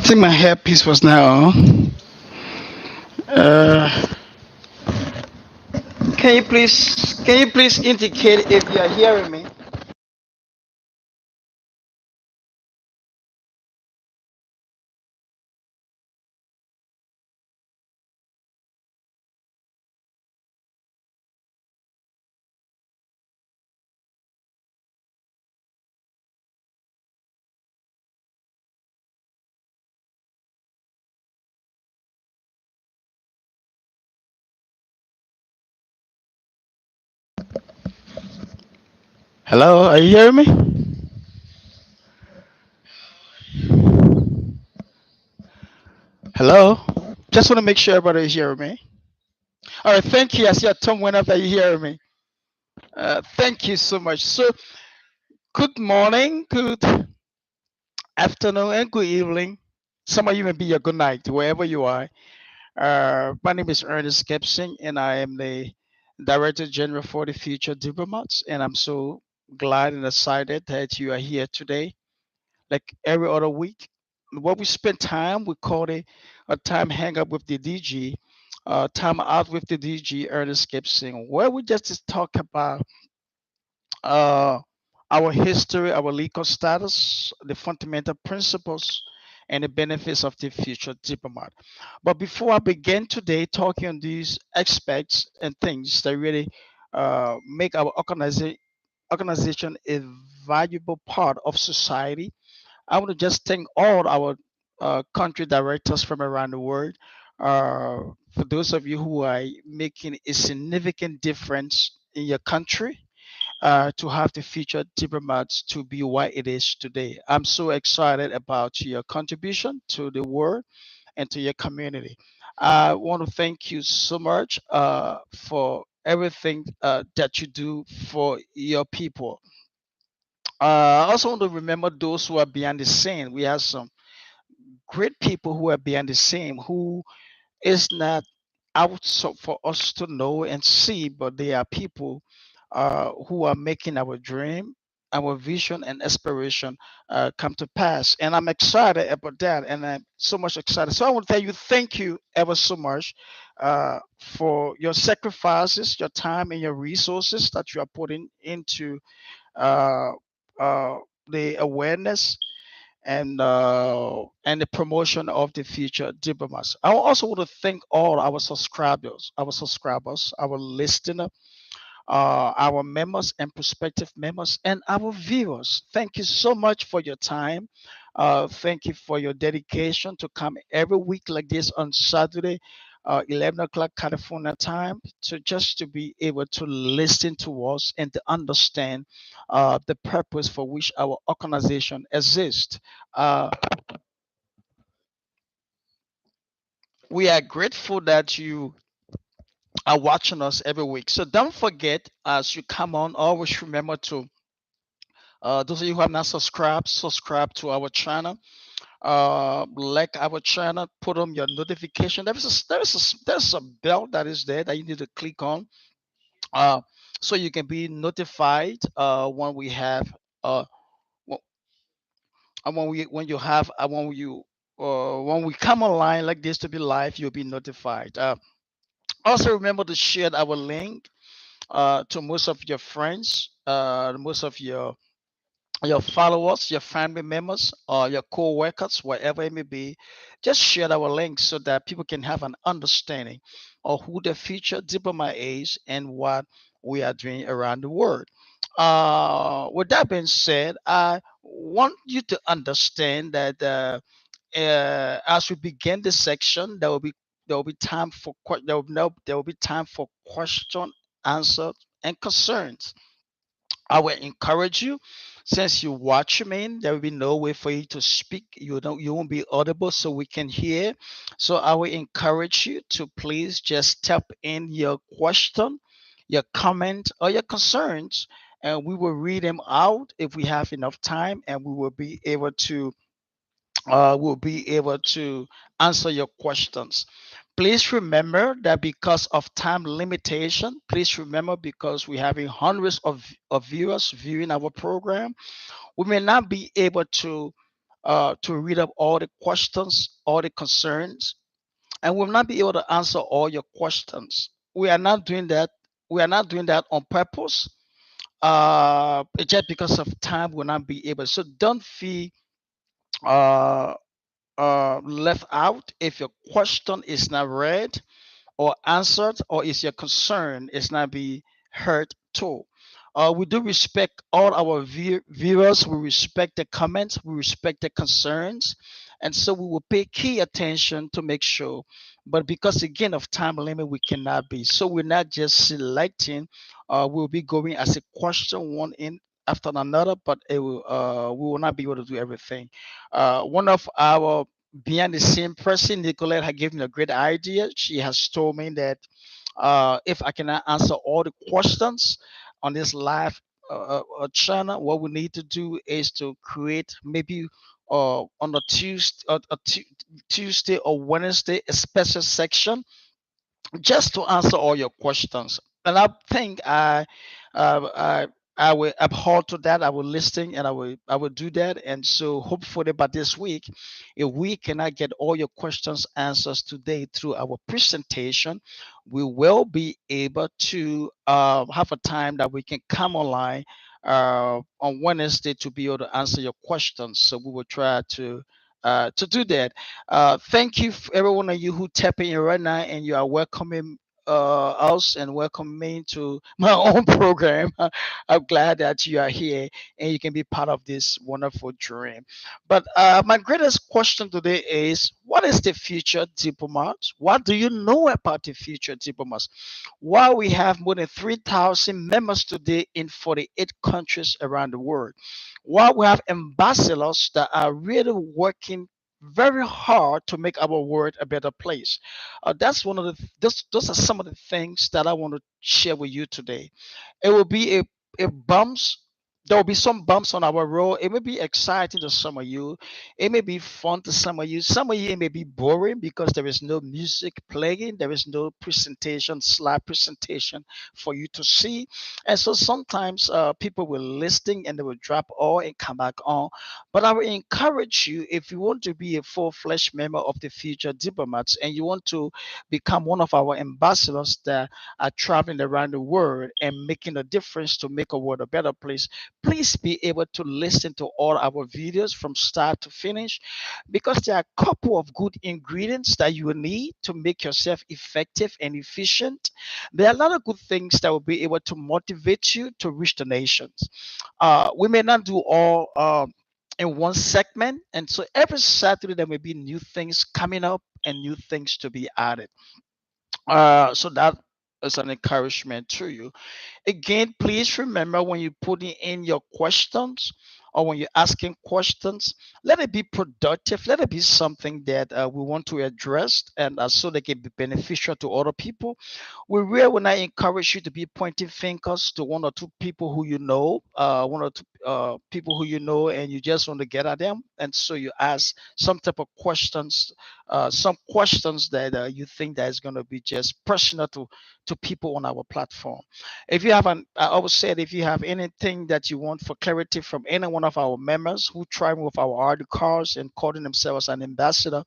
think my hairpiece was now on. Uh, can you please indicate if you are hearing me? Hello, are you hearing me? Hello. Just want to make sure everybody is hearing me. All right, thank you. I see a tongue went up that you hearing me. Thank you so much. So, good morning, good afternoon, and good evening. Some of you may be a good night wherever you are. My name is Ernest Gibson, and I am the Director General for the Future Diplomats. And I'm so glad and excited that you are here today. Like every other week, what we spend time, we call it a time hang up with the DG, time out with the DG, Ernest Gibson, where we just talk about uh, our history, our legal status, the fundamental principles, and the benefits of the future diplomat. But before I begin today talking on these aspects and things that really make our organization a valuable part of society, I want to just thank all our country directors from around the world. For those of you who are making a significant difference in your country, to have the future diplomats to be what it is today. I'm so excited about your contribution to the world and to your community. I want to thank you so much for everything that you do for your people. I also want to remember those who are behind the scene. We have some great people who are behind the scene who is not out so for us to know and see, but they are people who are making our dream, our vision, and aspiration come to pass. And I'm excited about that, and I'm so much excited. So I want to tell you, thank you ever so much for your sacrifices, your time, and your resources that you are putting into uh, uh, the awareness and the promotion of the future diplomats. I also want to thank all our listeners, our members and prospective members, and our viewers. Thank you so much for your time. Thank you for your dedication to come every week like this on Saturday, 11 o'clock California time, to be able to listen to us and to understand the purpose for which our organization exists. Uh, we are grateful that you are watching us every week. So don't forget, as you come on, always remember to those of you who have not subscribed, subscribe to our channel. Like our channel, put on your notification. There's a bell that is there that you need to click on, uh, so you can be notified when we have wh- when you have when we come online like this to be live, you'll be notified. Also remember to share our link to most of your friends, most of your followers, your family members, or your co-workers, wherever it may be. Just share our links so that people can have an understanding of who the future diplomat is and what we are doing around the world. With that being said, I want you to understand that as we begin this section, there will be time for there will, no, there will be time for question, answer, and concerns. I will encourage you, since you watch me, there will be no way for you to speak. You won't be audible, so we can hear. So I will encourage you to please just type in your question, your comment, or your concerns, and we will read them out if we have enough time, and we will be able to answer your questions. Please remember that because of time limitation, please remember because we're having hundreds of viewers viewing our program, we may not be able to to read up all the questions, all the concerns, and we'll not be able to answer all your questions. We are not doing that. We are not doing that on purpose. Just because of time, we'll not be able. So don't feel uh, left out if your question is not read or answered, or is your concern is not be heard too. We do respect all our viewers. We respect the comments. We respect the concerns, and so we will pay key attention to make sure. But because again of time limit, we cannot be. So we're not just selecting. We'll be going as a question one in after another, but we will not be able to do everything. One of our behind the scene person, Nicolette, had given me a great idea. She has told me that if I cannot answer all the questions on this live channel, what we need to do is to create maybe on a Tuesday or Wednesday a special section just to answer all your questions. And I think uh, I, I will uphold to that. I will listen and I will do that. And so hopefully by this week, if we cannot get all your questions answers today through our presentation, we will be able to have a time that we can come online on Wednesday to be able to answer your questions. So we will try to do that. Thank you, every one of you who tapping in right now, and you are welcoming us and welcoming me to my own program. I'm glad that you are here and you can be part of this wonderful dream. But my greatest question today is: what is the future diplomats? What do you know about the future diplomats? While we have more than 3,000 members today in 48 countries around the world, while we have ambassadors that are really working very hard to make our world a better place. That's one of those are some of the things that I want to share with you today. It will be a bumps. There will be some bumps on our road. It may be exciting to some of you. It may be fun to some of you. Some of you, it may be boring because there is no music playing. There is no presentation, slide presentation for you to see. And so sometimes people will listen and they will drop off and come back on. But I will encourage you, if you want to be a full-fledged member of the Future Diplomats and you want to become one of our ambassadors that are traveling around the world and making a difference to make a world a better place, please be able to listen to all our videos from start to finish, because there are a couple of good ingredients that you will need to make yourself effective and efficient. There are a lot of good things that will be able to motivate you to reach the nations. We may not do all in one segment, and so every Saturday there may be new things coming up and new things to be added. So that is an encouragement to you. Again, please remember when you're putting in your questions or when you're asking questions, let it be productive. Let it be something that we want to address, and so they can be beneficial to other people. We really will not encourage you to be pointing fingers to one or two people who you know, one or two people who you know, and you just want to get at them. And so you ask some type of questions, some questions that you think that is going to be just personal to people on our platform. If you have I always said, if you have anything that you want for clarity from any one of our members who try with our articles and calling themselves an ambassador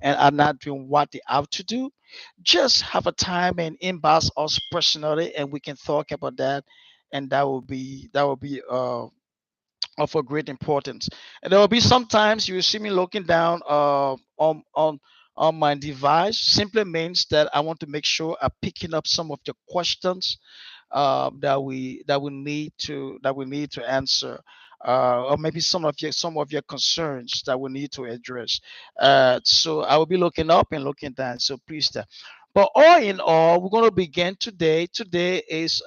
and are not doing what they have to do, just have a time and inbox us personally, and we can talk about that. And that will be of a great importance. And there will be sometimes you will see me looking down on my device. Simply means that I want to make sure I'm picking up some of the questions that we need to answer, or maybe some of your concerns that we need to address. So I will be looking up and looking down. So please, but all in all, we're going to begin today. Today is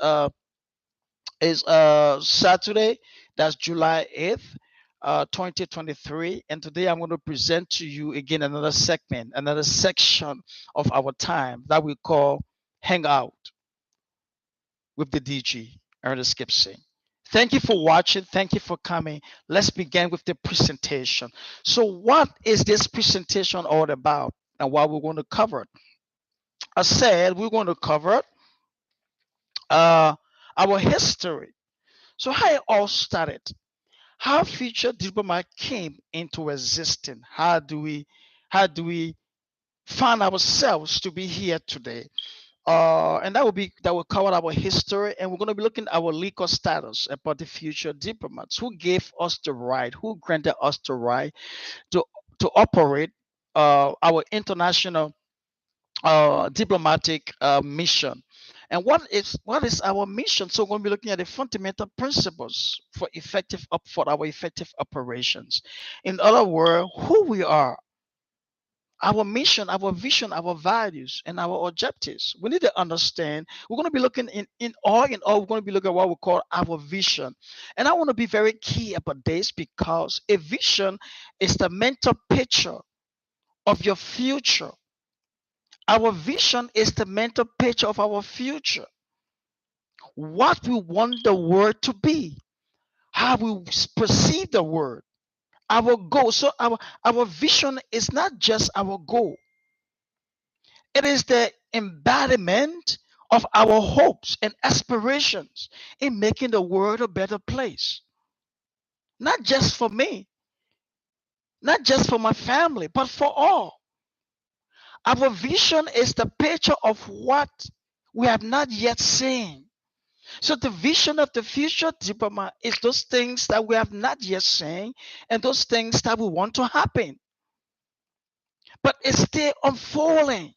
Saturday. That's July 8th. 2023, and today I'm going to present to you again another segment, another section of our time that we call Hangout with the DG, Ernest Gibson. Thank you for watching. Thank you for coming. Let's begin with the presentation. So, what is this presentation all about and what we're going to cover? I said we're going to cover uh, our history. So, how it all started, how Future Diplomat came into existence. How do we find ourselves to be here today? And that will cover our history, and we're going to be looking at our legal status about the future diplomats who gave us the right, who granted us the right to operate our international diplomatic mission. And what is our mission? So we're going to be looking at the fundamental principles for our effective operations. In other words, who we are, our mission, our vision, our values, and our objectives. We need to understand. We're going to be looking in all, we're going to be looking at what we call our vision. And I want to be very key about this because a vision is the mental picture of your future. Our vision is the mental picture of our future. What we want the world to be, how we perceive the world, our goal. So our vision is not just our goal. It is the embodiment of our hopes and aspirations in making the world a better place. Not just for me, not just for my family, but for all. Our vision is the picture of what we have not yet seen. So the vision of the future diplomat is those things that we have not yet seen and those things that we want to happen. But it's still unfolding.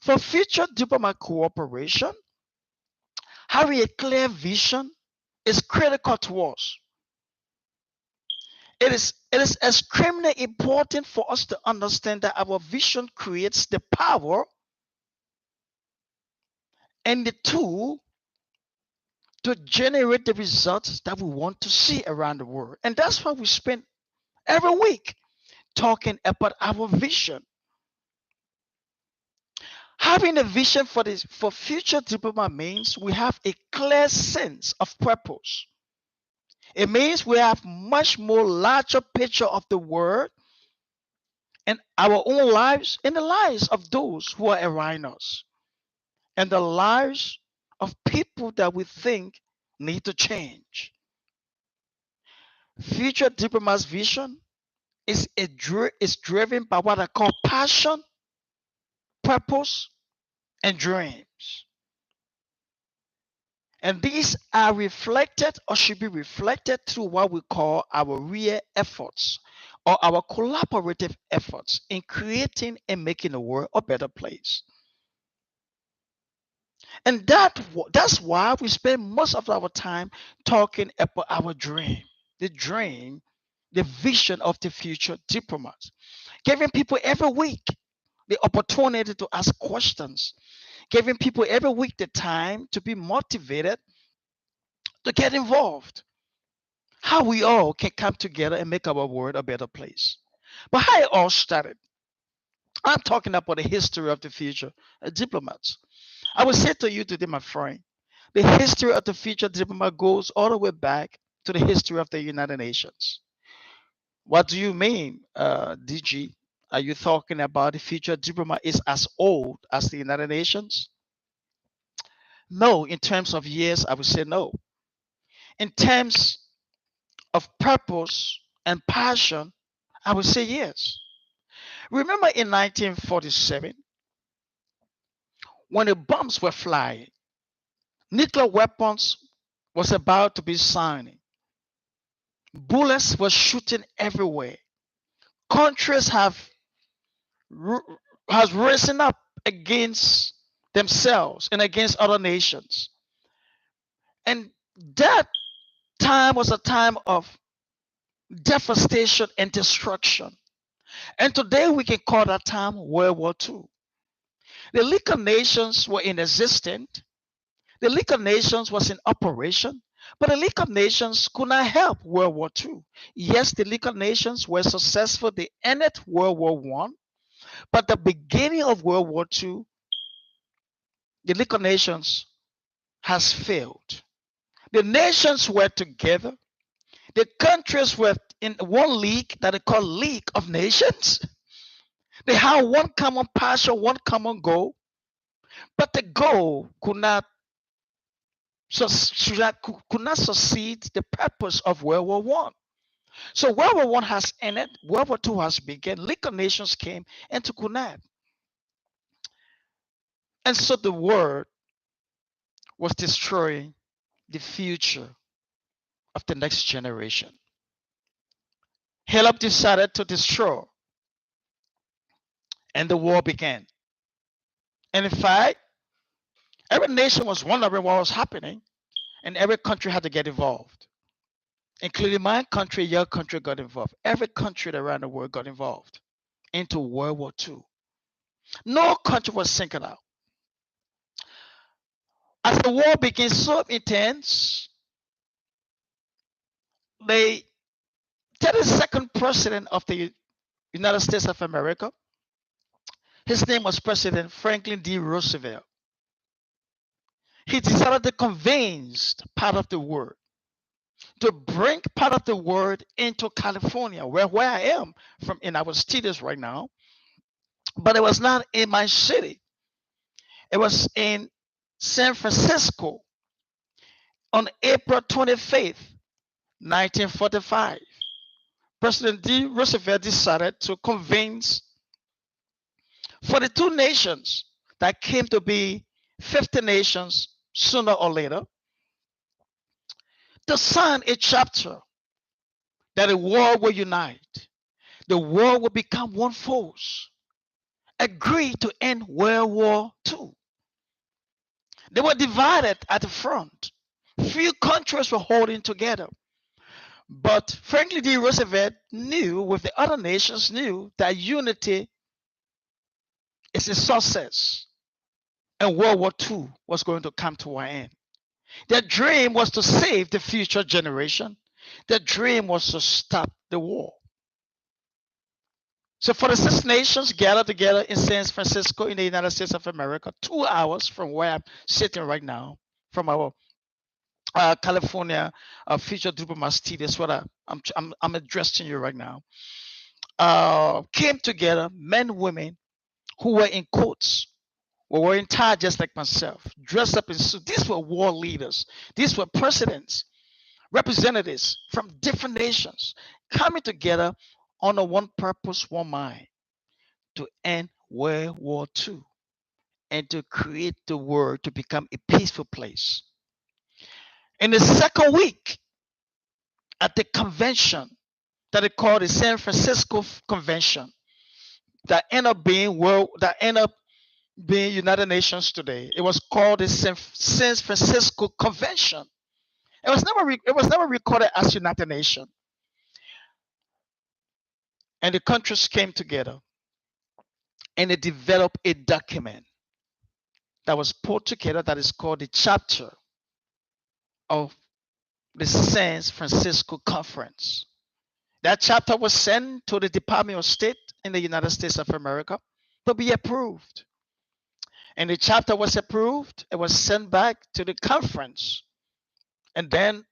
For future diplomat cooperation, having a clear vision is critical to us. It is extremely important for us to understand that our vision creates the power and the tool to generate the results that we want to see around the world. And that's why we spend every week talking about our vision. Having a vision for future diplomat means we have a clear sense of purpose. It means we have much more larger picture of the world and our own lives and the lives of those who are around us and the lives of people that we think need to change. Future diplomats' vision is driven by what I call passion, purpose, and dreams. And these are reflected or should be reflected through what we call our real efforts or our collaborative efforts in creating and making the world a better place. And that's why we spend most of our time talking about our dream, the vision of the future diplomats, giving people every week the opportunity to ask questions, giving people every week the time to be motivated to get involved. How we all can come together and make our world a better place. But how it all started, I'm talking about the history of the future diplomats. I will say to you today, my friend, the history of the future diplomat goes all the way back to the history of the United Nations. What do you mean, DG? Are you talking about the future diplomat is as old as the United Nations? No, in terms of years, I would say no. In terms of purpose and passion, I would say yes. Remember in 1947, when the bombs were flying, nuclear weapons was about to be signed. Bullets were shooting everywhere. Countries has risen up against themselves and against other nations. And that time was a time of devastation and destruction. And today we can call that time World War II. The League of Nations were in existence. The League of Nations was in operation, but the League of Nations could not help World War II. Yes, the League of Nations were successful. They ended World War One, but the beginning of World War II, the League of Nations has failed. The nations were together. The countries were in one league that they call League of Nations. They had one common passion, one common goal, but the goal could not So could not succeed the purpose of World War One. So World War One has ended, World War Two has begun, League of Nations came into connect. And so the world was destroying the future of the next generation. Hitler decided to destroy, and the war began. And in fact, every nation was wondering what was happening, and every country had to get involved, including my country, your country got involved. Every country around the world got involved into World War II. No country was singled out. As the war became so intense, the 32nd president of the United States of America, his name was President Franklin D. Roosevelt. He decided to convince part of the world, to bring part of the world into California, where I am from in our studios right now. But it was not in my city. It was in San Francisco on April 25th, 1945. President D. Roosevelt decided to convince for the two nations that came to be 50 nations sooner or later to sign a chapter that the world will unite. The world will become one force. Agree to end World War II. They were divided at the front. Few countries were holding together. But Franklin D. Roosevelt knew, with the other nations, knew that unity is a success. And World War II was going to come to an end. Their dream was to save the future generation. Their dream was to stop the war. So for the 6 nations gathered together in San Francisco in the United States of America, 2 hours from where I'm sitting right now, from our California Future Diplomats Studio, that's what I'm addressing you right now, came together, men, women, who were in coats, were wearing ties just like myself, dressed up in suits. These were war leaders. These were presidents, representatives from different nations coming together on a one purpose, one mind, to end World War II and to create the world to become a peaceful place. In the second week at the convention that they called the San Francisco Convention, that ended up being United Nations today. It was called the San Francisco Convention. It was never recorded as United Nations. And the countries came together and they developed a document that was put together that is called the Chapter of the San Francisco Conference. That chapter was sent to the Department of State in the United States of America to be approved. And the chapter was approved. It was sent back to the conference. And then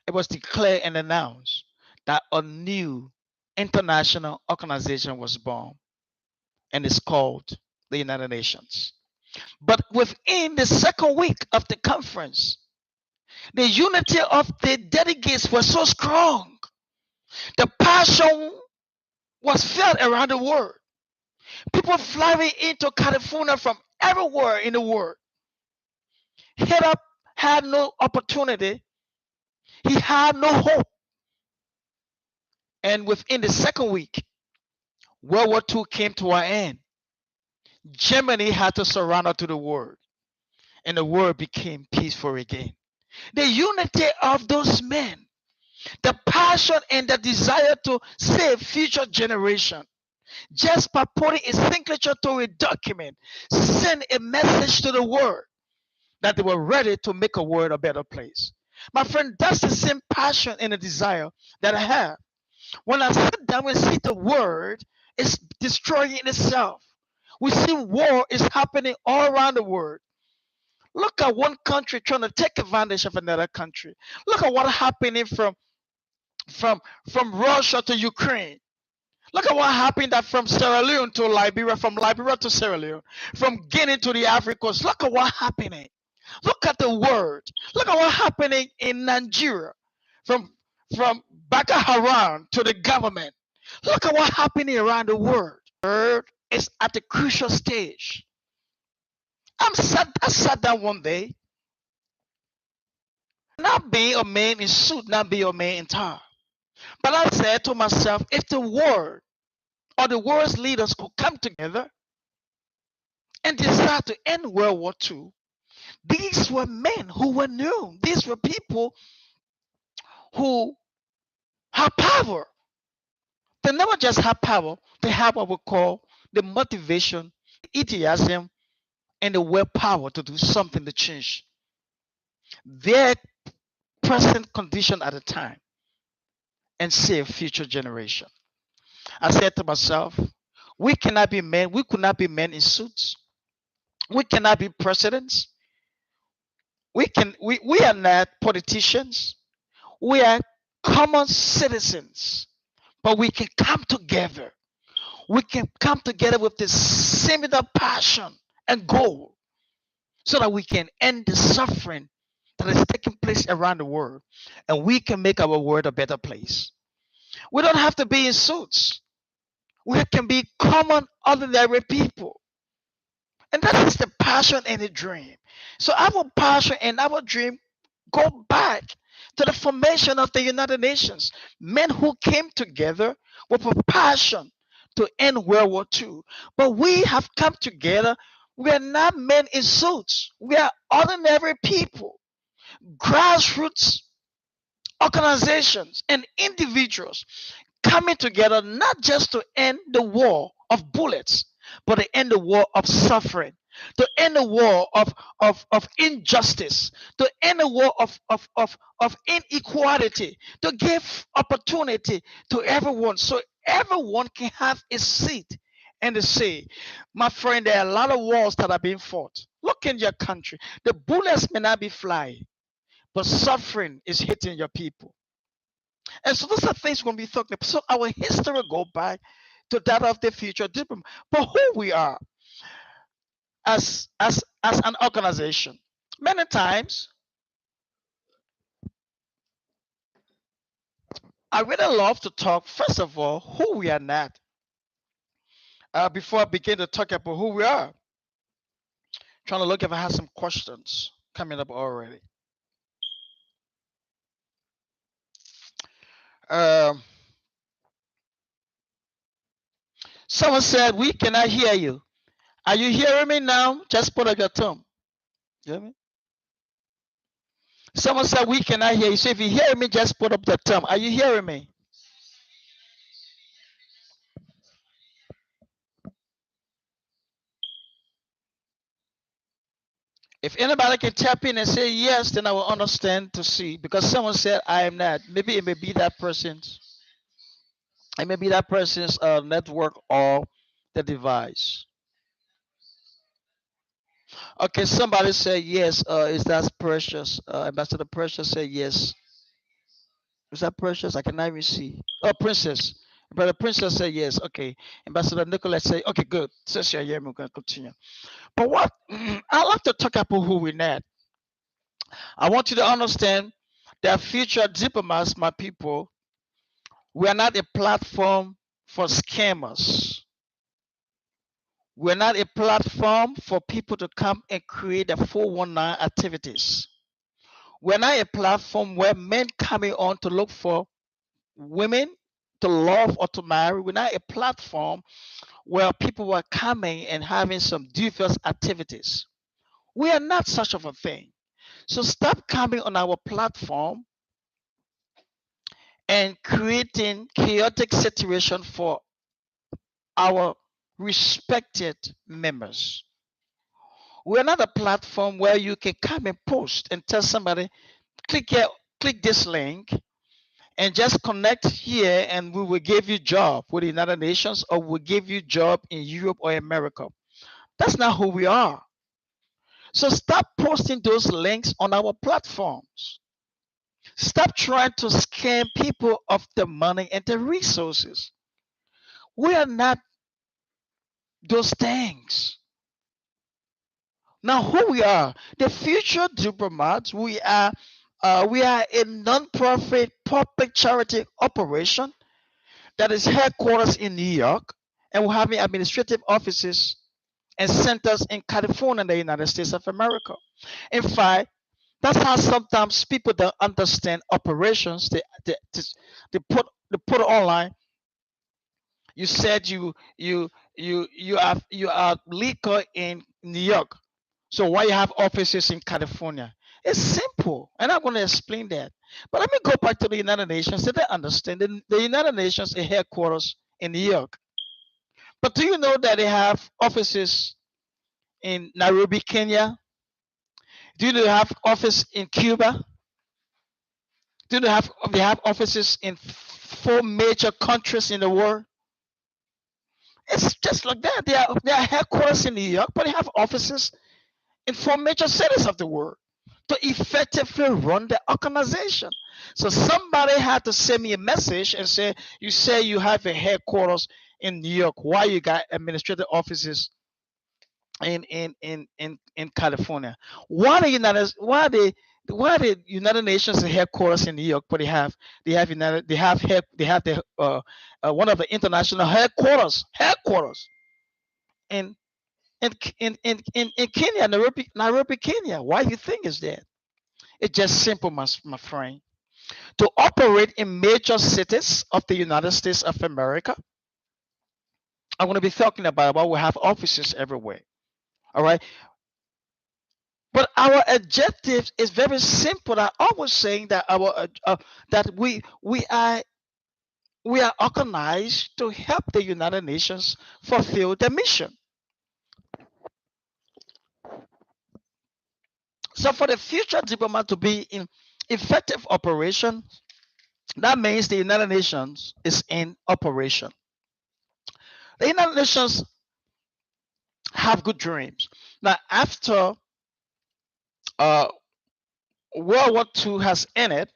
it was declared and announced that a new international organization was born. And it's called the United Nations. But within the second week of the conference, the unity of the delegates was so strong. The passion was felt around the world. People flying into California from everywhere in the world. Hitler had no opportunity. He had no hope. And within the second week, World War II came to an end. Germany had to surrender to the world, and the world became peaceful again. The unity of those men, the passion and the desire to save future generation, just by putting a signature to a document, send a message to the world that they were ready to make a world a better place. My friend, that's the same passion and the desire that I have. When I sit down and see the world is destroying itself, we see war is happening all around the world. Look at one country trying to take advantage of another country. Look at what's happening from Russia to Ukraine. Look at what happened that from Sierra Leone to Liberia, from Liberia to Sierra Leone, from Guinea to the Africans. Look at what's happening. Look at the world. Look at what's happening in Nigeria, from Boko Haram to the government. Look at what's happening around the world. The world is at a crucial stage. I sat down one day, not being a man in suit, not being a man in tie. But I said to myself, if the world or the world's leaders could come together and decide to end World War II, these were men who were new. These were people who have power. They never just have power, they have what we call the motivation, enthusiasm, and the willpower to do something to change their present condition at the time and save future generation. I said to myself, we cannot be men, we could not be men in suits. We cannot be presidents. We are not politicians. We are common citizens. But we can come together. We can come together with this similar passion and goal so that we can end the suffering that is taking place around the world and we can make our world a better place. We don't have to be in suits. We can be common, ordinary people. And that is the passion and the dream. So our passion and our dream go back to the formation of the United Nations. Men who came together with a passion to end World War II. But we have come together. We are not men in suits. We are ordinary people, grassroots organizations and individuals coming together not just to end the war of bullets, but to end the war of suffering, to end the war of injustice, to end the war of inequality, to give opportunity to everyone so everyone can have a seat and to say, my friend, there are a lot of wars that are being fought. Look in your country. The bullets may not be flying, but suffering is hitting your people. And so those are things we're going to be talking about. So our history will go back to that of the future diplomat. But who we are as an organization. Many times, I really love to talk, first of all, who we are not. Before I begin to talk about who we are, trying to look if I have some questions coming up already. Um, Someone said, we cannot hear you. Are you hearing me now? Just put up your thumb. You hear me? Someone said, we cannot hear you. So if you hear me, just put up the thumb. Are you hearing me? If anybody can tap in and say yes, then I will understand to see. Because someone said I am not. Maybe it may be that person's. It may be that person's network or the device. Okay, somebody said yes. Is that Precious? Ambassador Precious said yes. Is that Precious? I cannot even see. Oh, Princess. Brother Princess said yes. Okay. Ambassador Nicholas said, okay, good. Since you're here, we're going to continue. But what I like to talk about who we're not. I want you to understand that future diplomats, my people, we are not a platform for scammers. We're not a platform for people to come and create the 419 activities. We're not a platform where men coming on to look for women to love or to marry. We're not a platform where people are coming and having some dubious activities. We are not such of a thing. So stop coming on our platform and creating chaotic situation for our respected members. We're not a platform where you can come and post and tell somebody, click here, click this link and just connect here and we will give you job with the United Nations or we'll give you job in Europe or America. That's not who we are. So stop posting those links on our platforms. Stop trying to scam people of the money and the resources. We are not those things. Now, who we are? The Future Diplomats. We are a non-profit public charity operation that is headquarters in New York, and we're having administrative offices and centers in California, in the United States of America. In fact, that's how sometimes people don't understand operations. They put online. You said you are legal in New York, so why you have offices in California? It's simple, and I'm going to explain that. But let me go back to the United Nations so they understand. The United Nations is headquarters in New York, but do you know that they have offices in Nairobi, Kenya? Do they have office in Cuba? Do they have offices in four major countries in the world? It's just like that. They are headquarters in New York, but they have offices in four major cities of the world to effectively run the organization. So somebody had to send me a message and say, "You say you have a headquarters in New York. Why you got administrative offices in California? Why the United Nations headquarters in New York, but they have one of the international headquarters in in Kenya, Nairobi, Kenya. Why you think is that? It's just simple, my friend. To operate in major cities of the United States of America, I'm going to be talking about we have offices everywhere. All right. But our objective is very simple. I always saying that that we are organized to help the United Nations fulfill their mission. So for the future diplomat to be in effective operation, that means the United Nations is in operation. The United Nations have good dreams. Now, after uh, World War II has ended,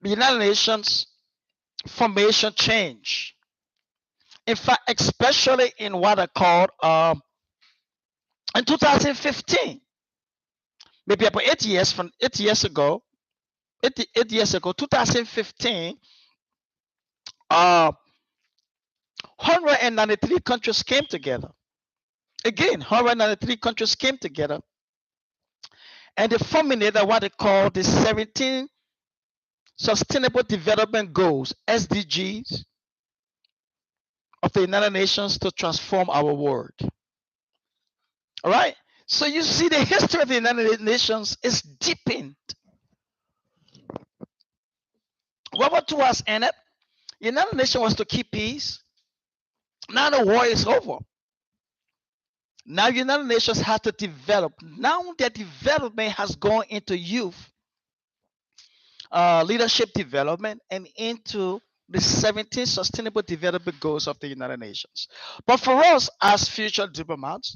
the United Nations formation change. In fact, especially in what I called in 2015, maybe about 8 years ago, 8 years ago, 2015, 193 countries came together. Again, 193 countries came together, and they formulated what they call the 17 Sustainable Development Goals, SDGs, of the United Nations to transform our world. All right. So you see, the history of the United Nations is deepened. World War II was ended. The United Nations was to keep peace. Now the war is over. Now the United Nations has to develop. Now their development has gone into youth leadership development and into the 17 Sustainable Development Goals of the United Nations. But for us as future diplomats,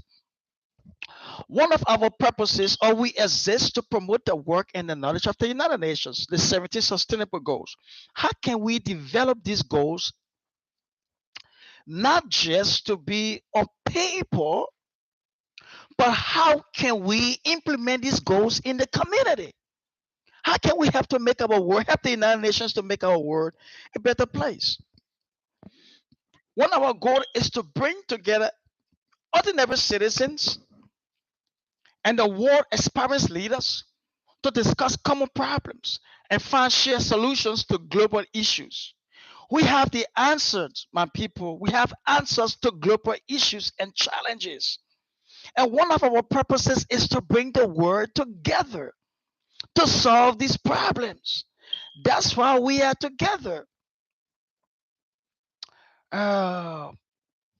one of our purposes, or we exist to promote the work and the knowledge of the United Nations, the 17 Sustainable Goals. How can we develop these goals not just to be on paper, but how can we implement these goals in the community? How can we help to make our world, help the United Nations to make our world a better place? One of our goals is to bring together ordinary citizens and the world experienced leaders to discuss common problems and find shared solutions to global issues. We have the answers, my people. We have answers to global issues and challenges. And one of our purposes is to bring the world together to solve these problems. That's why we are together. Uh,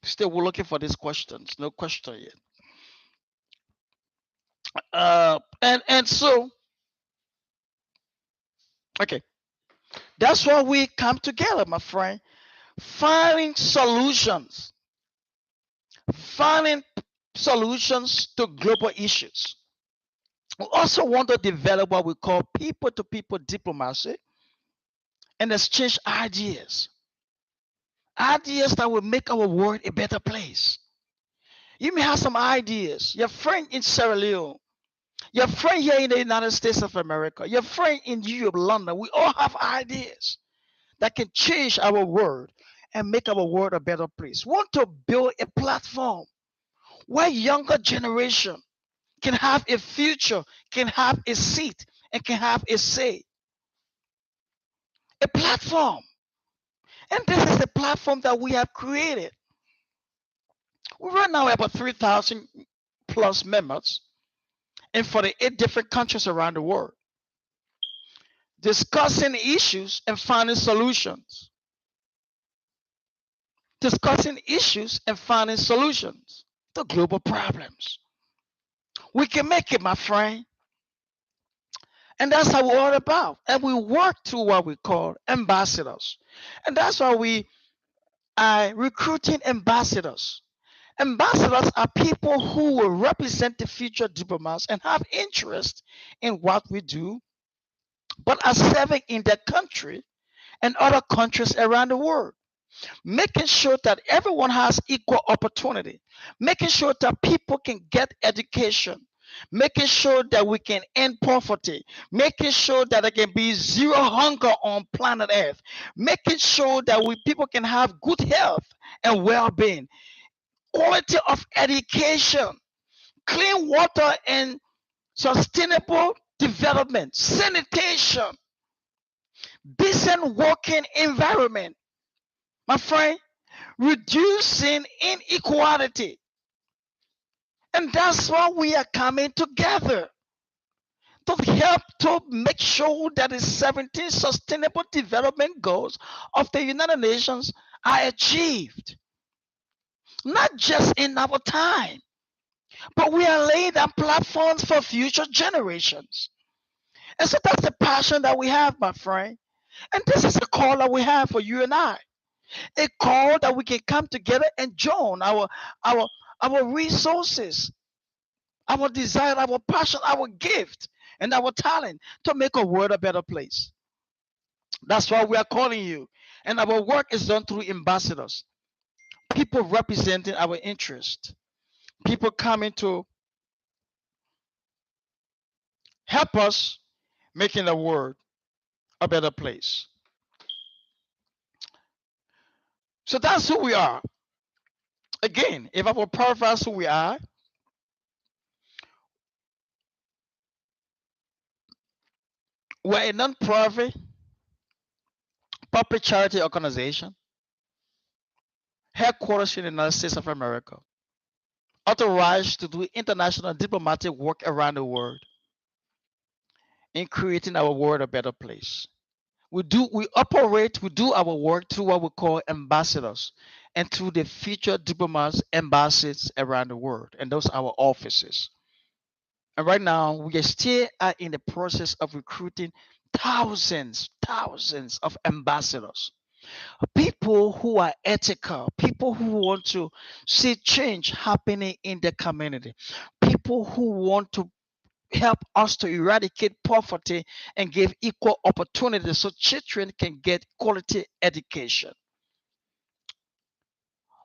Still, we're looking for these questions. No question yet. And so, okay, that's why we come together, my friend, finding solutions, finding solutions to global issues. We also want to develop what we call people-to-people diplomacy and exchange ideas that will make our world a better place. You may have some ideas. Your friend in Sierra Leone, your friend here in the United States of America, your friend in Europe, London, we all have ideas that can change our world and make our world a better place. We want to build a platform where younger generation can have a future, can have a seat, and can have a say. A platform. And this is the platform that we have created. We right now have about 3,000 plus members in 48 different countries around the world, discussing issues and finding solutions. Discussing issues and finding solutions to global problems. We can make it, my friend. And that's how we're all about. And we work through what we call ambassadors. And that's why we are recruiting ambassadors. Ambassadors are people who will represent the future diplomats and have interest in what we do, but are serving in their country and other countries around the world, making sure that everyone has equal opportunity, making sure that people can get education, making sure that we can end poverty, making sure that there can be zero hunger on planet Earth, making sure that people can have good health and well-being, quality of education, clean water and sustainable development, sanitation, decent working environment, my friend, reducing inequality. And that's why we are coming together to help to make sure that the 17 sustainable development goals of the United Nations are achieved. Not just in our time, but we are laying down platforms for future generations. And so that's the passion that we have, my friend. And this is a call that we have for you and I. A call that we can come together and join our resources, our desire, our passion, our gift, and our talent to make a world a better place. That's why we are calling you. And our work is done through ambassadors, people representing our interest, people coming to help us making the world a better place. So that's who we are. Again, if I will paraphrase who we are, we're a non-profit public charity organization headquartered in the United States of America, authorized to do international diplomatic work around the world in creating our world a better place. We do our work through what we call ambassadors and through the future diplomats embassies around the world, and those are our offices. And right now we are still in the process of recruiting thousands of ambassadors, people who are ethical, people who want to see change happening in the community, people who want to help us to eradicate poverty and give equal opportunity so children can get quality education.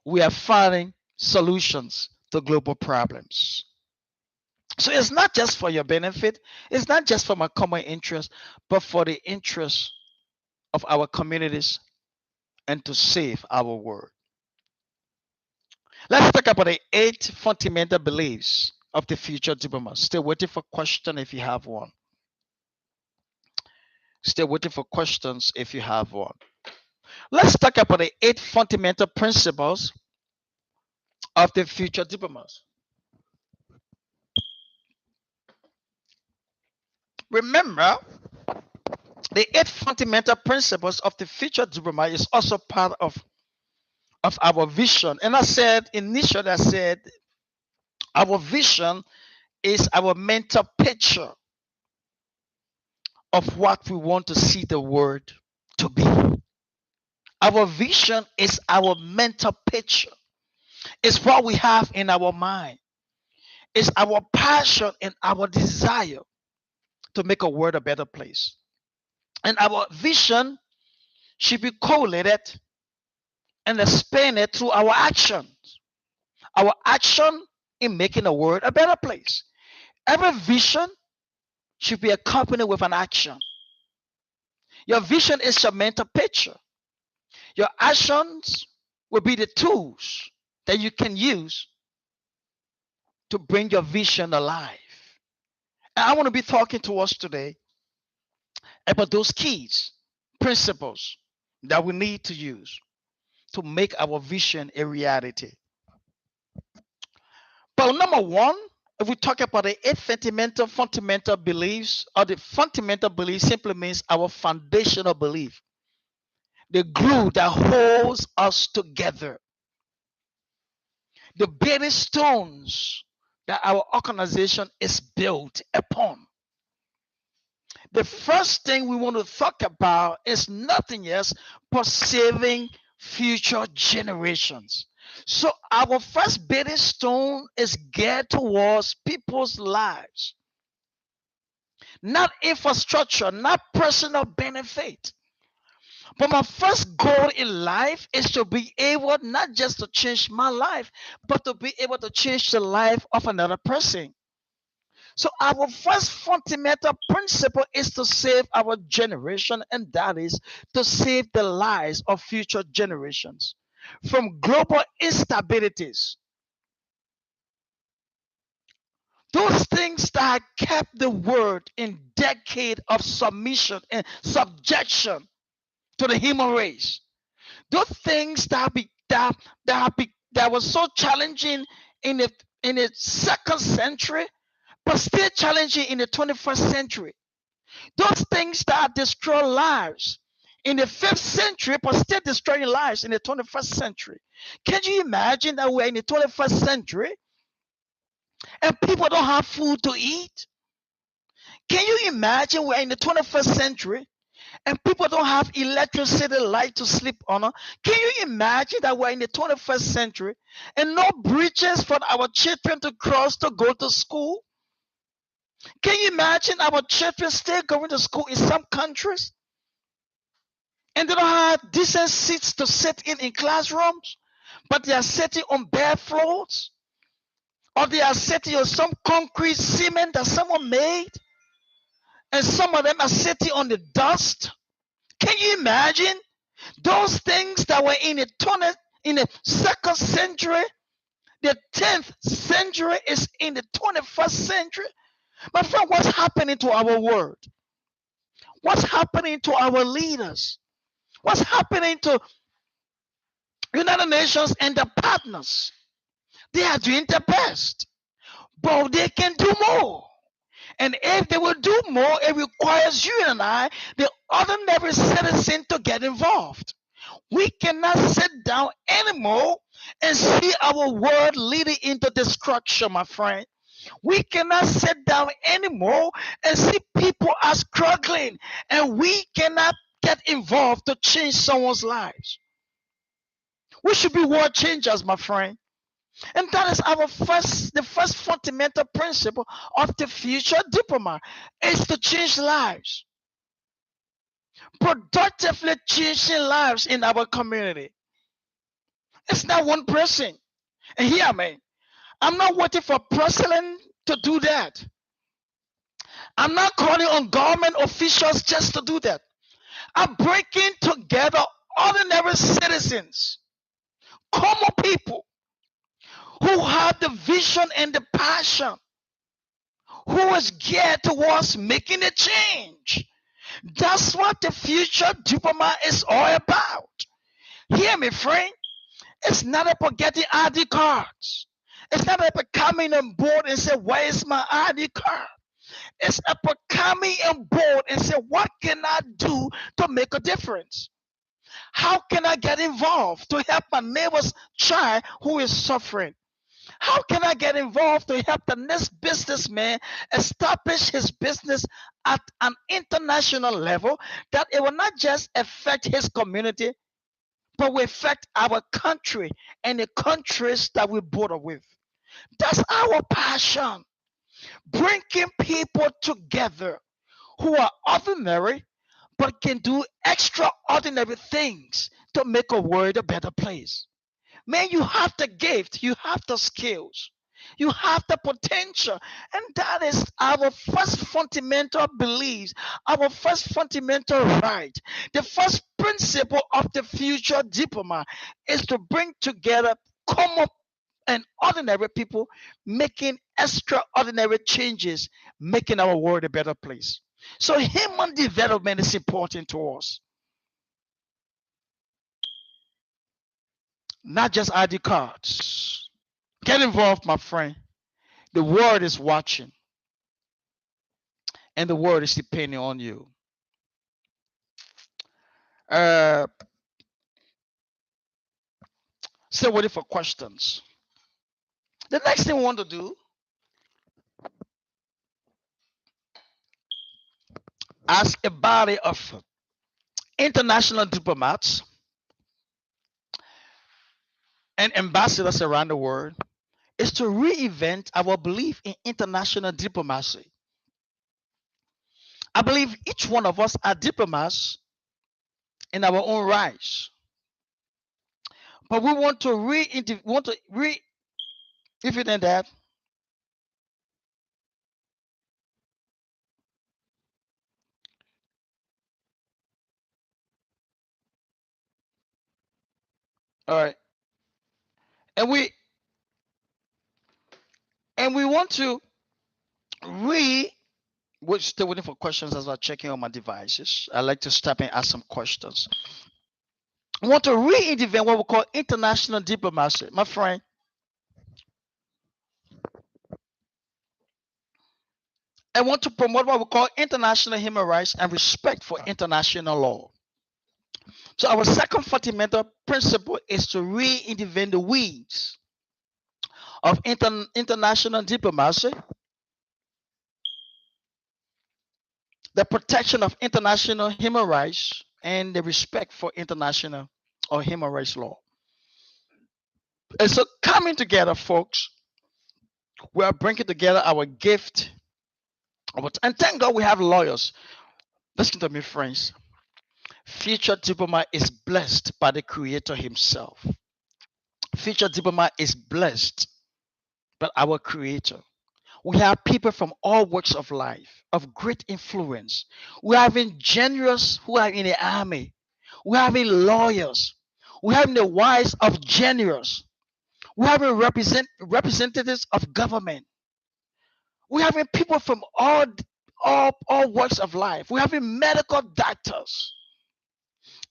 We are finding solutions to global problems. So it's not just for your benefit, it's not just for my common interest, but for the interest of our communities and to save our world. Let's talk about the 8 fundamental beliefs of the future diplomat. Still waiting for question if you have one. Still waiting for questions if you have one. Let's talk about the 8 fundamental principles of the future diplomats. Remember, the 8 fundamental principles of the future diplomat is also part of our vision. And I said initially, our vision is our mental picture of what we want to see the world to be. Our vision is our mental picture. It's what we have in our mind. It's our passion and our desire to make a world a better place. And our vision should be correlated and expanded through our actions. Our action in making the world a better place. Every vision should be accompanied with an action. Your vision is your mental picture. Your actions will be the tools that you can use to bring your vision alive. And I want to be talking to us today about those keys, principles that we need to use to make our vision a reality. But number one, if we talk about the eight fundamental beliefs, or the fundamental belief simply means our foundational belief, the glue that holds us together, the building stones that our organization is built upon. The first thing we want to talk about is nothing else but saving future generations. So our first building stone is geared towards people's lives, not infrastructure, not personal benefit. But my first goal in life is to be able not just to change my life, but to be able to change the life of another person. So our first fundamental principle is to save our generation, and that is to save the lives of future generations from global instabilities. Those things that kept the world in decade of submission and subjection to the human race. Those things that was so challenging in the second century, but still challenging in the 21st century. Those things that destroy lives in the 5th century, but still destroying lives in the 21st century. Can you imagine that we're in the 21st century and people don't have food to eat? Can you imagine we're in the 21st century and people don't have electricity light to sleep on? Can you imagine that we're in the 21st century and no bridges for our children to cross to go to school? Can you imagine our children still going to school in some countries and they don't have decent seats to sit in classrooms, but they are sitting on bare floors, or they are sitting on some concrete cement that someone made, and some of them are sitting on the dust? Can you imagine those things that were in the 2nd century? The 10th century is in the 21st century. My friend, what's happening to our world? What's happening to our leaders? What's happening to United Nations and the partners? They are doing their best, but they can do more. And if they will do more, it requires you and I, the ordinary citizen, to get involved. We cannot sit down anymore and see our world leading into destruction, my friend. We cannot sit down anymore and see people are struggling, and we cannot get involved to change someone's lives. We should be world changers, my friend. And that is the first fundamental principle of the future diplomat, is to change lives. Productively changing lives in our community. It's not one person. And hear me, I'm not waiting for president to do that. I'm not calling on government officials just to do that. I'm bringing together ordinary citizens, common people who have the vision and the passion, who is geared towards making a change. That's what the future diplomat is all about. Hear me, friend. It's not about getting ID cards. It's not about coming on board and say, where is my ID card? It's about coming on board and say, what can I do to make a difference? How can I get involved to help my neighbor's child who is suffering? How can I get involved to help the next businessman establish his business at an international level, that it will not just affect his community, but will affect our country and the countries that we border with? That's our passion. Bringing people together who are ordinary but can do extraordinary things to make a world a better place. Man, you have the gift, you have the skills. You have the potential. And that is our first fundamental beliefs, our first fundamental right. The first principle of the future diplomat is to bring together common and ordinary people making extraordinary changes, making our world a better place. So human development is important to us. Not just ID cards. Get involved, my friend. The world is watching, and the world is depending on you. Still waiting for questions. The next thing we want to do, as a body of international diplomats and ambassadors around the world, is to reinvent our belief in international diplomacy. I believe each one of us are diplomats in our own rights, but we want to if it ain't that. All right, and we want to we're still waiting for questions as I'm checking on my devices. I like to step and ask some questions. We want to reinvent what we call international diplomacy, my friend. I want to promote what we call international human rights and respect for international law. So our second fundamental principle is to reinvent the weeds of international diplomacy, the protection of international human rights, and the respect for international or human rights law. And so coming together, folks, we are bringing together our gift. And thank God we have lawyers. Listen to me, friends. Future Diplomat is blessed by the Creator himself. Future Diplomat is blessed by our Creator. We have people from all walks of life, of great influence. We have engineers who are in the army. We have lawyers. We have the wives of generals. We have representatives of government. We have people from all walks of life. We have medical doctors.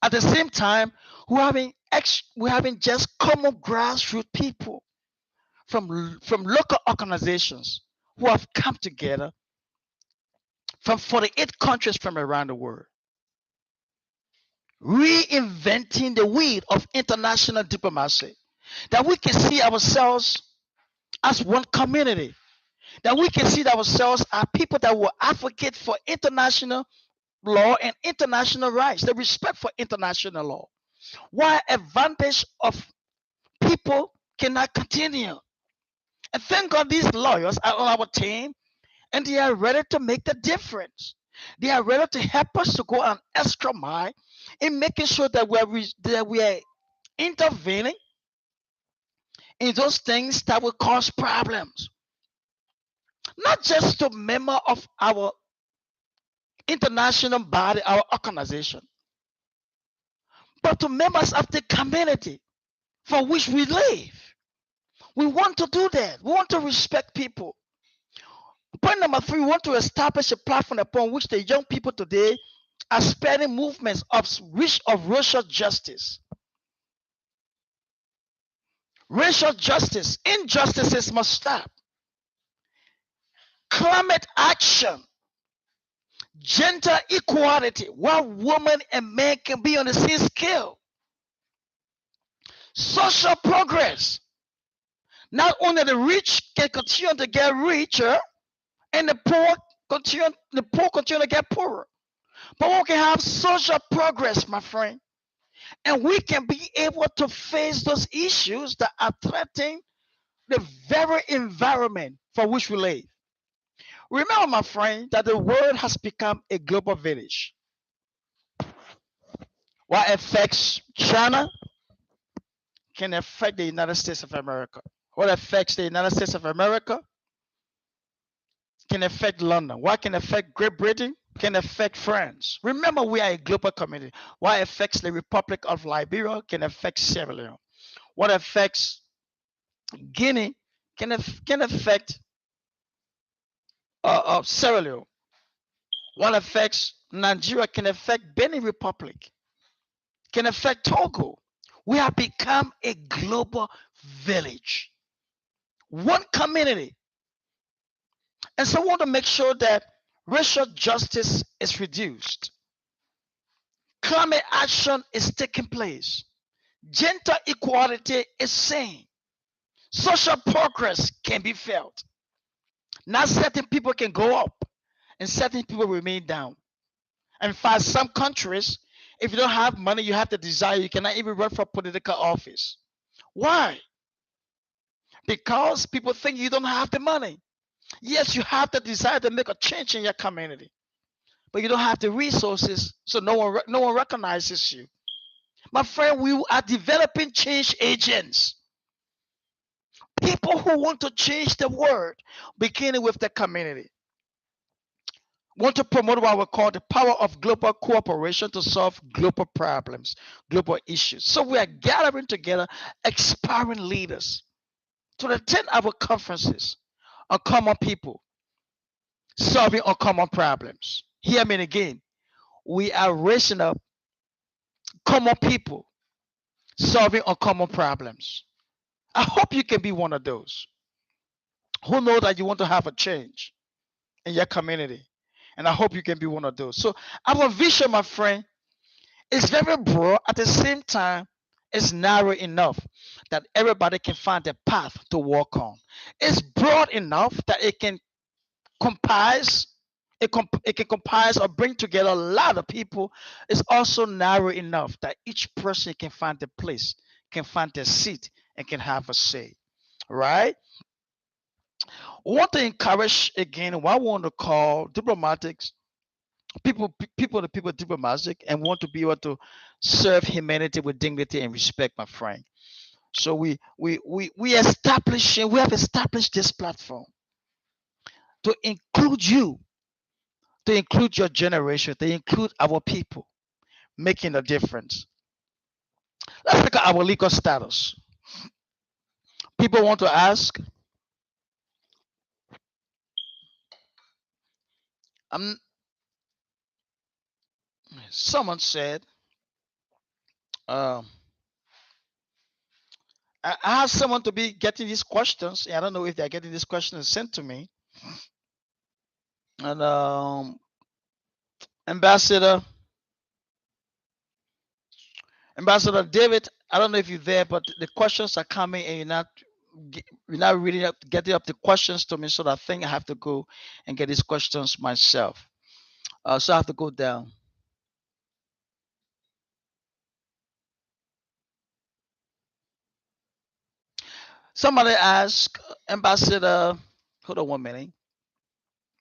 At the same time, we're having just common grassroots people from local organizations who have come together from 48 countries from around the world, reinventing the wheel of international diplomacy, that we can see ourselves as one community, that we can see ourselves as people that will advocate for international law and international rights, the respect for international law. Why advantage of people cannot continue. And thank God these lawyers are on our team and they are ready to make the difference. They are ready to help us to go an extra mile in making sure that we are intervening in those things that will cause problems. Not just to member of our international body, our organization, but to members of the community for which we live. We want to do that. We want to respect people. Point number 3, we want to establish a platform upon which the young people today are spreading movements of racial justice. Racial justice, injustices must stop. Climate action, gender equality, where women and men can be on the same scale. Social progress. Not only the rich can continue to get richer, and the poor continue to get poorer. But we can have social progress, my friend. And we can be able to face those issues that are threatening the very environment for which we live. Remember, my friend, that the world has become a global village. What affects China can affect the United States of America. What affects the United States of America can affect London. What can affect Great Britain can affect France. Remember, we are a global community. What affects the Republic of Liberia can affect Sierra Leone. What affects Guinea can affect Sierra Leone. What affects Nigeria can affect Benin Republic, can affect Togo. We have become a global village, one community. And so we want to make sure that racial justice is reduced, climate action is taking place, gender equality is seen, social progress can be felt. Not certain people can go up and certain people remain down. In fact, some countries, if you don't have money, you have the desire, you cannot even run for political office. Why? Because people think you don't have the money. Yes, you have the desire to make a change in your community, but you don't have the resources, so no one recognizes you. My friend, we are developing change agents. People who want to change the world, beginning with the community. Want to promote what we call the power of global cooperation to solve global problems, global issues. So we are gathering together aspiring leaders to attend our conferences on common people, solving uncommon problems. Hear me again. We are raising up common people, solving uncommon problems. I hope you can be one of those who know that you want to have a change in your community. And I hope you can be one of those. So our vision, my friend, is very broad. At the same time, it's narrow enough that everybody can find a path to walk on. It's broad enough that it can comprise, it can comprise or bring together a lot of people. It's also narrow enough that each person can find a place, can find a seat, and can have a say. Right? We want to encourage again what I want to call diplomatics people to people diplomatic and want to be able to serve humanity with dignity and respect, my friend. So we have established this platform to include you, to include your generation, to include our people, making a difference. Let's look at our legal status. People want to ask, um, someone said, um, I have someone to be getting these questions. I don't know if they're getting these questions sent to me. And Ambassador Ambassador David, I don't know if you're there, but the questions are coming and you're not reading up, getting up the questions to me. So I think I have to go and get these questions myself. So I have to go down. Somebody asked Ambassador, hold on 1 minute.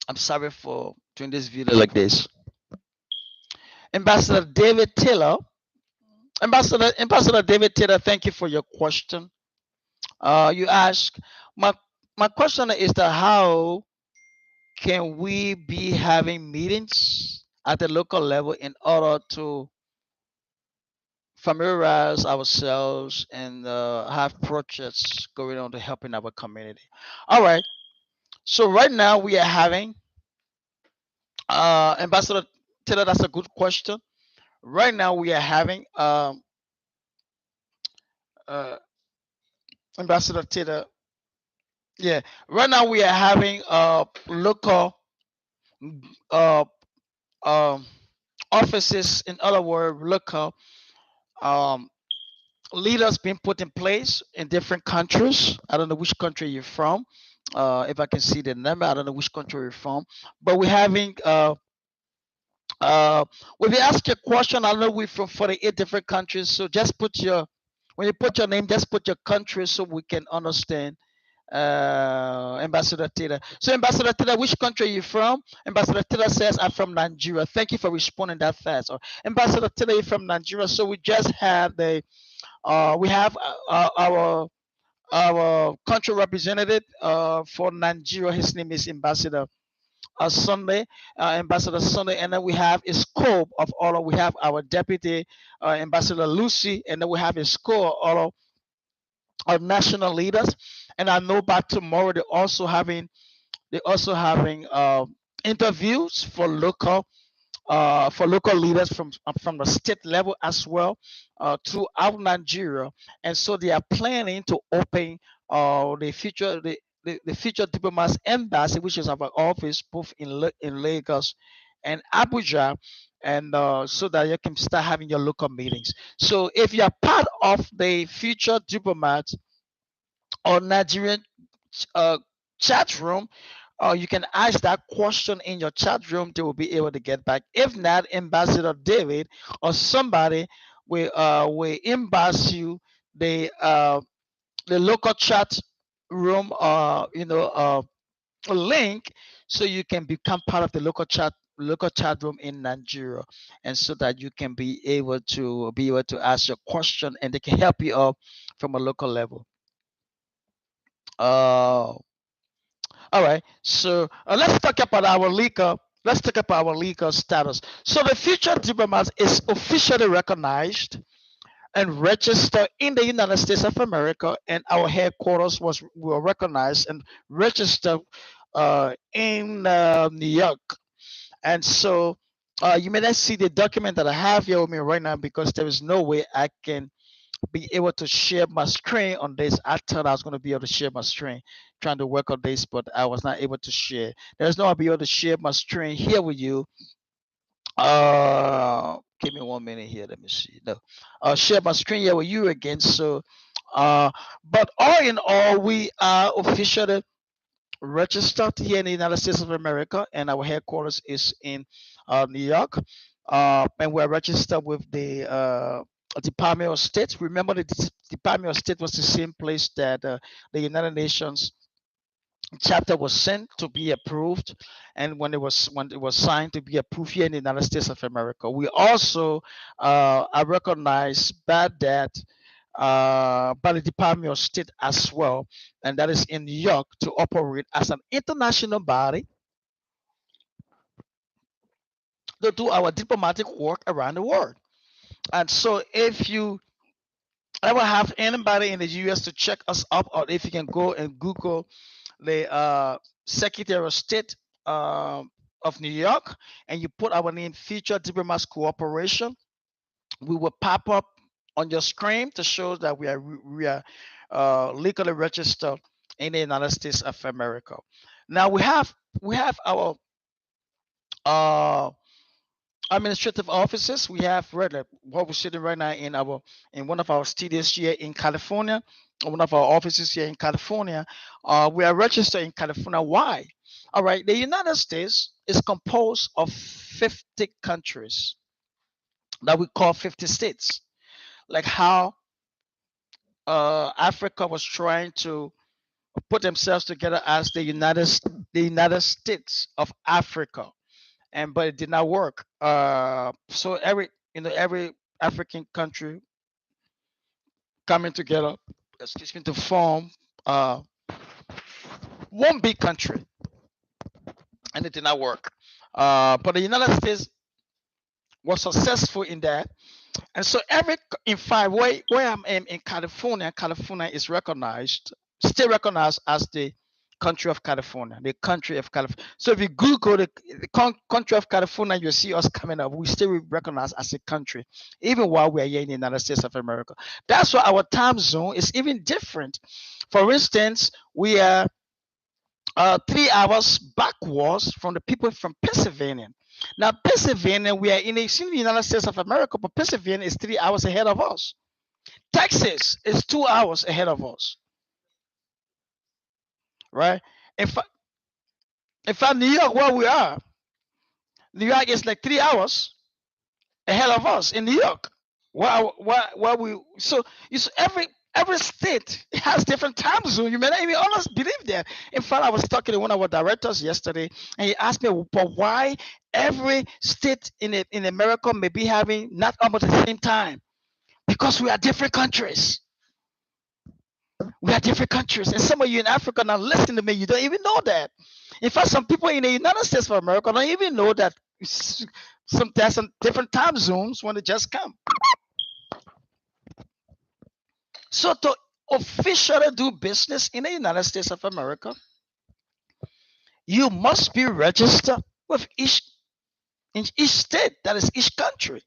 I'm sorry for doing this video like this. Ambassador David Taylor, Ambassador David Taylor, thank you for your question. You ask my question is that how can we be having meetings at the local level in order to familiarize ourselves and have projects going on to helping our community? All right. So right now we are having Ambassador Taylor. That's a good question. Right now we are having uh, Ambassador Taylor. Yeah. Right now we are having local uh, um, offices. In other words, local um, leaders being put in place in different countries. I don't know which country you're from. If I can see the number, I don't know which country you're from. But we're having when we ask you a question, I know we're from 48 different countries. So just put your when you put your name, just put your country so we can understand. Ambassador Taylor. So Ambassador Taylor, which country are you from? Ambassador Taylor says, I'm from Nigeria. Thank you for responding that fast. Or Ambassador Taylor, you're from Nigeria. So we just have the we have our our country representative for Nigeria. His name is Ambassador Sunday, Ambassador Sunday, and then we have a scope of all. We have our deputy Ambassador Lucy, and then we have a score of all of our national leaders. And I know by tomorrow they're also having interviews for local leaders from the state level as well throughout Nigeria, and so they are planning to open the future diplomats embassy, which is our office both in Lagos and Abuja, and so that you can start having your local meetings. So if you are part of the future diplomats or Nigerian uh, chat room, you can ask that question in your chat room. They will be able to get back. If not, Ambassador David or somebody will inbox you the local chat room link, so you can become part of the local chat room in Nigeria, and so that you can be able to ask your question, and they can help you out from a local level. Uh, All right. So let's talk about our legal. Let's talk about our legal status. So the future diplomats is officially recognized and registered in the United States of America, and our headquarters were recognized and registered in New York. And so you may not see the document that I have here with me right now because there is no way I can be able to share my screen on this. I thought I was going to be able to share my screen trying to work on this, but I was not able to share. There's no I'll be able to share my screen here with you. Give me 1 minute here. Let me see. No, I'll share my screen here with you again. So, but all in all, we are officially registered here in the United States of America, and our headquarters is in New York. And we're registered with the Department of State. Remember, the Department of State was the same place that the United Nations chapter was sent to be approved, and when it was signed to be approved here in the United States of America. We also are recognized by the Department of State as well, and that is in New York, to operate as an international body to do our diplomatic work around the world. And so, if you ever have anybody in the U.S. to check us up, or if you can go and Google the Secretary of State of New York, and you put our name, Future Diplomats Corporation, we will pop up on your screen to show that we are legally registered in the United States of America. Now we have our uh, administrative offices. We have what we're sitting right now in one of our studios here in California, one of our offices here in California. We are registered in California. Why? All right, the United States is composed of 50 countries that we call 50 states. Like how Africa was trying to put themselves together as the United States of Africa, and but it did not work. So every African country coming together, excuse me, to form uh, one big country, and it did not work. But the United States was successful in that, and so in fact, where I'm in California, California is still recognized as the country of California, the country of California. So if you Google the country of California, you'll see us coming up. We still recognize as a country, even while we are here in the United States of America. That's why our time zone is even different. For instance, we are 3 hours backwards from the people from Pennsylvania. Now, Pennsylvania, we are in the United States of America, but Pennsylvania is 3 hours ahead of us. Texas is 2 hours ahead of us, right? In fact, New York, where we are, New York is like 3 hours ahead of us in New York. Why we so it's every state has different time zone. You may not even honestly believe that. In fact, I was talking to one of our directors yesterday, and he asked me, but why every state in America may be having not almost the same time? Because we are different countries. We are different countries. And some of you in Africa now listen to me, you don't even know that. In fact, some people in the United States of America don't even know that there's some different time zones when they just come. So to officially do business in the United States of America, you must be registered with each state, that is each country.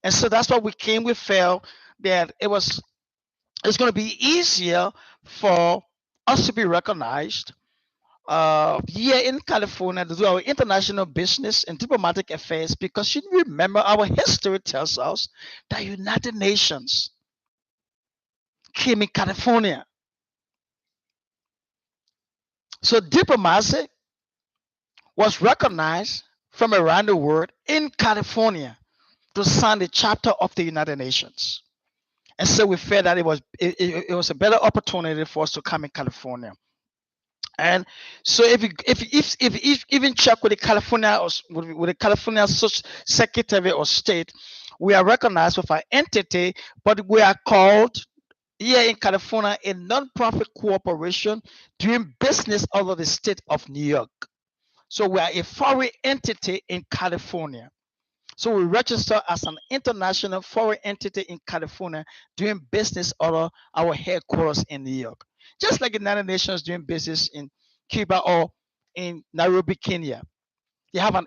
And so that's why we felt that it's going to be easier for us to be recognized here in California to do our international business and diplomatic affairs, because you remember our history tells us that United Nations came in California. So diplomacy was recognized from around the world in California to sign the Charter of the United Nations. And so we felt that it was a better opportunity for us to come in California. And so if you even check with the California with the California Secretary of State, we are recognized with our entity, but we are called here in California a non-profit corporation doing business under the state of New York. So we are a foreign entity in California. So we register as an international foreign entity in California doing business under our headquarters in New York. Just like the United Nations doing business in Cuba or in Nairobi, Kenya. They have a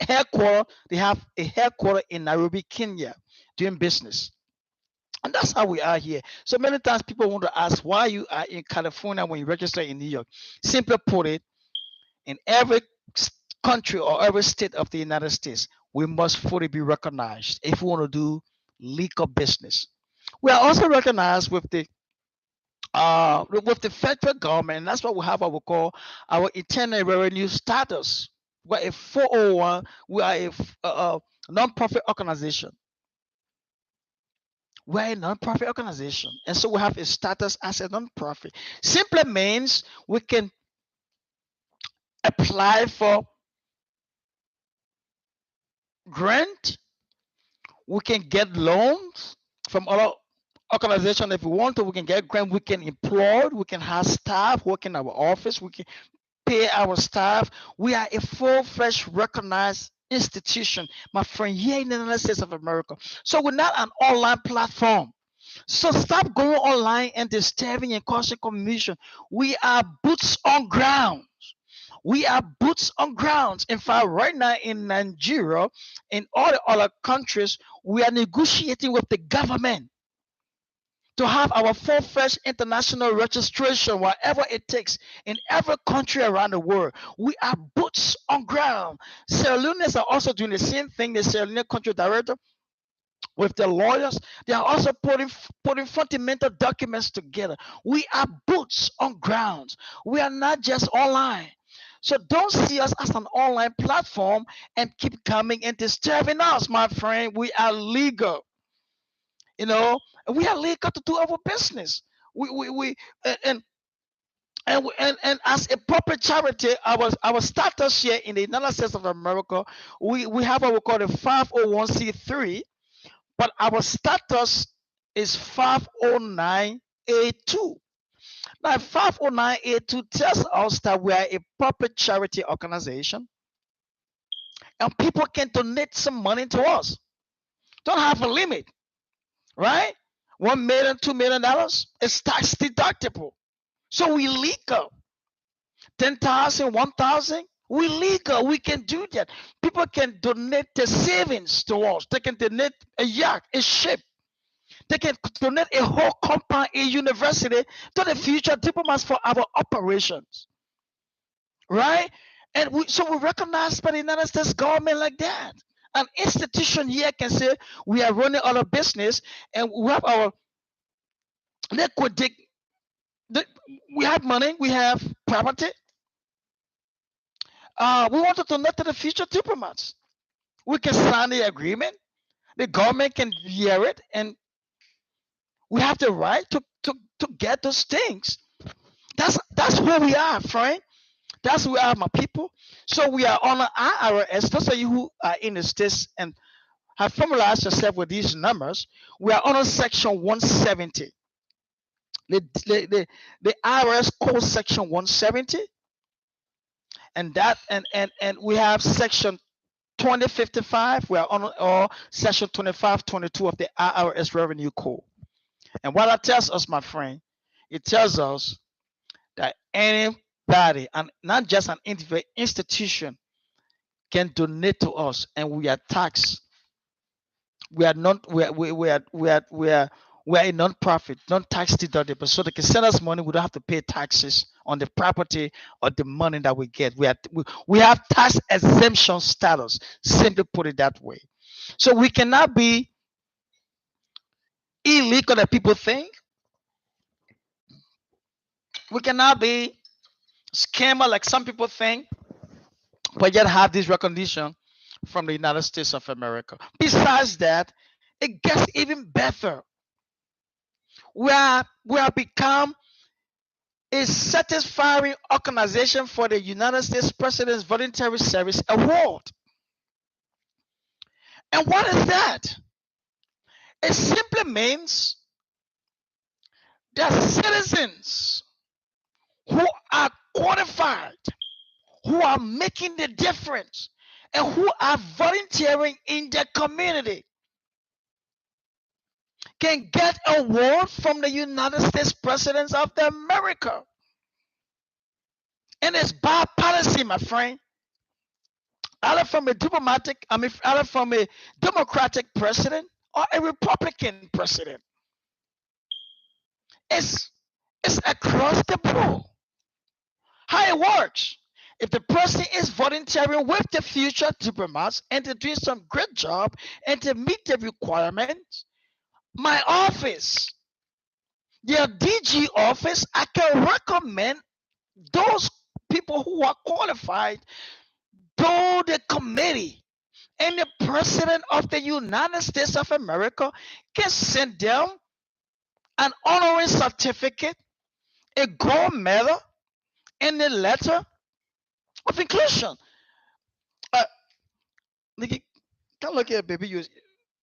headquarter in Nairobi, Kenya doing business. And that's how we are here. So many times people want to ask why you are in California when you register in New York. Simply put it, in every country or every state of the United States, we must fully be recognized if we want to do legal business. We are also recognized with the federal government, and that's what we have what we call our internal revenue status. We're a 401, we are a non-profit organization. We're a non-profit organization, and so we have a status as a non-profit. Simply means we can apply for grant, we can get loans from other organizations if we want to. We can get grant, we can employ, we can have staff working in our office, we can pay our staff. We are a full-fledged recognized institution, my friend, here in the United States of America. So we're not an online platform. So stop going online and disturbing and causing confusion. We are boots on ground. We are boots on ground. In fact, right now in Nigeria, in all the other countries, we are negotiating with the government to have our full-fledged international registration, whatever it takes, in every country around the world. We are boots on ground. Sierra Leoneans are also doing the same thing. The Sierra Leone country director with the lawyers, they are also putting fundamental documents together. We are boots on ground. We are not just online. So don't see us as an online platform and keep coming and disturbing us, my friend. We are legal. You know, we are legal to do our business. And as a proper charity, our status here in the United States of America, we have what we call a 501c3, but our status is 509A2. Now, 509A2 tells us that we are a proper charity organization, and people can donate some money to us. Don't have a limit, right? $1 million, $2 million, it's tax deductible. So we legal. 10,000, 1,000, we legal. We can do that. People can donate their savings to us. They can donate a yacht, a ship. They can donate a whole compound, a university to the Future Diplomats for our operations, right? And so we recognize by the United States government like that. An institution here can say we are running our business and we have our liquidity. We have money, we have property. We want to donate to the Future Diplomats. We can sign the agreement. The government can hear it, and we have the right to get those things. That's who we are, friend. That's who we are, my people. So we are on IRS. Those of you who are in the States and have familiarized yourself with these numbers, we are on Section 170. the IRS code section 170, and we have section 2055. We are on or section 2522 of the IRS revenue code. And what that tells us, my friend, it tells us that anybody, and not just an individual, institution, can donate to us, and we are taxed. We are not. We are a non-profit, non-tax deductible, so they can send us money. We don't have to pay taxes on the property or the money that we get. We have tax exemption status. Simply put it that way. So we cannot be illegal that people think. We cannot be scammer like some people think, but yet have this recognition from the United States of America. Besides that, it gets even better. We have become a satisfying organization for the United States President's Voluntary Service Award. And what is that? It simply means that citizens who are qualified, who are making the difference, and who are volunteering in their community can get an award from the United States President of America. And it's bipartisan, my friend. Either from a either from a Democratic president or a Republican president. It's across the board. How it works. If the person is volunteering with the future diplomats and to do some great job and to meet the requirements, my office, their DG office, I can recommend those people who are qualified to the committee, and the President of the United States of America can send them an honorary certificate, a gold medal, and a letter of inclusion. Come look here, baby.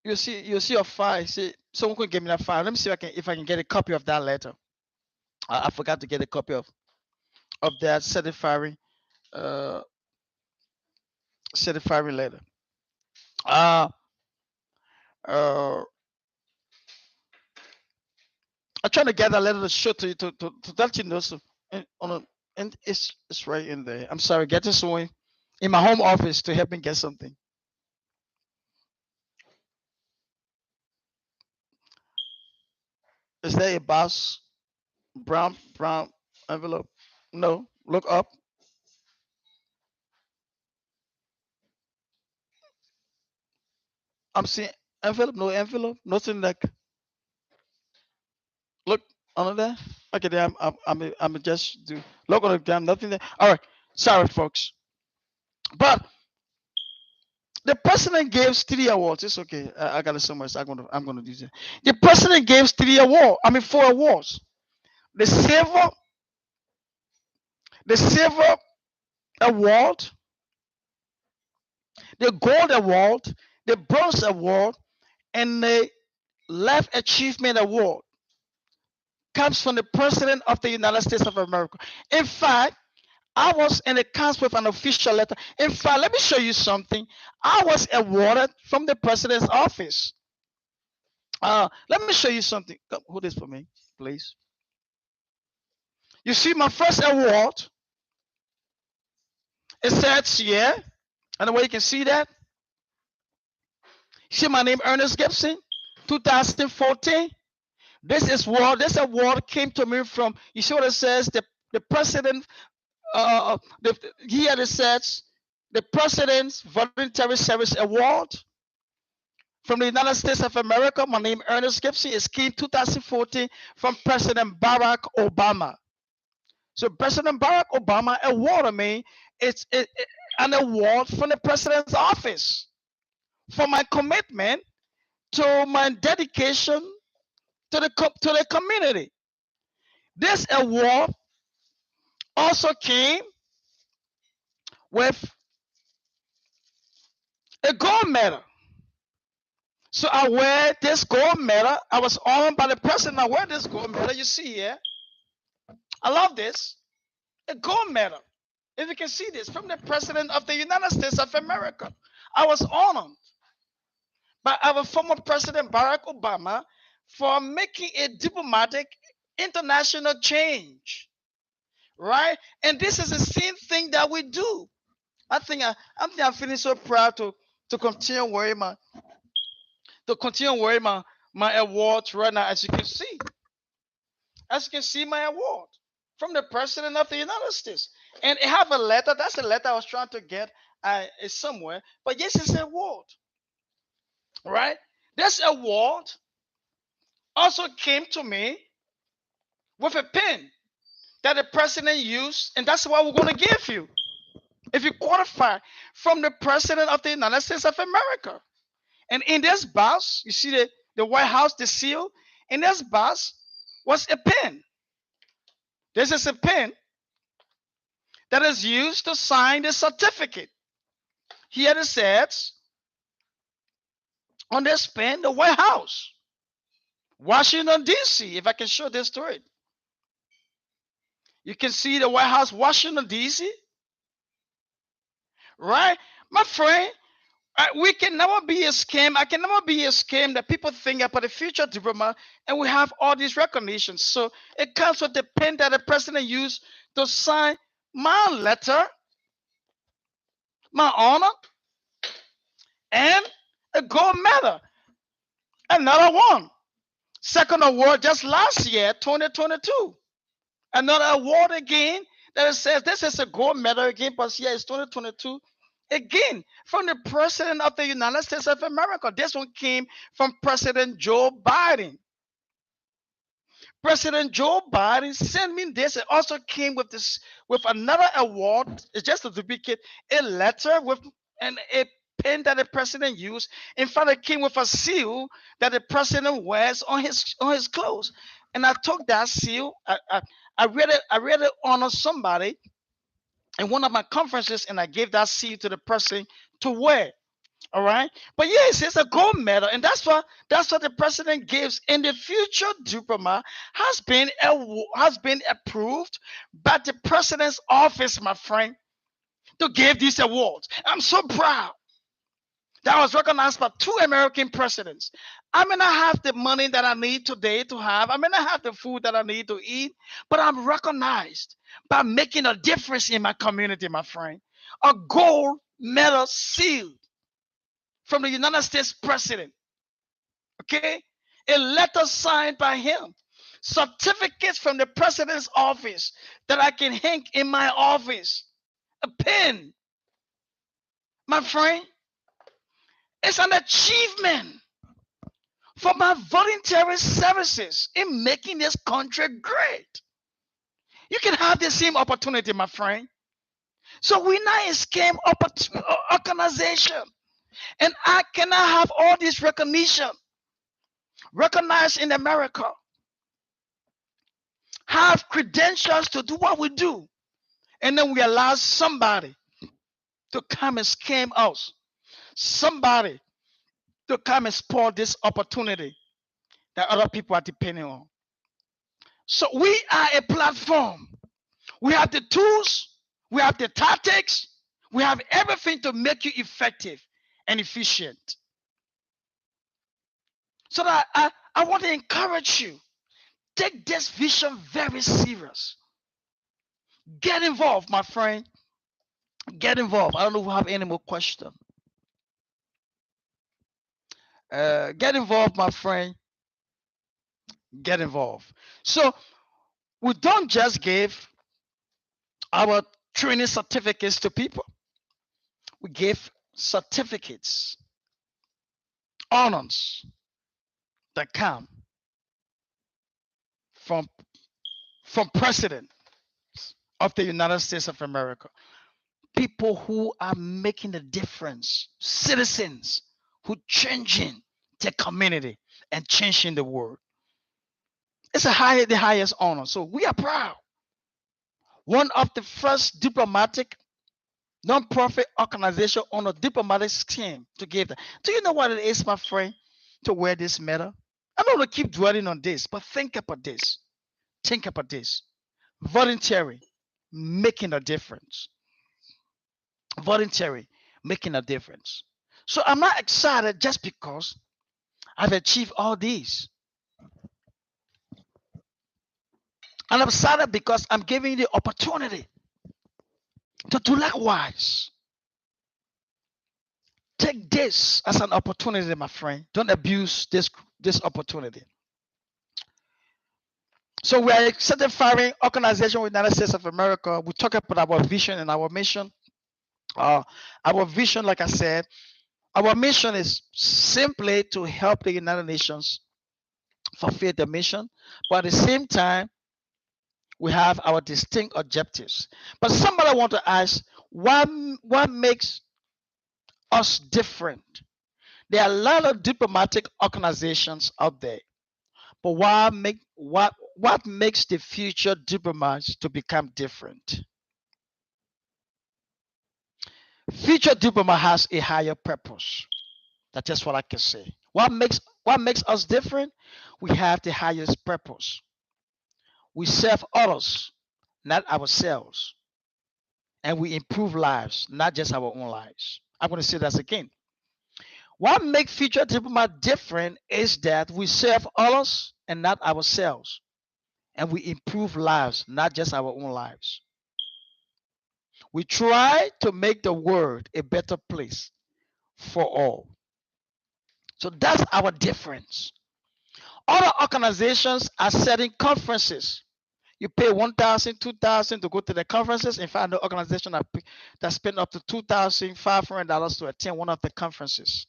You see your file. See, someone could give me that file. Let me see if I can get a copy of that letter. I forgot to get a copy of that certifying letter. Uh, I'm trying to get that letter to show to you to let you know. So, and it's right in there. I'm sorry, get this one in my home office to help me get something. Is there a box brown envelope? No. Look up. I'm seeing envelope. No envelope. Nothing like. Look under there. Okay, there. I'm just do. Look on the ground. Nothing there. All right. Sorry, folks. But the president gave 3 awards. It's okay. I got it somewhere. So I'm gonna do that. The president gave 4 awards. The silver award, the gold award, the bronze award, and the life achievement award comes from the president of the United States of America. In fact, I was in a council with an official letter. In fact, let me show you something. I was awarded from the president's office. Let me show you something. Hold this for me, please. You see my first award. It says here, and the way you can see that. See my name, Ernest Gibson, 2014. This award came to me from, you see what it says, the president, here it says, the President's Voluntary Service Award from the United States of America. My name, Ernest Gibson, is came 2014 from President Barack Obama. So President Barack Obama awarded me, it's an award from the president's office for my commitment to my dedication to the community. This award also came with a gold medal. So I wear this gold medal. I was honored by the president. I wear this gold medal. You see here. I love this. A gold medal. If you can see this, from the president of the United States of America. I was honored by our former president Barack Obama for making a diplomatic international change. Right? And this is the same thing that we do. I'm feeling so proud to continue wearing my award right now, as you can see. As you can see, my award from the president of the United States. And I have a letter. That's a letter I was trying to get somewhere. But yes, it's an award. Right? This award also came to me with a pen that the president used, and that's what we're going to give you if you qualify from the president of the United States of America. And in this box, you see the White House, the seal. In this box was a pen. This is a pen that is used to sign the certificate. Here it says on this pen, the White House, Washington, D.C. If I can show this to it. You can see the White House, Washington, D.C. Right? My friend, we can never be a scam. I can never be a scam that people think about the future diplomat, and we have all these recognitions. So it comes with the pen that the president used to sign my letter, my honor, and a gold medal. Another one. Second award just last year, 2022. Another award again that says this is a gold medal again, but here it's 2022. Again, from the president of the United States of America. This one came from President Joe Biden. President Joe Biden sent me this. It also came with another award. It's just a duplicate, a letter with a pen that the president used. In fact, it came with a seal that the president wears on his clothes. And I took that seal. I really honor somebody in one of my conferences, and I gave that seal to the person to wear. All right, but yes, it's a gold medal, and that's what the president gives. And the future diplomat has been approved by the president's office, my friend, to give these awards. I'm so proud that I was recognized by 2 American presidents. I may not have the money that I need today to have. I may not have the food that I need to eat, but I'm recognized by making a difference in my community, my friend. A gold medal seal from the United States president. Okay? A letter signed by him. Certificates from the president's office that I can hang in my office. A pen. My friend, it's an achievement for my voluntary services in making this country great. You can have the same opportunity, my friend. So we're not a scam organization. And I cannot have all this recognition, recognized in America, have credentials to do what we do, and then we allow somebody to come and scam us, somebody to come and spoil this opportunity that other people are depending on. So we are a platform. We have the tools, we have the tactics, we have everything to make you effective and efficient. So that I want to encourage you, take this vision very serious. Get involved, my friend. Get involved. I don't know if we have any more questions. Get involved, my friend. Get involved. So we don't just give our training certificates to people. We give certificates, honors that come from president of the United States of America. People who are making a difference, citizens who changing the community and changing the world. It's the highest honor. So we are proud. One of the first diplomatic non-profit organization on a diplomatic scheme to give that. Do you know what it is, my friend? to wear this medal? I don't want to keep dwelling on this, but think about this. Think about this. Voluntary, making a difference. Voluntary, making a difference. So I'm not excited just because I've achieved all these. And I'm excited because I'm giving you the opportunity to do likewise. Take this as an opportunity, my friend. Don't abuse this opportunity. So we are a certifying organization with the United States of America. We talk about our vision and our mission. Our vision, like I said, our mission is simply to help the United Nations fulfill the mission. But at the same time, we have our distinct objectives. But somebody want to ask, what makes us different? There are a lot of diplomatic organizations out there, but what makes the future diplomats to become different? Future diplomat has a higher purpose. That's just what I can say. What makes us different? We have the highest purpose. We serve others, not ourselves, and we improve lives, not just our own lives. I'm going to say that again. What makes future diplomat different is that we serve others and not ourselves, and we improve lives, not just our own lives. We try to make the world a better place for all. So that's our difference. Other organizations are setting conferences. You pay 1,000, 2,000 to go to the conferences. In fact, the organization that spend up to $2,500 to attend one of the conferences.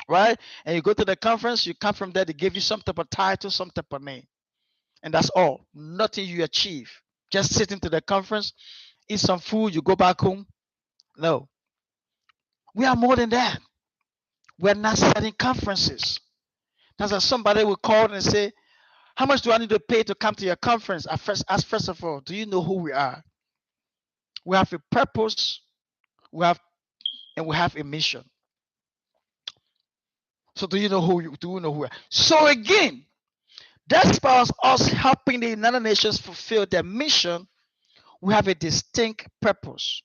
Right? And you go to the conference, you come from there, they give you some type of title, some type of name. And that's all. Nothing you achieve. Just sitting to the conference, eat some food, you go back home. No. We are more than that. We're not setting conferences. That's why somebody will call and say, how much do I need to pay to come to your conference? First of all, do you know who we are? We have a purpose, we have a mission. So do you know who we are? So again, despite us helping the United Nations fulfill their mission, we have a distinct purpose.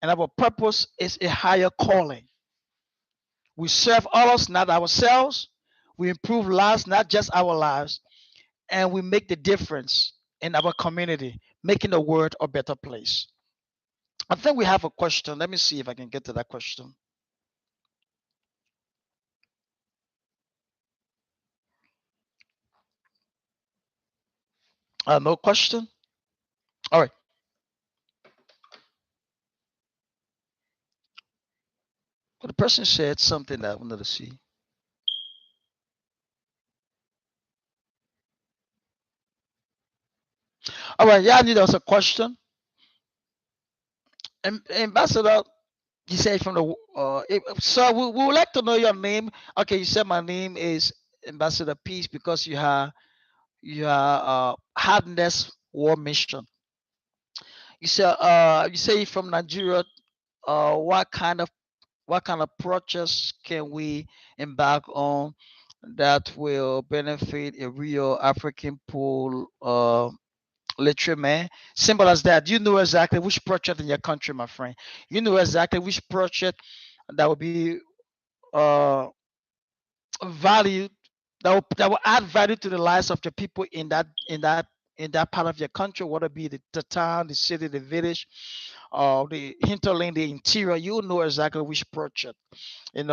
And our purpose is a higher calling. We serve others, not ourselves. We improve lives, not just our lives. And we make the difference in our community, making the world a better place. I think we have a question. Let me see if I can get to that question. No question? All right. Well, the person said something that I wanted to see. All right. Yeah, I need also a question. Ambassador, you said from the so we would like to know your name. Okay, you said my name is Ambassador Peace because you are Hardness War Mission. You say from Nigeria. What kind of projects can we embark on that will benefit a real African pool literary man? Simple as that. You know exactly which project in your country, my friend. You know exactly which project that will be uh valued, that will add value to the lives of the people in that part of your country, whether it be the town, the city, the village, the hinterland, the interior. You know exactly which project. It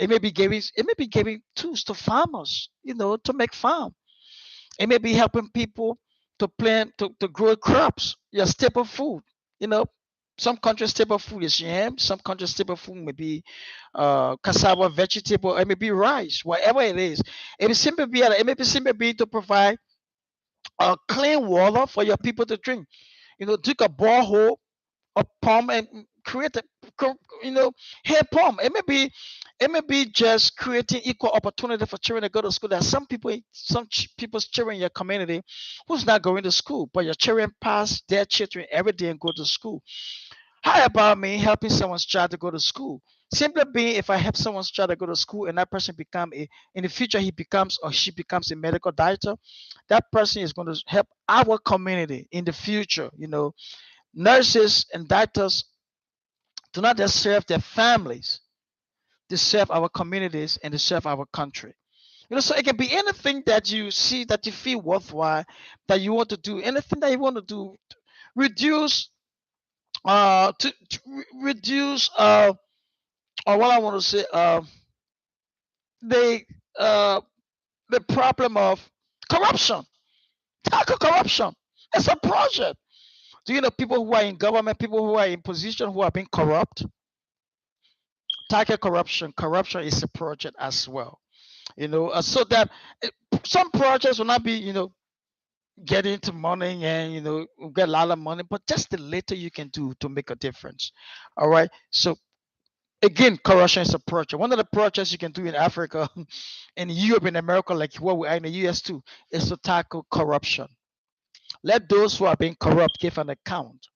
may be giving tools to farmers, to make farm. It may be helping people to plant to grow crops, your staple food. You know, some countries staple food is yam. Some countries staple food may be cassava, vegetable. It may be rice, whatever it is. It may simply be to provide clean water for your people to drink. Dig a borehole, a pump, and create a you know hair pump. It may be just creating equal opportunity for children to go to school. There are people's children in your community who's not going to school, but your children pass their children every day and go to school. How about me helping someone's child to go to school? Simply being, if I help someone's child to go to school and that person in the future, he becomes or she becomes a medical doctor, that person is going to help our community in the future. Nurses and doctors do not just serve their families, they serve our communities and they serve our country. So it can be anything that you see that you feel worthwhile, that you want to do, anything that you want to do, reduce, to reduce, or what I want to say, the uh, the problem of corruption. Tackle corruption. It's a project. Do you know people who are in government, people who are in position who are being corrupt? Tackle corruption. Corruption is a project as well. So that some projects will not be, get into money and get a lot of money, but just the little you can do to make a difference. All right. So again, corruption is a project. One of the projects you can do in Africa, in Europe, in America, like what we are in the US too, is to tackle corruption. Let those who are being corrupt give an account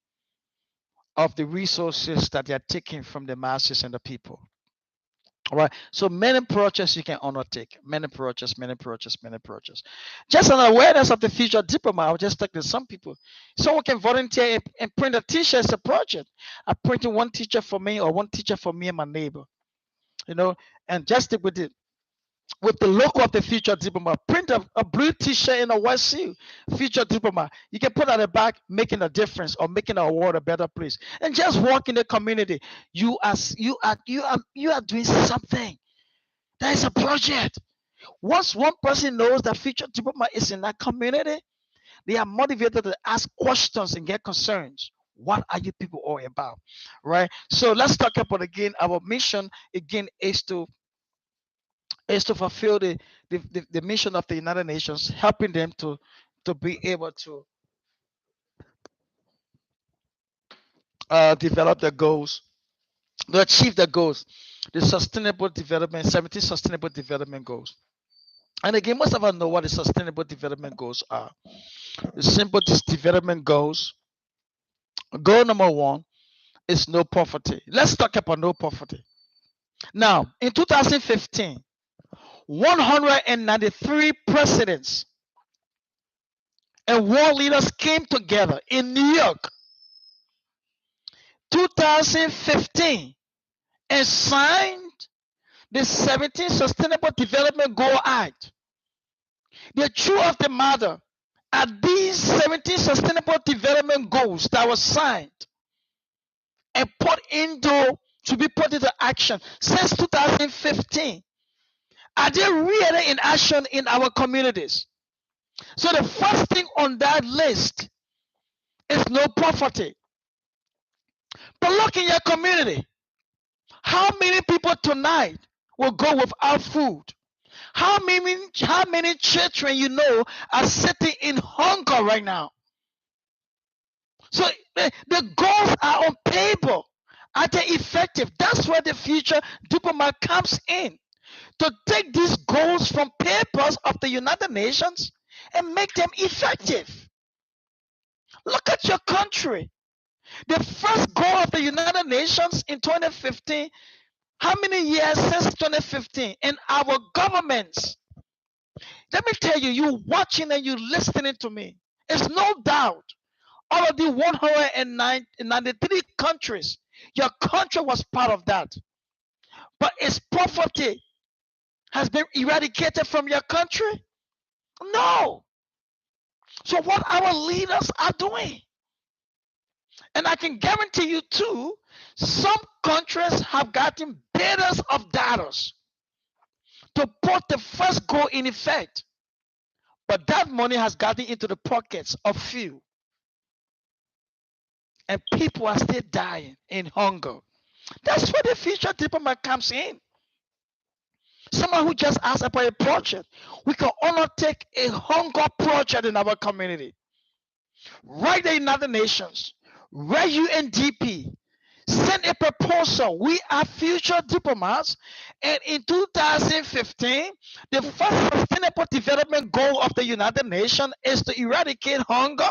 of the resources that they are taking from the masses and the people. All right. So many projects you can undertake. Many projects, many projects, many projects. Just an awareness of the future diplomat. I'll just talk to some people. Someone can volunteer and print a t-shirt as a project. I'm printing one teacher for me or one teacher for me and my neighbor. And just stick with it. With the logo of the future diplomat, print a blue t-shirt and a white seal. Future diplomat. You can put on the back, making a difference or making our world a better place. And just walk in the community. You are doing something. That is a project. Once one person knows that future diplomat is in that community, they are motivated to ask questions and get concerns. What are you people all about? Right? So let's talk about again. Our mission again is to fulfill the mission of the United Nations, helping them to be able to develop their goals, to achieve their goals, the 17 sustainable development goals. And again, most of us know what the sustainable development goals are. The simple development goals. Goal number 1 is no poverty. Let's talk about no poverty. Now, in 2015, 193 presidents and world leaders came together in New York 2015 and signed the 17 Sustainable Development Goal Act. The truth of the matter are these 17 Sustainable Development Goals that were signed and to be put into action since 2015. Are they really in action in our communities? So the first thing on that list is no poverty. But look in your community. How many people tonight will go without food? How many children are sitting in hunger right now? So the goals are on paper. Are they effective? That's where the future diplomat comes in, to take these goals from papers of the United Nations and make them effective. Look at your country. The first goal of the United Nations in 2015, how many years since 2015? And our governments, let me tell you, you watching and you listening to me, it's no doubt all of the 193 countries, your country was part of that. But its poverty has been eradicated from your country? No. So what our leaders are doing, and I can guarantee you too, some countries have gotten billions of dollars to put the first goal in effect, but that money has gotten into the pockets of few, and people are still dying in hunger. That's where the future diplomat comes in. Someone who just asked about a project. We can undertake a hunger project in our community. Write the United Nations, write UNDP, send a proposal. We are future diplomats, and in 2015, the first sustainable development goal of the United Nations is to eradicate hunger,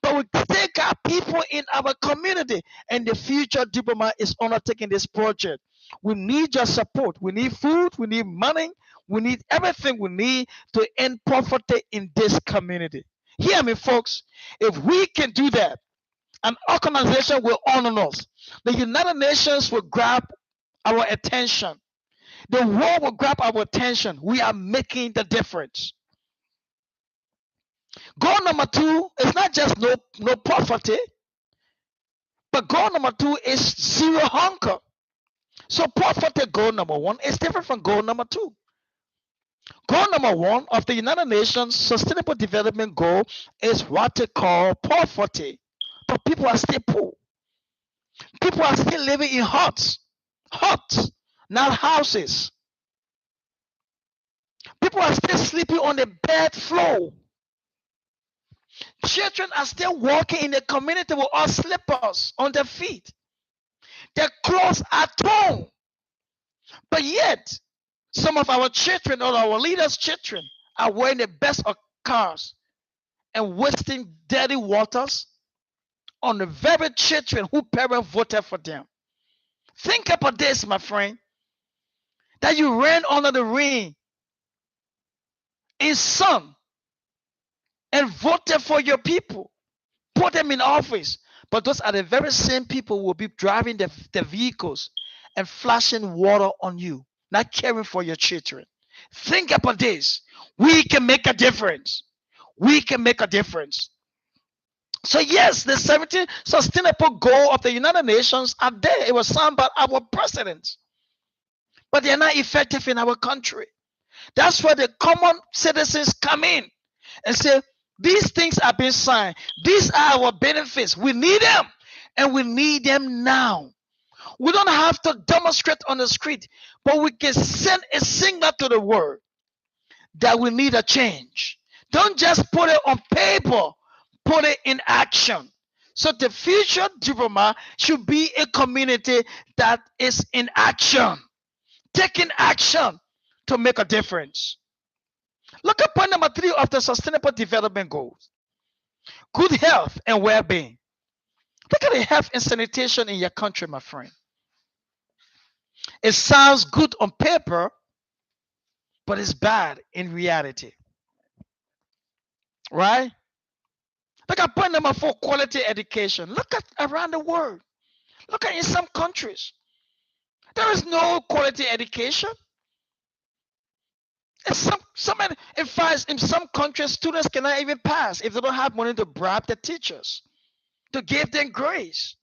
but we still got people in our community, and the future diplomat is undertaking this project. We need your support. We need food. We need money. We need everything we need to end poverty in this community. Hear me, folks. If we can do that, an organization will honor us. The United Nations will grab our attention. The world will grab our attention. We are making the difference. Goal number 2 is not just no poverty, but goal number 2 is zero hunger. So poverty goal number 1 is different from goal number 2. Goal number 1 of the United Nations Sustainable Development Goal is what they call poverty. But people are still poor. People are still living in huts, not houses. People are still sleeping on the bed floor. Children are still walking in the community with all slippers on their feet. Their clothes are torn. But yet, some of our children or our leaders' children are wearing the best of cars and wasting dirty waters on the very children who parents voted for them. Think about this, my friend, that you ran under the rain in sun and voted for your people, put them in office. But those are the very same people who will be driving the vehicles and flashing water on you, not caring for your children. Think about this. We can make a difference. We can make a difference. So yes, the 17 sustainable goals of the United Nations are there. It was signed by our president. But they're not effective in our country. That's where the common citizens come in and say, these things are being signed. These are our benefits. We need them, and we need them now. We don't have to demonstrate on the street, but we can send a signal to the world that we need a change. Don't just put it on paper, put it in action. So the future diplomat should be a community that is in action, taking action to make a difference. Look at point number 3 of the Sustainable Development Goals. Good health and well-being. Look at the health and sanitation in your country, my friend. It sounds good on paper, but it's bad in reality. Right? Look at point number 4, quality education. Look at around the world. Look at in some countries. There is no quality education. In some countries, students cannot even pass if they don't have money to bribe the teachers, to give them grace.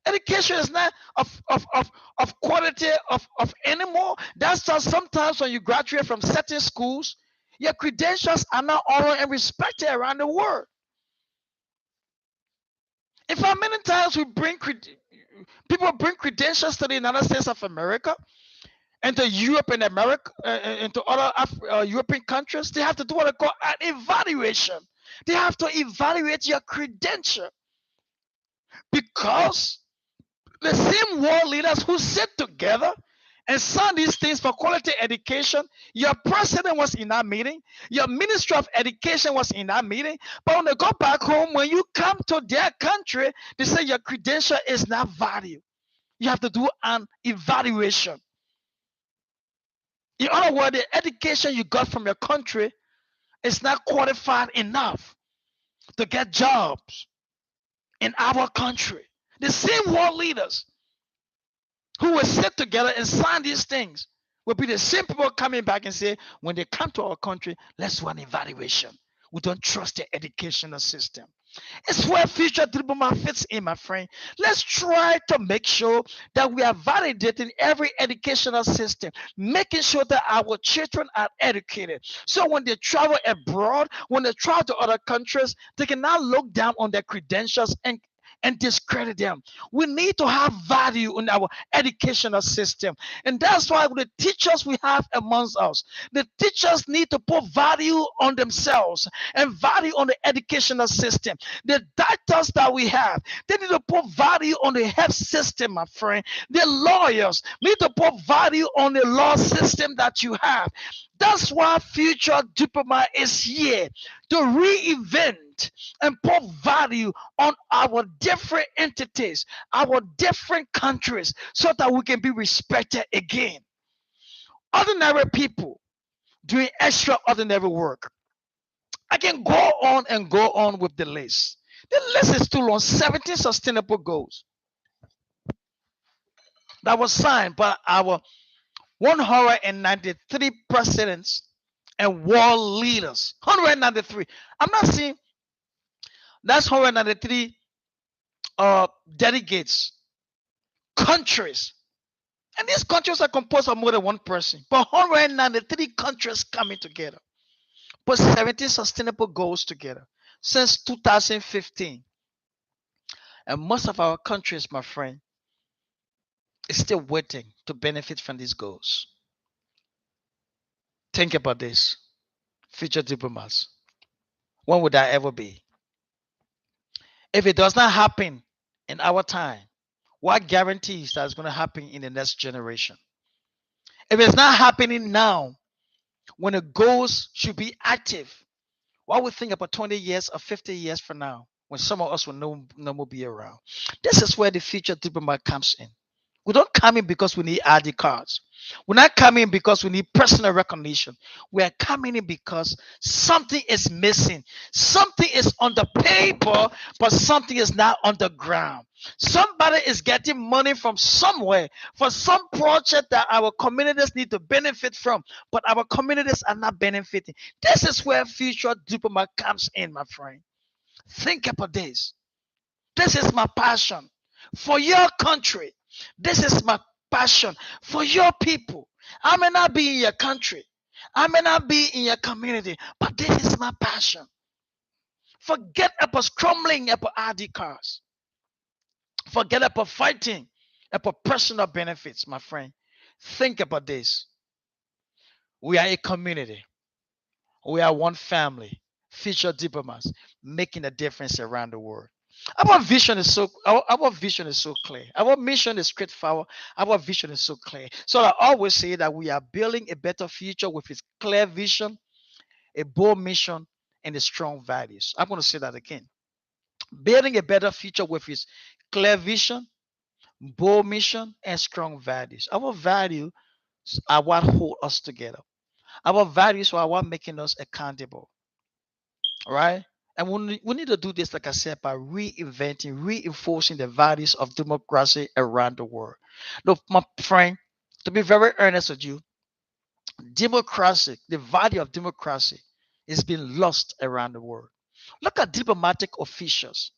Education is not of quality of anymore. That's why sometimes when you graduate from certain schools, your credentials are not honored and respected around the world. In fact, many times people bring credentials to the United States of America and to Europe and America and to other European countries. They have to do what they call an evaluation. They have to evaluate your credential, because the same world leaders who sit together and sign these things for quality education, your president was in that meeting, your minister of education was in that meeting, but when they go back home, when you come to their country, they say your credential is not valued. You have to do an evaluation. In other words, the education you got from your country is not qualified enough to get jobs in our country. The same world leaders who will sit together and sign these things will be the same people coming back and say, when they come to our country, let's do an evaluation. We don't trust the educational system. It's where future diplomat fits in, my friend. Let's try to make sure that we are validating every educational system, making sure that our children are educated. So when they travel abroad, when they travel to other countries, they can now look down on their credentials and discredit them. We need to have value in our educational system. And that's why the teachers we have amongst us, the teachers need to put value on themselves and value on the educational system. The doctors that we have, they need to put value on the health system, my friend. The lawyers need to put value on the law system that you have. That's why Future Diplomat is here to reinvent and put value on our different entities, our different countries, so that we can be respected again. Ordinary people doing extraordinary work. I can go on and go on with the list. The list is too long. 17 sustainable goals that was signed by our 193 presidents and world leaders. 193. I'm not saying that's 193 delegates, countries. And these countries are composed of more than one person. But 193 countries coming together. Put 17 sustainable goals together since 2015. And most of our countries, my friend, is still waiting to benefit from these goals. Think about this. Future diplomats. When would that ever be? If it does not happen in our time, what guarantees that it's going to happen in the next generation? If it's not happening now, when the goals should be active, what we think about 20 years or 50 years from now, when some of us will no more be around? This is where the future diplomat comes in. We don't come in because we need ID cards. We're not coming because we need personal recognition. We are coming in because something is missing. Something is on the paper, but something is not on the ground. Somebody is getting money from somewhere for some project that our communities need to benefit from, but our communities are not benefiting. This is where future diplomat comes in, my friend. Think about this. This is my passion for your country. This is my passion for your people. I may not be in your country, I may not be in your community, but this is my passion. Forget about scrambling about ID cards. Forget about fighting about personal benefits, my friend. Think about this. We are a community. We are one family. Future diplomats making a difference around the world. Our vision is so clear. Our mission is straightforward. Our vision is so clear. So I always say that we are building a better future with its clear vision, a bold mission, and a strong values. I'm going to say that again. Building a better future with its clear vision, bold mission, and strong values. Our values are what hold us together. Our values are what making us accountable. All right. And we need to do this, like I said, by reinventing, reinforcing the values of democracy around the world. Look, my friend, to be very earnest with you, democracy, the value of democracy is being lost around the world. Look at diplomatic officials.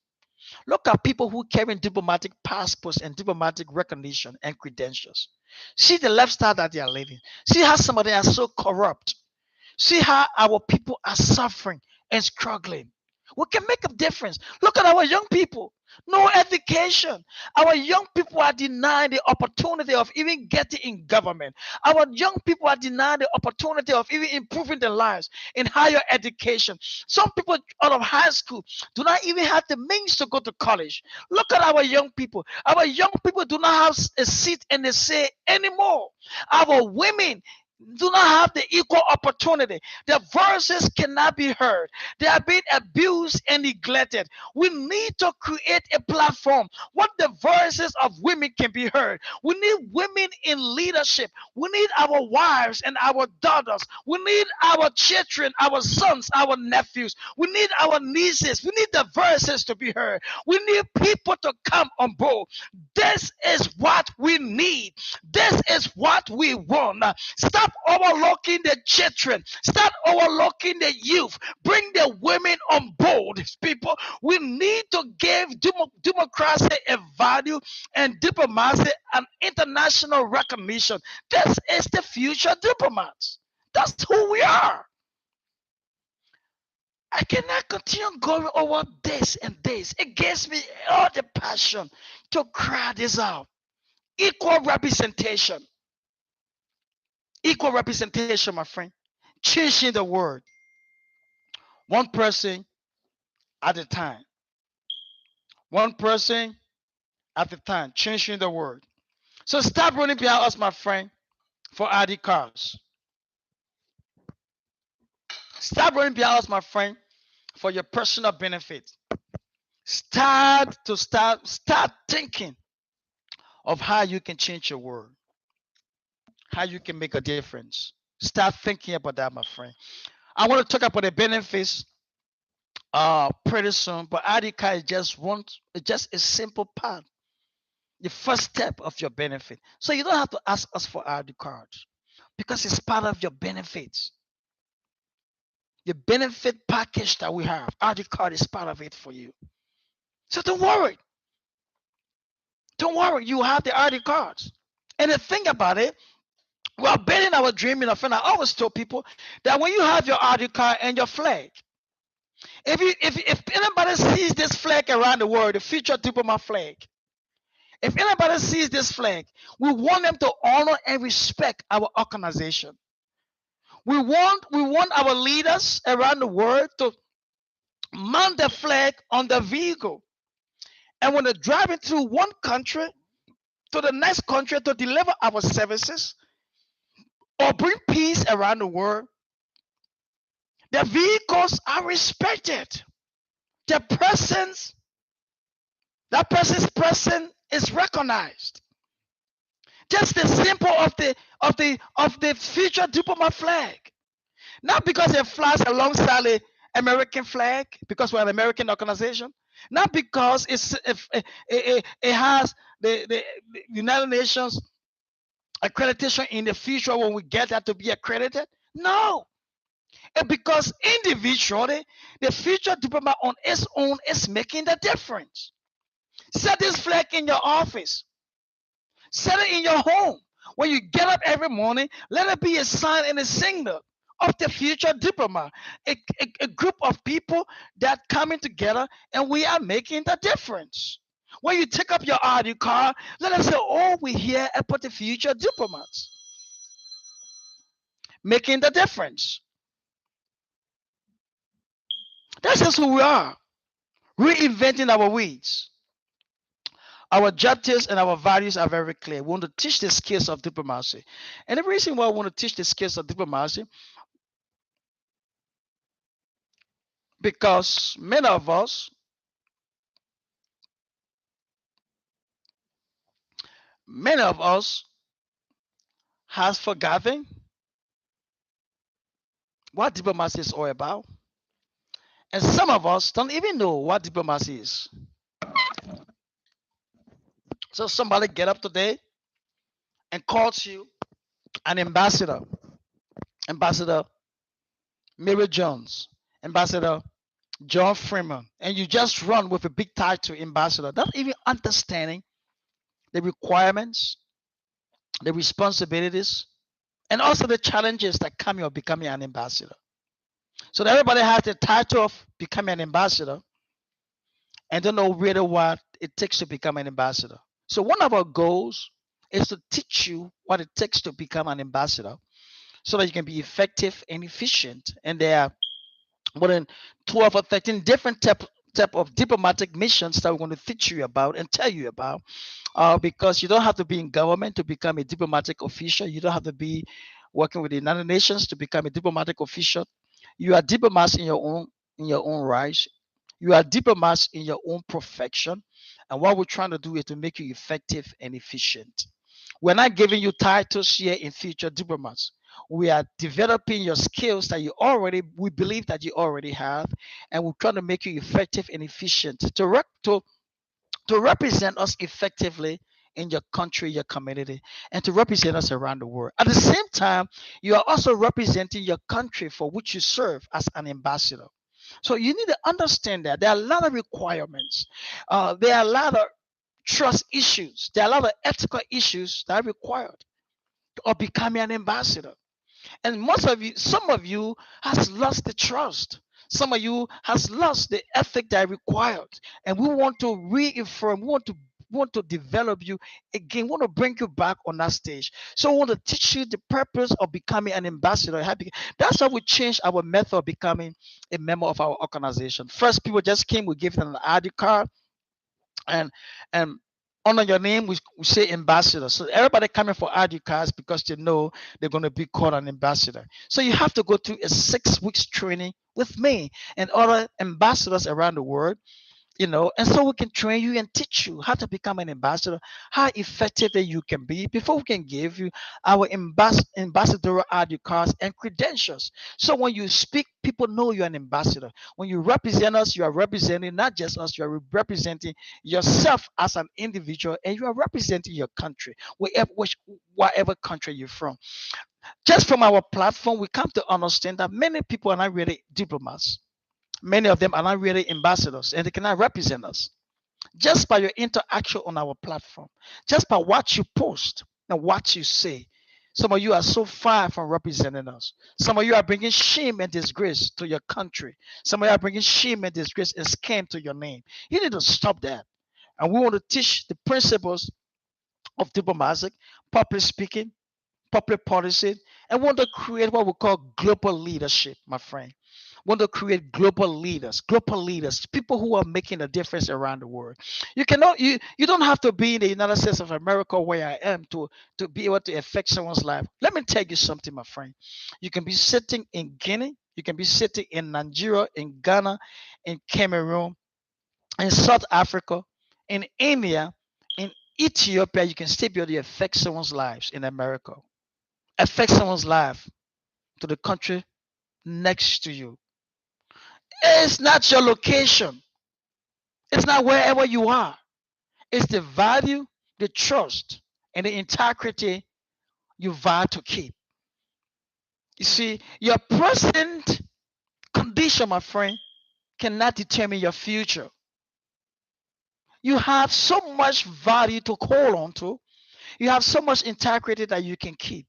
Look at people who carry diplomatic passports and diplomatic recognition and credentials. See the lifestyle that they are living. See how some of them are so corrupt. See how our people are suffering and struggling. We can make a difference. Look at our young people. No education. Our young people are denied the opportunity of even getting in government. Our young people are denied the opportunity of even improving their lives in higher education. Some people out of high school do not even have the means to go to college. Look at our young people. Our young people do not have a seat in the say anymore. Our women do not have the equal opportunity. Their voices cannot be heard. They are being abused and neglected. We need to create a platform where the voices of women can be heard. We need women in leadership. We need our wives and our daughters. We need our children, our sons, our nephews. We need our nieces. We need the voices to be heard. We need people to come on board. This is what we need. This is what we want. Stop overlooking the children. Stop overlooking the youth. Bring the women on board, people. We need to give democracy a value and diplomacy an international recognition. This is the future diplomats. That's who we are. I cannot continue going over this and this. It gives me all the passion to cry this out. Equal representation. Equal representation, my friend. Changing the world. One person at a time. One person at a time. Changing the world. So stop running behind us, my friend, for ID cards. Stop running behind, my friend, for your personal benefit. Start thinking of how you can change your world, how you can make a difference. Start thinking about that, my friend. I want to talk about the benefits pretty soon, but ID card is just a simple part, the first step of your benefit. So you don't have to ask us for ID cards because it's part of your benefits. The benefit package that we have, ID card is part of it for you. So don't worry. Don't worry, you have the ID cards. And the thing about it, we're building our dream in a friend. I always tell people that when you have your ID card and your flag, if anybody sees this flag around the world, the Future Diplomat flag, if anybody sees this flag, we want them to honor and respect our organization. We want our leaders around the world to mount the flag on the vehicle. And when they're driving through one country to the next country to deliver our services or bring peace around the world, the vehicles are respected. The presence, that person's presence is recognized. Just the symbol of the Future Diplomat flag. Not because it flies alongside the American flag, because we're an American organization. Not because it has the United Nations accreditation in the future when we get that to be accredited. No. And because individually, the Future Diplomat on its own is making the difference. Set this flag in your office. Set it in your home. When you get up every morning, let it be a sign and a signal of the Future Diplomat, a group of people that coming together and we are making the difference. When you take up your ID card, let us say, oh, we're here about the Future Diplomats, making the difference. That's just who we are, reinventing our ways. Our objectives and our values are very clear. We want to teach the skills of diplomacy. And the reason why I want to teach the skills of diplomacy, because many of us has forgotten what diplomacy is all about. And some of us don't even know what diplomacy is. So somebody get up today and calls you an ambassador, Ambassador Mary Jones, Ambassador John Freeman, and you just run with a big title, ambassador, not even understanding the requirements, the responsibilities, and also the challenges that come with becoming an ambassador. So that everybody has the title of becoming an ambassador and don't know really what it takes to become an ambassador. So one of our goals is to teach you what it takes to become an ambassador so that you can be effective and efficient. And there are more than 12 or 13 different type of diplomatic missions that we're going to teach you about and tell you about, because you don't have to be in government to become a diplomatic official. You don't have to be working with the United Nations to become a diplomatic official. You are diplomats in your own rights. You are diplomats in your own perfection. And what we're trying to do is to make you effective and efficient. We're not giving you titles here in Future Diplomats. We are developing your skills that we believe that you already have, and we're trying to make you effective and efficient to represent us effectively in your country, your community, and to represent us around the world. At the same time, you are also representing your country for which you serve as an ambassador. So you need to understand that there are a lot of requirements. There are a lot of trust issues. There are a lot of ethical issues that are required of becoming an ambassador. And some of you has lost the trust. Some of you has lost the ethic that are required. And we want to reaffirm, we want to develop you again, we want to bring you back on that stage. So we want to teach you the purpose of becoming an ambassador. That's how we changed our method of becoming a member of our organization. First, people just came, we gave them an ID card, and Under your name, we say ambassador. So everybody coming for ID cards because they know they're going to be called an ambassador. So you have to go through a 6 weeks training with me and other ambassadors around the world, and so we can train you and teach you how to become an ambassador, how effective that you can be before we can give you our ambassadorial ID cards and credentials. So when you speak, people know you're an ambassador. When you represent us, you are representing not just us, you are representing yourself as an individual, and you are representing your country, whatever country you're from. Just from our platform, we come to understand that many people are not really diplomats. Many of them are not really ambassadors and they cannot represent us. Just by your interaction on our platform, just by what you post and what you say, some of you are so far from representing us. Some of you are bringing shame and disgrace to your country. Some of you are bringing shame and disgrace and scam to your name. You need to stop that. And we want to teach the principles of diplomacy, public speaking, public policy, and want to create what we call global leadership, my friend. Want to create global leaders, people who are making a difference around the world. You don't have to be in the United States of America where I am to be able to affect someone's life. Let me tell you something, my friend. You can be sitting in Guinea, you can be sitting in Nigeria, in Ghana, in Cameroon, in South Africa, in India, in Ethiopia. You can still be able to affect someone's lives in America, affect someone's life to the country next to you. It's not your location. It's not wherever you are. It's the value, the trust, and the integrity you vow to keep. You see, your present condition, my friend, cannot determine your future. You have so much value to hold on to. You have so much integrity that you can keep.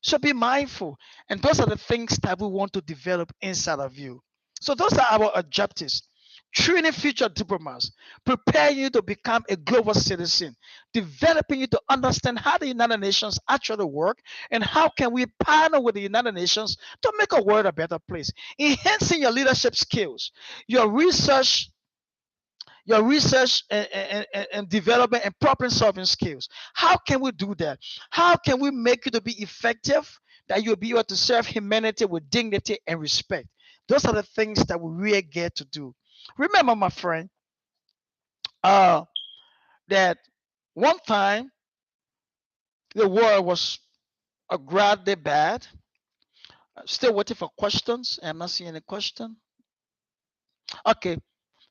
So be mindful. And those are the things that we want to develop inside of you. So those are our objectives. Training future diplomats, preparing you to become a global citizen, developing you to understand how the United Nations actually work and how can we partner with the United Nations to make a world a better place, enhancing your leadership skills, your research and development and problem solving skills. How can we do that? How can we make you to be effective, that you'll be able to serve humanity with dignity and respect? Those are the things that we really get to do. Remember, my friend, that one time the world was a greatly bad. Still waiting for questions. I'm not seeing any question. Okay.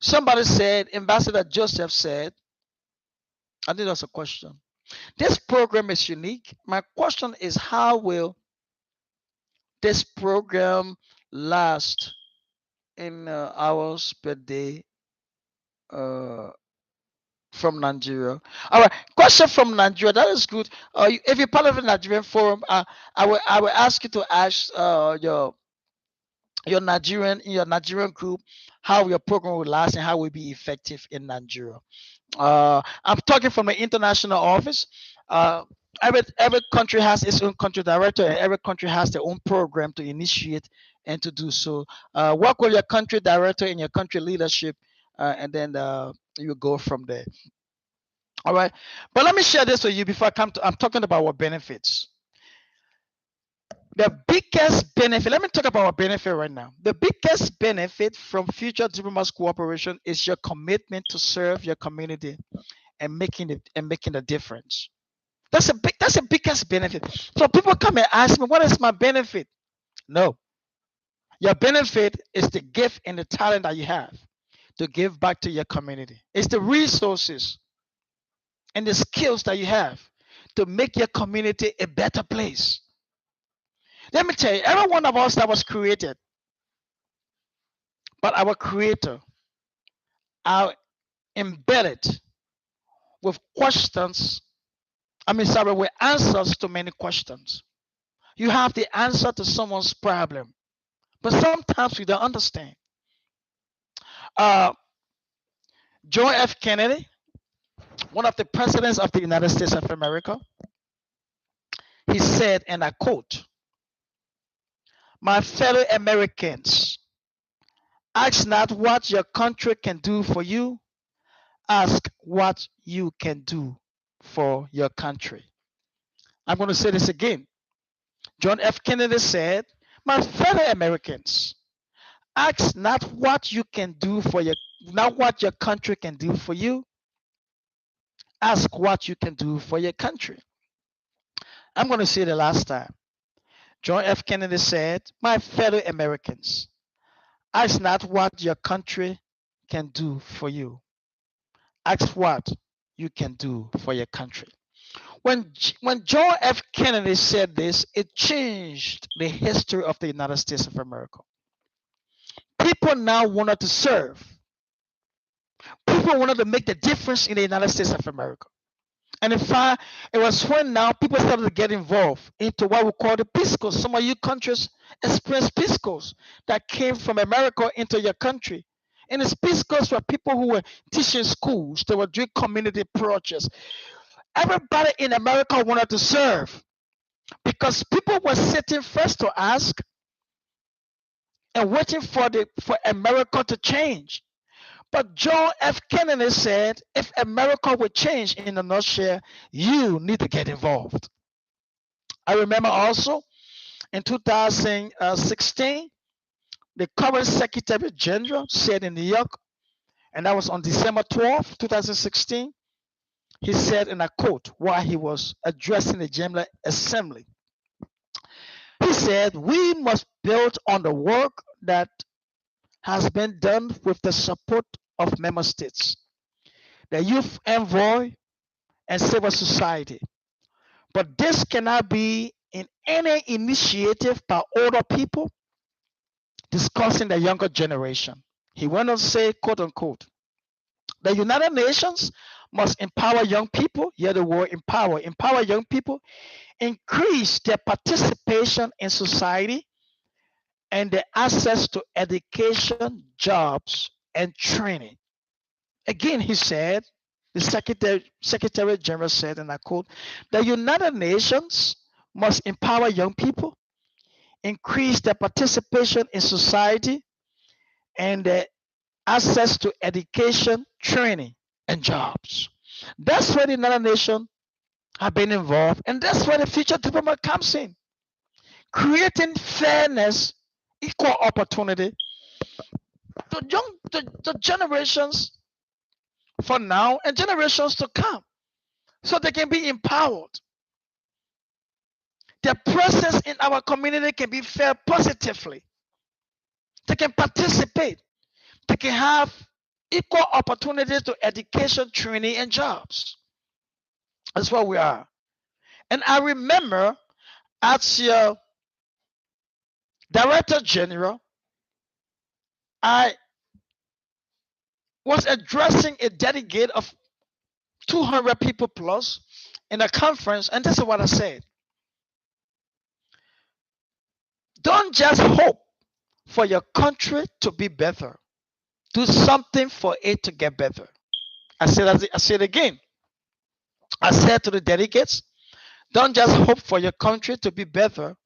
Somebody said, Ambassador Joseph said, I think that's a question. This program is unique. My question is, how will this program last in hours per day from Nigeria? All right, question from Nigeria. That is good. If you're part of the Nigerian forum, I will ask you to ask your Nigerian group how your program will last and how it will be effective in Nigeria. I'm talking from the international office. Uh, every country has its own country director, and every country has their own program to initiate and to do so. Work with your country director and your country leadership, and then you go from there. All right. But let me share this with you before I come to. I'm talking about what benefits. The biggest benefit, let me talk about our benefit right now. The biggest benefit from Future Diplomats Corporation is your commitment to serve your community and making a difference. That's the biggest benefit. So people come and ask me, what is my benefit? No. Your benefit is the gift and the talent that you have to give back to your community. It's the resources and the skills that you have to make your community a better place. Let me tell you, every one of us that was created, but our creator are embedded with questions. With answers to many questions. You have the answer to someone's problem, but sometimes we don't understand. John F. Kennedy, one of the presidents of the United States of America, he said, and I quote, "My fellow Americans, ask not what your country can do for you, ask what you can do for your country. I'm going to say this again. John F. Kennedy said, "My fellow Americans, ask not what you can do for not what your country can do for you. Ask what you can do for your country." I'm going to say the last time. John F. Kennedy said, "My fellow Americans, ask not what your country can do for you. Ask what you can do for your country." When John F. Kennedy said this, it changed the history of the United States of America. People now wanted to serve. People wanted to make the difference in the United States of America. And in fact, it was when now people started to get involved into what we call the Peace Corps. Some of you countries experienced Peace Corps that came from America into your country. And the Peace Corps were people who were teaching schools, they were doing community projects. Everybody in America wanted to serve because people were sitting first to ask and waiting for America to change. But John F. Kennedy said, if America would change in a nutshell, you need to get involved. I remember also in 2016, the current Secretary General said in New York, and that was on December 12, 2016, he said, and I quote, while he was addressing the General Assembly, he said, "We must build on the work that has been done with the support of member states, the youth envoy, and civil society. But this cannot be in any initiative by older people discussing the younger generation." He went on to say, quote unquote, "The United Nations must empower young people," hear the word empower young people, "increase their participation in society and their access to education, jobs, and training." Again, he said, the Secretary General said, and I quote, "The United Nations must empower young people, increase their participation in society, and their access to education, training, and jobs." That's where the United Nations have been involved, and that's where the future diplomat comes in, creating fairness, equal opportunity to generations for now and generations to come, so they can be empowered. Their presence in our community can be felt positively. They can participate. They can have equal opportunities to education, training, and jobs. That's what we are. And I remember as your Director General, I was addressing a delegate of 200 people plus in a conference, and this is what I said. Don't just hope for your country to be better. Do something for it to get better. I said again. I said to the delegates, don't just hope for your country to be better.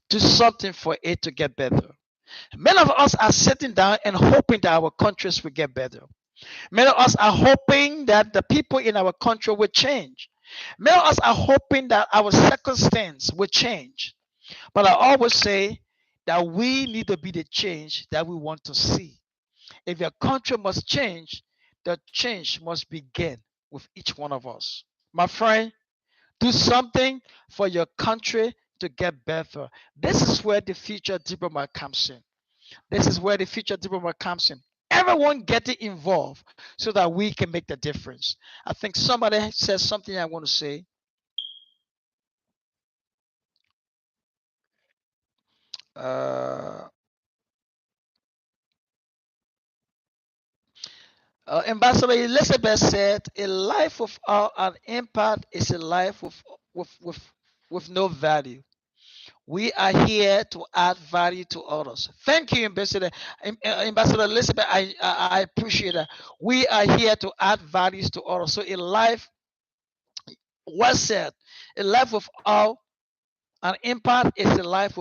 Do something for it to get better. Many of us are sitting down and hoping that our countries will get better. Many of us are hoping that the people in our country will change. Many of us are hoping that our circumstance will change. But I always say that we need to be the change that we want to see. If your country must change, the change must begin with each one of us. My friend, do something for your country to get better. This is where the future diplomat comes in. This is where the future diplomat comes in. Everyone getting involved so that we can make the difference. I think somebody says something I want to say. Ambassador Elizabeth said, "A life without an impact is a life with no value. We are here to add value to others." Thank you, Ambassador Elizabeth. I appreciate that. We are here to add values to others. So a life, well said, a life without an impact is a life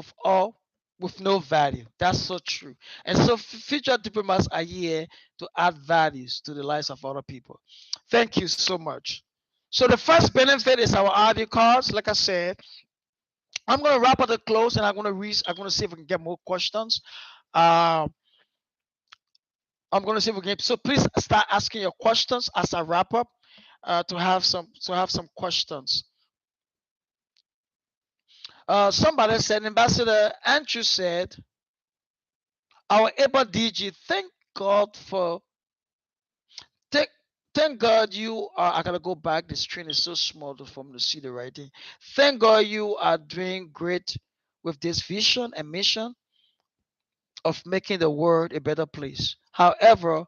with no value. That's so true. And so future diplomats are here to add values to the lives of other people. Thank you so much. So the first benefit is our ID cards. Like I said, I'm gonna wrap up the close, and I'm gonna read. I'm gonna see if we can get more questions. Uh, I'm gonna see if we can. So please start asking your questions as I wrap up. To have some questions. Somebody said, Ambassador Andrew said, our able DG, God for thank thank God you are. I gotta go back. The screen is so small for me to see the writing. Thank God you are doing great with this vision and mission of making the world a better place. However,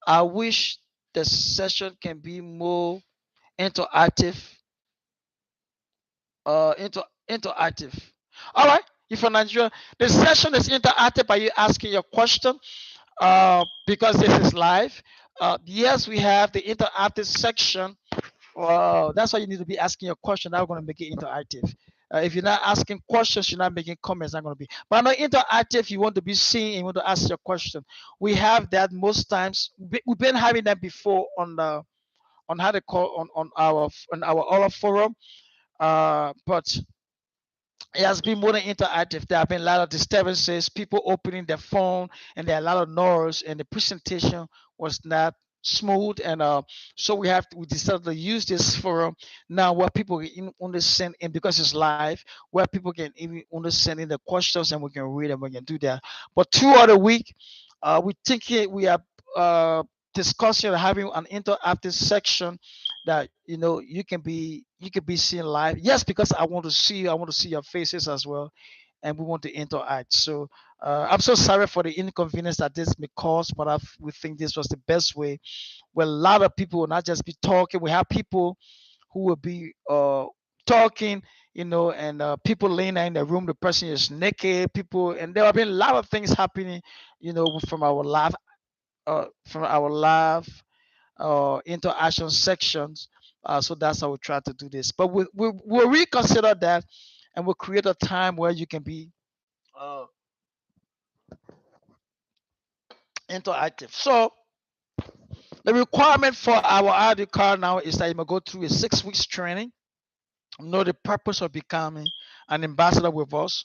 I wish the session can be more interactive. Interactive. All right. If you're Nigeria, the session is interactive by you asking your question. Because this is live. Yes, we have the interactive section. That's why you need to be asking your question. Now we're going to make it interactive. If you're not asking questions, you're not making comments, not going to be. But I know interactive, you want to be seen and you want to ask your question. We have that most times. We've been having that before on how to call on our oral forum. But it has been more than interactive. There have been a lot of disturbances, people opening their phone, and there are a lot of noise, and the presentation was not smooth. And so we decided to use this forum now where people can only send in, because it's live, where people can even only send in the questions and we can read and we can do that. But throughout the week, we are uh, discussing or having an interactive section that you can be seen live. Yes, because I want to see you, I want to see your faces as well, and we want to interact. So I'm so sorry for the inconvenience that this may cause, but we think this was the best way, where a lot of people will not just be talking. We have people who will be talking, and people laying there in the room, the person is naked, people, and there have been a lot of things happening, from our live interaction sections. So that's how we try to do this. But we'll reconsider that, and we'll create a time where you can be uh, interactive. So the requirement for our ID card now is that you must go through a 6 weeks training, know the purpose of becoming an ambassador with us,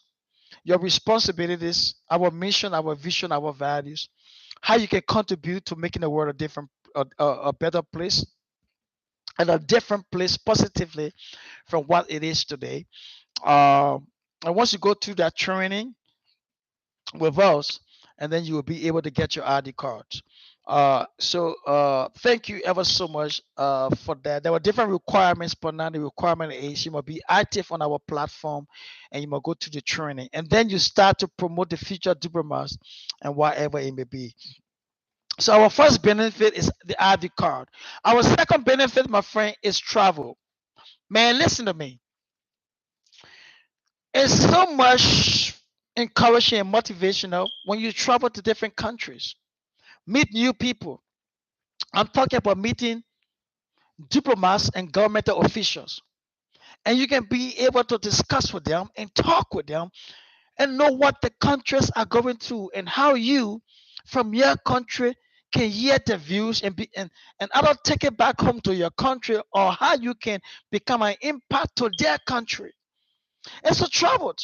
your responsibilities, our mission, our vision, our values, how you can contribute to making the world a better place, and a different place positively from what it is today. And once you go through that training with us, and then you will be able to get your ID cards. So thank you ever so much for that. There were different requirements, but now the requirement is you must be active on our platform, and you must go to the training, and then you start to promote the future diplomats and whatever it may be. So our first benefit is the ID card. Our second benefit, my friend, is travel. Man, listen to me. It's so much encouraging and motivational when you travel to different countries, meet new people. I'm talking about meeting diplomats and governmental officials. And you can be able to discuss with them and talk with them and know what the countries are going through, and how you, from your country, can hear the views and either take it back home to your country, or how you can become an impact to their country. And so traveled,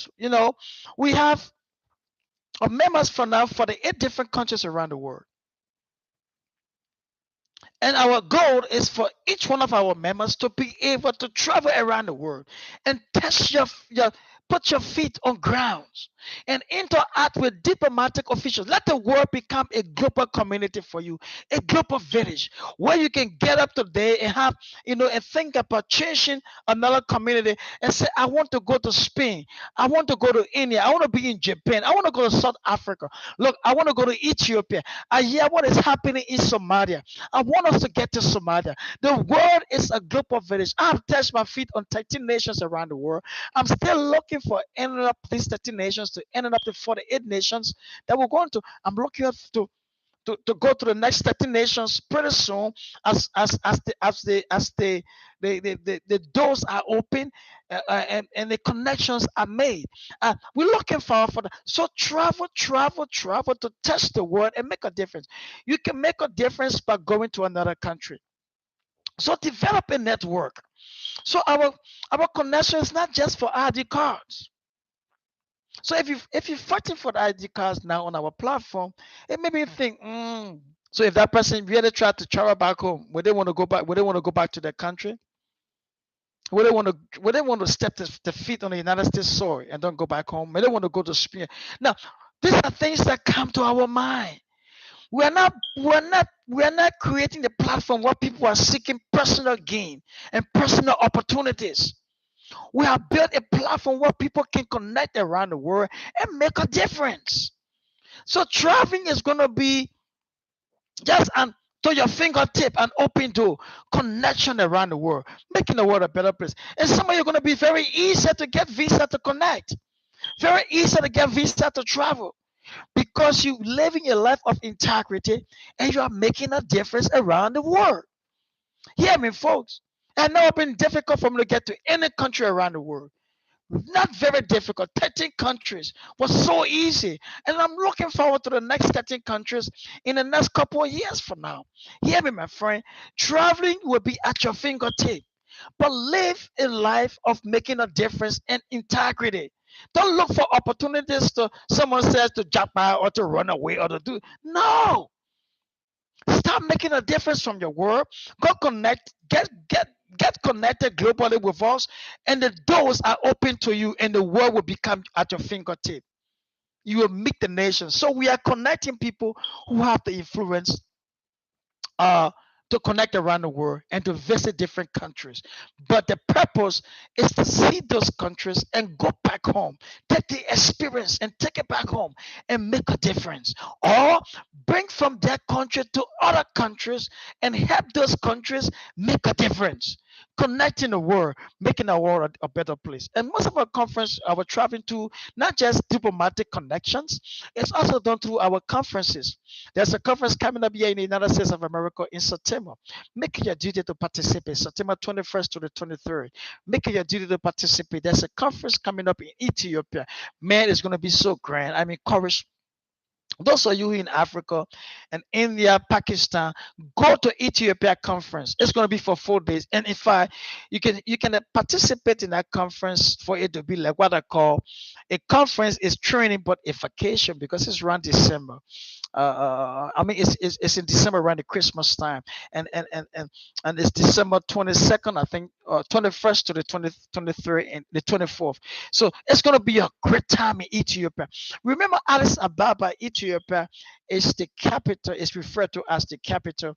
we have members for now for the 8 different countries around the world. And our goal is for each one of our members to be able to travel around the world and test put your feet on grounds and interact with diplomatic officials. Let the world become a global community for you, a global village where you can get up today and have, and think about changing another community and say, I want to go to Spain. I want to go to India. I want to be in Japan. I want to go to South Africa. Look, I want to go to Ethiopia. I hear what is happening in Somalia. I want us to get to Somalia. The world is a global village. I've touched my feet on 13 nations around the world. I'm still looking for ending up these 13 nations to ending up to 48 nations that we're going to. I'm looking up to go to the next 13 nations pretty soon, as the doors are open, and the connections are made. We're looking forward for that. So travel to test the world and make a difference. You can make a difference by going to another country. So develop a network. So our connection is not just for ID cards. So if you're fighting for the ID cards now on our platform, it made me think. So if that person really tried to travel back home, would they want to go back? Would they want to go back to their country? Would they want to? Would they want to step the feet on the United States soil and don't go back home? Would they want to go to Spain? Now, these are things that come to our mind. We're not creating the platform where people are seeking personal gain and personal opportunities. We have built a platform where people can connect around the world and make a difference. So traveling is going to be just to your fingertip an open door connection around the world, making the world a better place. And some of you are going to be very easy to get visa to connect, very easy to get visa to travel because you're living a life of integrity and you are making a difference around the world. Hear me, folks. I know it's been difficult for me to get to any country around the world. Not very difficult. 13 countries was so easy. And I'm looking forward to the next 13 countries in the next couple of years from now. Hear me, my friend. Traveling will be at your fingertip, but live a life of making a difference and integrity. Don't look for opportunities to someone says to jump out or to run away or to do. No. Start making a difference from your world. Go connect, get connected globally with us, and the doors are open to you, and the world will become at your fingertip. You will meet the nations. So we are connecting people who have the influence uh, to connect around the world and to visit different countries. But the purpose is to see those countries and go back home, take the experience and take it back home and make a difference. Or bring from that country to other countries and help those countries make a difference. Connecting the world, making our world a better place. And most of our conference, our traveling to not just diplomatic connections, it's also done through our conferences. There's a conference coming up here in the United States of America in September. Make it your duty to participate. September 21st to the 23rd. Make it your duty to participate. There's a conference coming up in Ethiopia. Man, it's going to be so grand. I'm encouraged those of you in Africa and India, Pakistan, go to Ethiopia conference. It's going to be for 4 days. And in fact, you can participate in that conference for it to be like what I call a conference is training, but a vacation because it's around December. I mean, it's in December around the Christmas time, and it's December 22nd, I think, 21st to the 23rd and the 24th. So it's going to be a great time in Ethiopia. Remember, Addis Ababa, Ethiopia, is the capital. Is referred to as the capital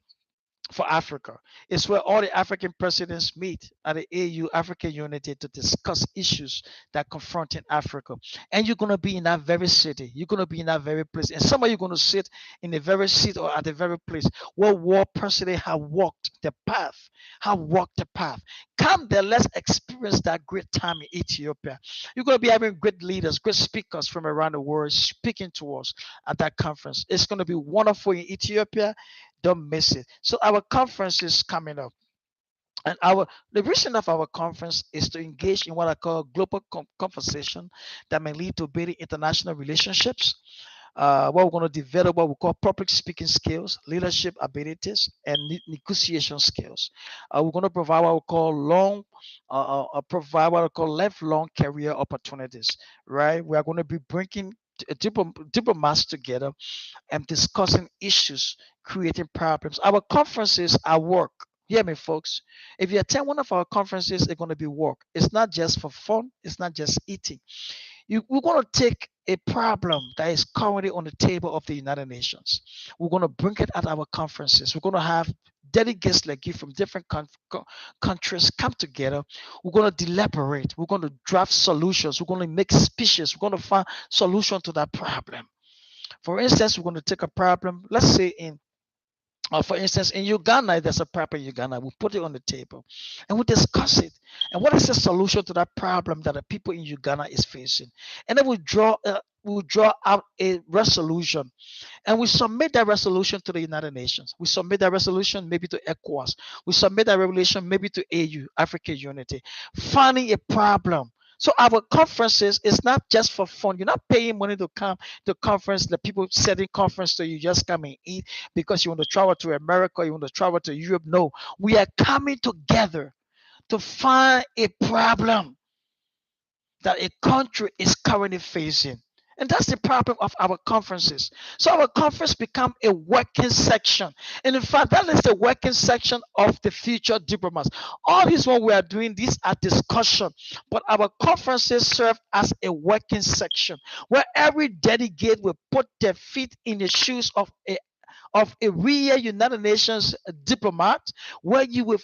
for Africa. It's where all the African presidents meet at the AU African Unity to discuss issues that confront in Africa. And you're going to be in that very city. You're going to be in that very place. And some of you are going to sit in the very seat or at the very place where war president have walked the path. Have walked the path. Come there, let's experience that great time in Ethiopia. You're going to be having great leaders, great speakers from around the world speaking to us at that conference. It's going to be wonderful in Ethiopia. Don't miss it. So our conference is coming up. And our the reason of our conference is to engage in what I call global conversation that may lead to better international relationships. What we're going to develop what we call public speaking skills, leadership abilities, and negotiation skills. We're going to provide what we call provide what we call lifelong career opportunities. Right? We are going to be bringing diplomats together and discussing issues, creating problems. Our conferences are work. Hear me, folks. If you attend one of our conferences, it's going to be work. It's not just for fun, it's not just eating. We're going to take a problem that is currently on the table of the United Nations. We're going to bring it at our conferences. We're going to have delegates like you from different countries come together. We're going to deliberate. We're going to draft solutions. We're going to make speeches. We're going to find solution to that problem. For instance, we're going to take a problem, let's say for instance, in Uganda, there's a problem in Uganda. We put it on the table and we discuss it. And what is the solution to that problem that the people in Uganda is facing? And then we draw out a resolution and we submit that resolution to the United Nations. We submit that resolution maybe to ECOWAS. We submit that resolution maybe to AU, African Unity, finding a problem. So our conferences is not just for fun. You're not paying money to come to conference. The people setting conference to you just come and eat because you want to travel to America, you want to travel to Europe. No, we are coming together to find a problem that a country is currently facing. And that's the problem of our conferences. So our conference become a working section. And in fact, that is the working section of the future diplomats. All this what we are doing, these are discussion, but our conferences serve as a working section where every delegate will put their feet in the shoes of a real United Nations diplomat, where you will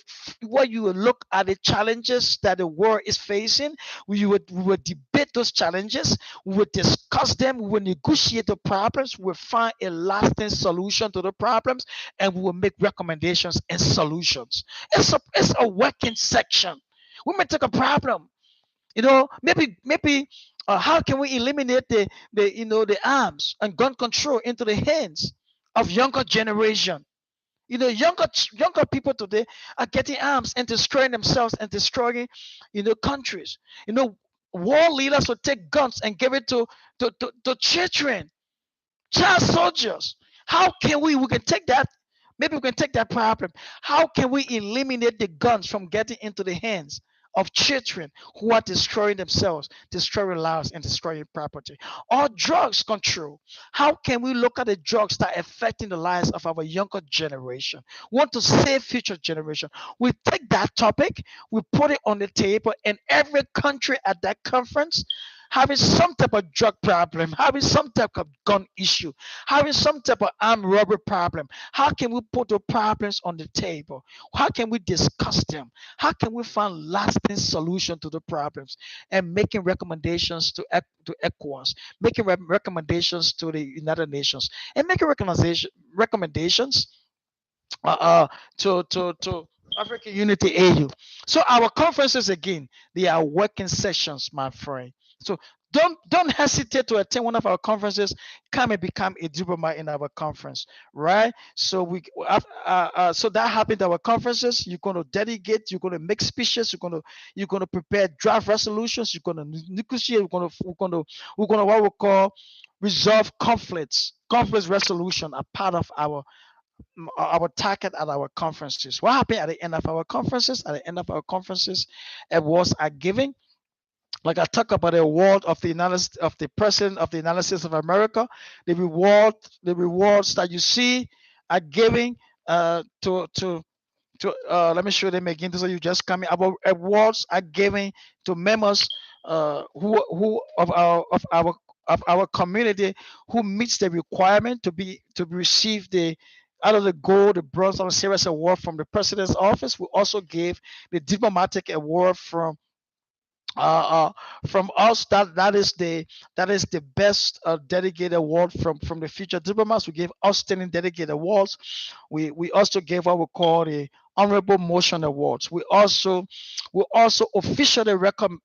look at the challenges that the world is facing. We would debate those challenges. We would discuss them. We will negotiate the problems. We will find a lasting solution to the problems, and we will make recommendations and solutions. It's a working section. We may take a problem. Maybe how can we eliminate the arms and gun control into the hands of younger generation? Younger people today are getting arms and destroying themselves and destroying countries. War leaders will take guns and give it to children, child soldiers. How can we can take that? Maybe we can take that problem. How can we eliminate the guns from getting into the hands of children who are destroying themselves, destroying lives, and destroying property? Or drugs control. How can we look at the drugs that are affecting the lives of our younger generation? We want to save future generation. We take that topic, we put it on the table, and every country at that conference having some type of drug problem, having some type of gun issue, having some type of armed robbery problem. How can we put the problems on the table? How can we discuss them? How can we find lasting solution to the problems and making recommendations to ECOWAS, making recommendations to the United Nations, and making recommendations to African Unity AU. So our conferences again, they are working sessions, my friend. So don't hesitate to attend one of our conferences. Come and become a diplomat in our conference, right? So so that happened at our conferences. You're going to delegate. You're going to make speeches. You're going to prepare draft resolutions. You're going to negotiate. We're going to what we call resolve conflicts resolution, a part of our target at our conferences. What happened at the end of our conferences? At the end of our conferences, awards are given. Like I talk about the award of the President of the United States of America. The rewards that you see are giving to let me show them again. Those are you just coming. Our awards are given to members who of our community who meets the requirement to receive the out of the gold, the bronze, and the silver award from the president's office. We also gave the diplomatic award uh, from us. That is the best dedicated award from the future diplomats. We gave outstanding dedicated awards. We also gave what we call the honorable motion awards. We also officially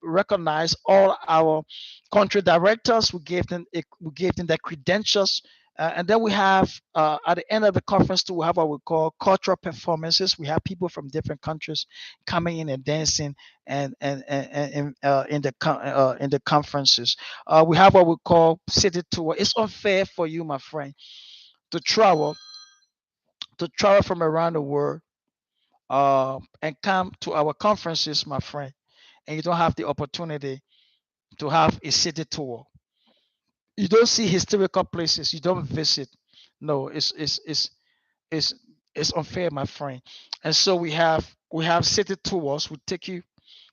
recognize all our country directors. We gave them their credentials. And then we have at the end of the conference too, we have what we call cultural performances. We have people from different countries coming in and dancing and in the conferences. We have what we call city tour. It's unfair for you, my friend, to travel from around the world and come to our conferences, my friend, and you don't have the opportunity to have a city tour. You don't see historical places. You don't visit. No, it's it's unfair, my friend. And so we have city tours. We take you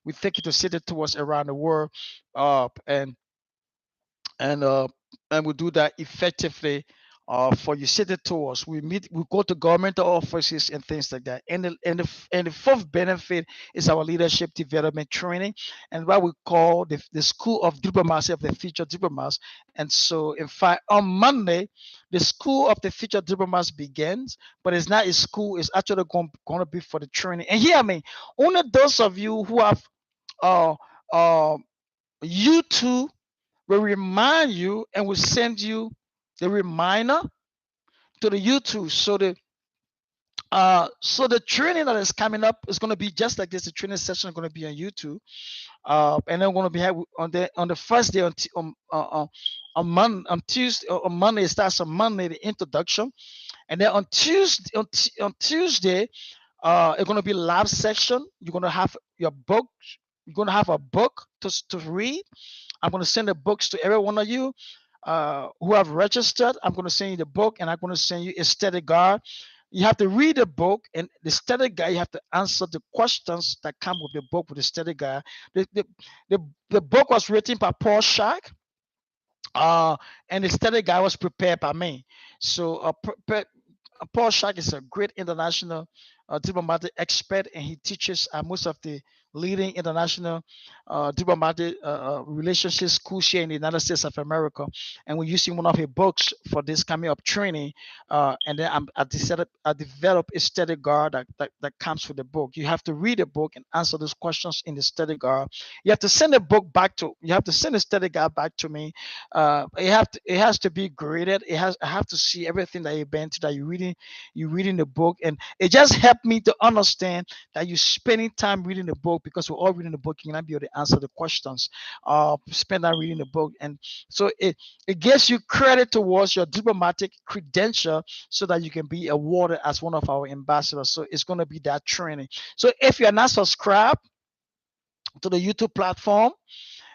to city tours around the world, uh, and and uh, and we do that effectively for your city tours. We go to government offices and things like that. And the fourth benefit is our leadership development training, and what we call the School of Diplomacy of the Future Diplomats. And so, in fact, on Monday, the School of the Future Diplomats begins, but it's not a school. It's actually going to be for the training. And hear me, only those of you who have uh, uh, YouTube will remind you and will send you the reminder to the YouTube. So the training that is coming up is going to be just like this. The training session is going to be on YouTube, and then we're going to be on the first day on Tuesday, on Monday. It starts on Monday, the introduction, and then on Tuesday it's going to be live section. You're going to have your book. You're gonna have a book to read. I'm gonna send the books to every one of you who have registered. I'm gonna send you the book, and I'm gonna send you a study guide. You have to read the book, and the study guide. You have to answer the questions that come with the book with the study guide. The the the, the book was written by Paul Shack, uh, and the study guide was prepared by me. So Paul Shack is a great international diplomatic expert, and he teaches most of the leading international diplomatic relationship schools here in the United States of America. And we're using one of his books for this coming up training. And then I developed a study guide that comes with the book. You have to read the book and answer those questions in the study guide. You have to send the book back to. You have to send the study guide back to me. It has to be graded. I have to see everything that you've been to, that you're reading the book, and it just helped me to understand that you're spending time reading the book, because we're all reading the book. You cannot be able to answer the questions. Spend time reading the book, and so it gives you credit towards your diplomatic credential, so that you can be awarded as one of our ambassadors. So it's going to be that training. So if you're not subscribed to the YouTube platform,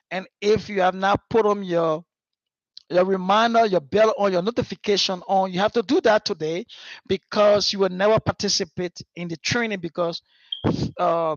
and if you have not put on your reminder, your bell on, your notification on, you have to do that today, because you will never participate in the training, because uh,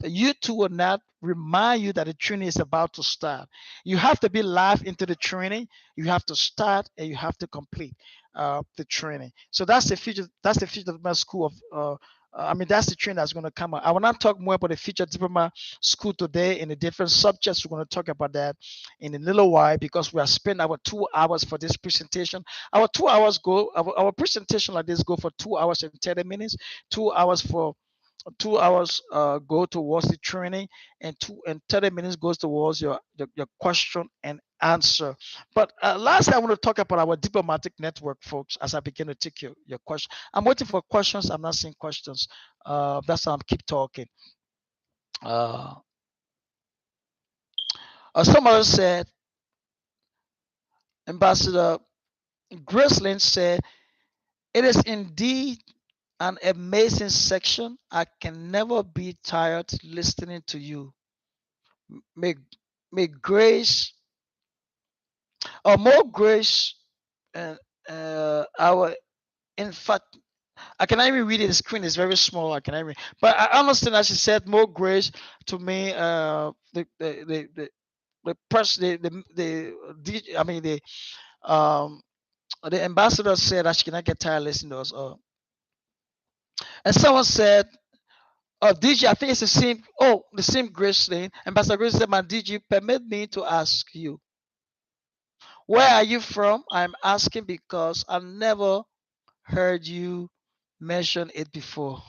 YouTube will not remind you that the training is about to start. You have to be live into the training. You have to start, and you have to complete the training. So that's the future. That's the future diploma school of. I mean, that's the training that's going to come out. I will not talk more about the future diploma school today in the different subjects. We're going to talk about that in a little while, because we are spending our 2 hours for this presentation. Our 2 hours go. Our presentation like this go for 2 hours and 30 minutes. 2 hours for 2 hours go towards the training, and 2 and 30 minutes goes towards your question and answer. But lastly, I want to talk about our diplomatic network, folks, as I begin to take your question. I'm waiting for questions. I'm not seeing questions. That's why I'm keep talking. uh, Someone said, Ambassador Graceland said, it is indeed an amazing section. I can never be tired listening to you. May may grace, or more grace, and our, in fact, I cannot even read it. The screen is very small. I cannot even. But I understand that she said more grace to me. The person, I mean the ambassador said that she cannot get tired listening to us. And someone said, "Oh, DG, I think it's the same. Oh, the same Grace thing." Ambassador Grace said, "My DG, permit me to ask you, where are you from?" I'm asking because I never heard you mention it before.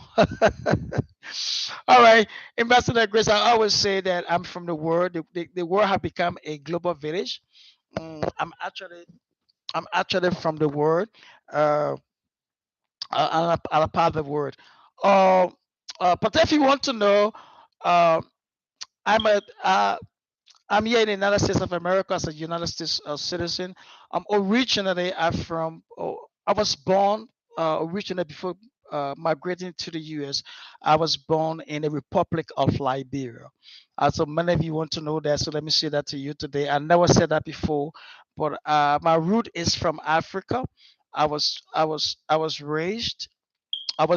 All right, Ambassador Grace, I always say that I'm from the world. The world have become a global village. I'm actually from the world. Uh, I'm a part of the world. Uh, but if you want to know, uh, I'm a I'm here in the United States of America as a United States citizen. Originally, I was born originally before migrating to the U.S. I was born in the Republic of Liberia. So many of you want to know that, so let me say that to you today. I never said that before, but my root is from Africa. I was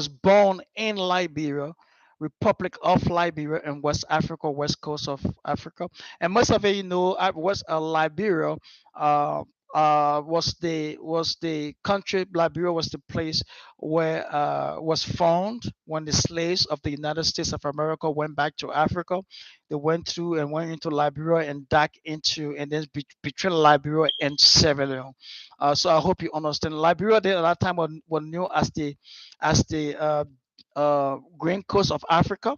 born in Liberia, Republic of Liberia in West Africa, west coast of Africa. And most of you know, West Liberia uh, was the country. Liberia was the place where was found when the slaves of the United States of America went back to Africa. They went through and went into Liberia and back into, and then between Liberia and Sierra Leone. So I hope you understand. Liberia at that time was known as the Green Coast of Africa.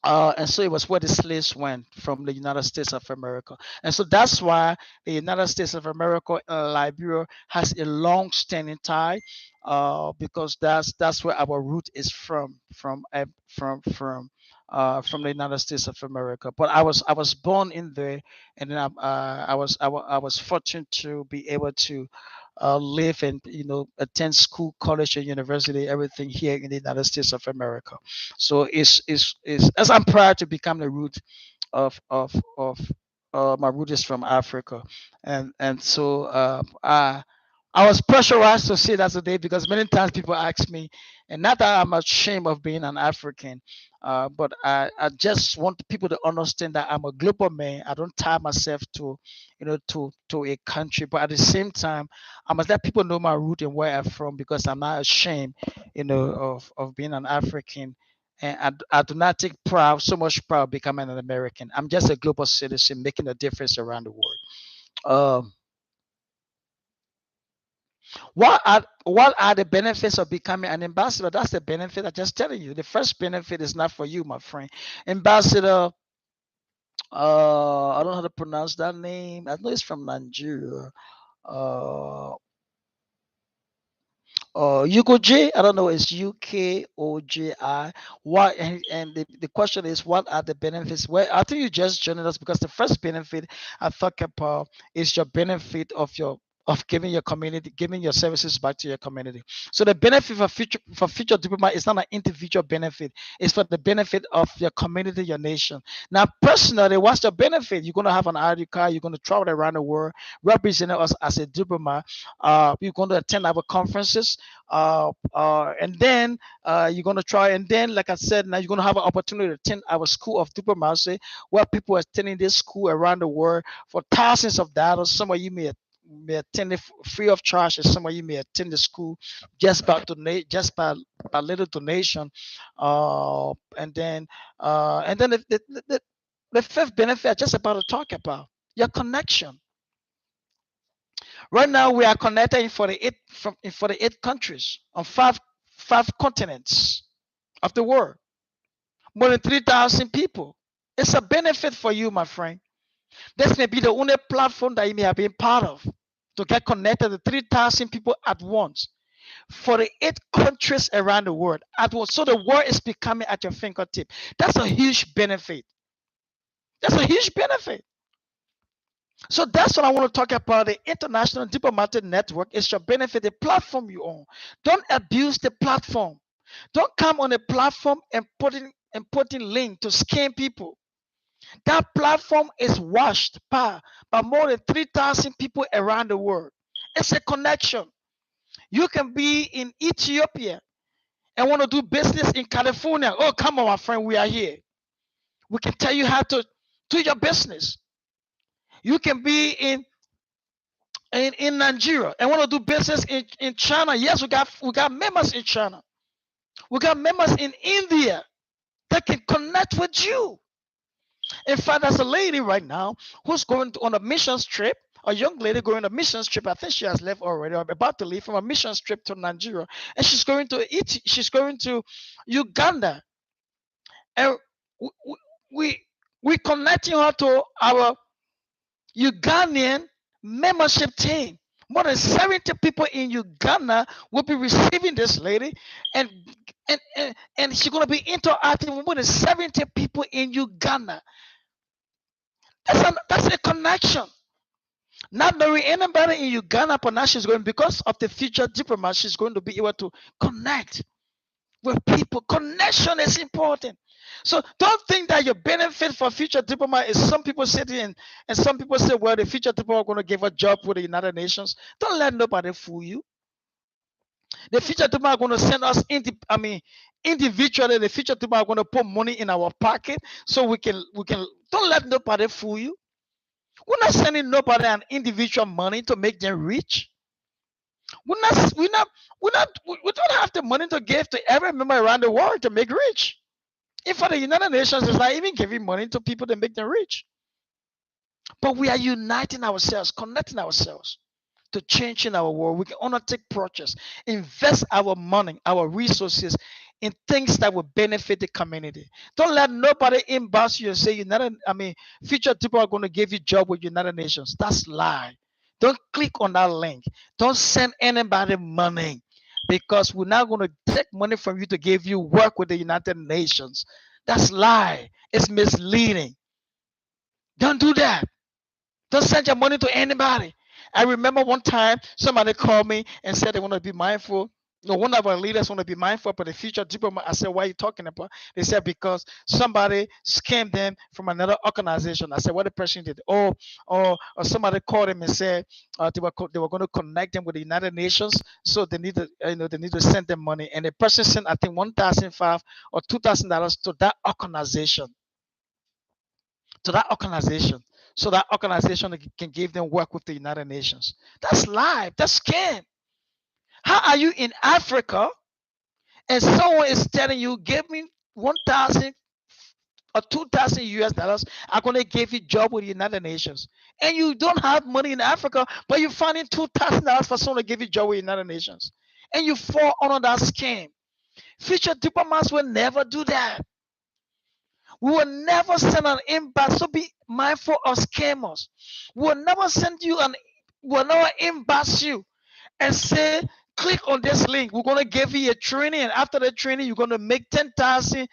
And so it was where the slaves went from the United States of America. And so that's why the United States of America and Liberia has a long-standing tie, because that's where our root is from the United States of America. But I was born in there, and then I was fortunate to be able to live and attend school, college, and university, everything here in the United States of America. So it's as I'm proud to become the root of my root is from Africa, and so I was pressurized to say that today because many times people ask me, and not that I'm ashamed of being an African, but I just want people to understand that I'm a global man. I don't tie myself to, to a country, but at the same time, I must let people know my root and where I'm from because I'm not ashamed, of being an African. And I do not take so much pride of becoming an American. I'm just a global citizen making a difference around the world. Um, what are the benefits of becoming an ambassador? That's the benefit I just telling you. The first benefit is not for you, my friend. Ambassador, I don't know how to pronounce that name. I know it's from Nigeria. Uh, UKOJ, I don't know, it's UKOJI. What and the question is, what are the benefits? Well, I think you just joined us because the first benefit I thought about is your benefit of giving your community, giving your services back to your community. So the benefit for future diplomat is not an individual benefit; it's for the benefit of your community, your nation. Now, personally, what's your benefit? You're gonna have an ID card. You're gonna travel around the world, representing us as a diplomat. You're going to attend our conferences, and then you're going to try. And then, like I said, now you're going to have an opportunity to attend our School of Diplomacy, where people are attending this school around the world for thousands of dollars. Some of you may attend it free of charge, and some of you may attend the school just by little donation. And then the fifth benefit I just about to talk about your connection. Right now, we are connected in 48 countries on five continents of the world. More than 3,000 people. It's a benefit for you, my friend. This may be the only platform that you may have been part of to get connected to 3,000 people at once. 48 countries around the world at once. So the world is becoming at your fingertip. That's a huge benefit. That's a huge benefit. So that's what I want to talk about. The International Diplomatic Network is your benefit, the platform you own. Don't abuse the platform. Don't come on a platform and putting link to scam people. That platform is watched by more than 3,000 people around the world. It's a connection. You can be in Ethiopia and want to do business in California. Oh, come on, my friend, we are here. We can tell you how to do your business. You can be in Nigeria and want to do business in China. Yes, we got members in China. We got members in India that can connect with you. In fact, there's a lady right now who's going on a missions trip. A young lady going on a missions trip. I think she has left already, or about to leave from a missions trip to Nigeria, and she's going to Uganda, and we connecting her to our Ugandan membership team. More than 70 people in Uganda will be receiving this lady, and and she's gonna be interacting with more than 70 people in Uganda. That's a connection. Not knowing anybody in Uganda, but now she's going, because of the future diplomat, she's going to be able to connect with people. Connection is important. So don't think that your benefit for future diplomat is some people sitting and some people say, well, the future diplomat are going to give a job with the United Nations. Don't let nobody fool you. The future diplomat are going to send us individually. The future diplomat are going to put money in our pocket so we can. Don't let nobody fool you. We're not sending nobody an individual money to make them rich. We don't have the money to give to every member around the world to make rich. In fact, the United Nations is not even giving money to people to make them rich. But we are uniting ourselves, connecting ourselves to changing our world. We can undertake projects, invest our money, our resources in things that will benefit the community. Don't let nobody inbox you and say future people are going to give you job with United Nations. That's lie. Don't click on that link. Don't send anybody money, because we're not going to take money from you to give you work with the United Nations. That's lie. It's misleading. Don't do that. Don't send your money to anybody. I remember one time somebody called me and said they want to be mindful. No, one of our leaders want to be mindful for the future diplomat. I said, why are you talking about? They said, because somebody scammed them from another organization. I said, what the person did? Or somebody called them and said they were going to connect them with the United Nations, so they need to they need to send them money. And the person sent, I think, $1,500 or $2,000 to that organization. So that organization can give them work with the United Nations. That's lie. That's scam. How are you in Africa and someone is telling you, give me 1,000 or 2,000 US dollars, I'm going to give you a job with the United Nations. And you don't have money in Africa, but you're finding $2,000 for someone to give you a job with the United Nations. And you fall under that scam. Future diplomats will never do that. We will never send an inbox. So be mindful of scammers. We will never send you we'll never inbox you and say, click on this link. We're gonna give you a training, and after the training, you're gonna make 10,000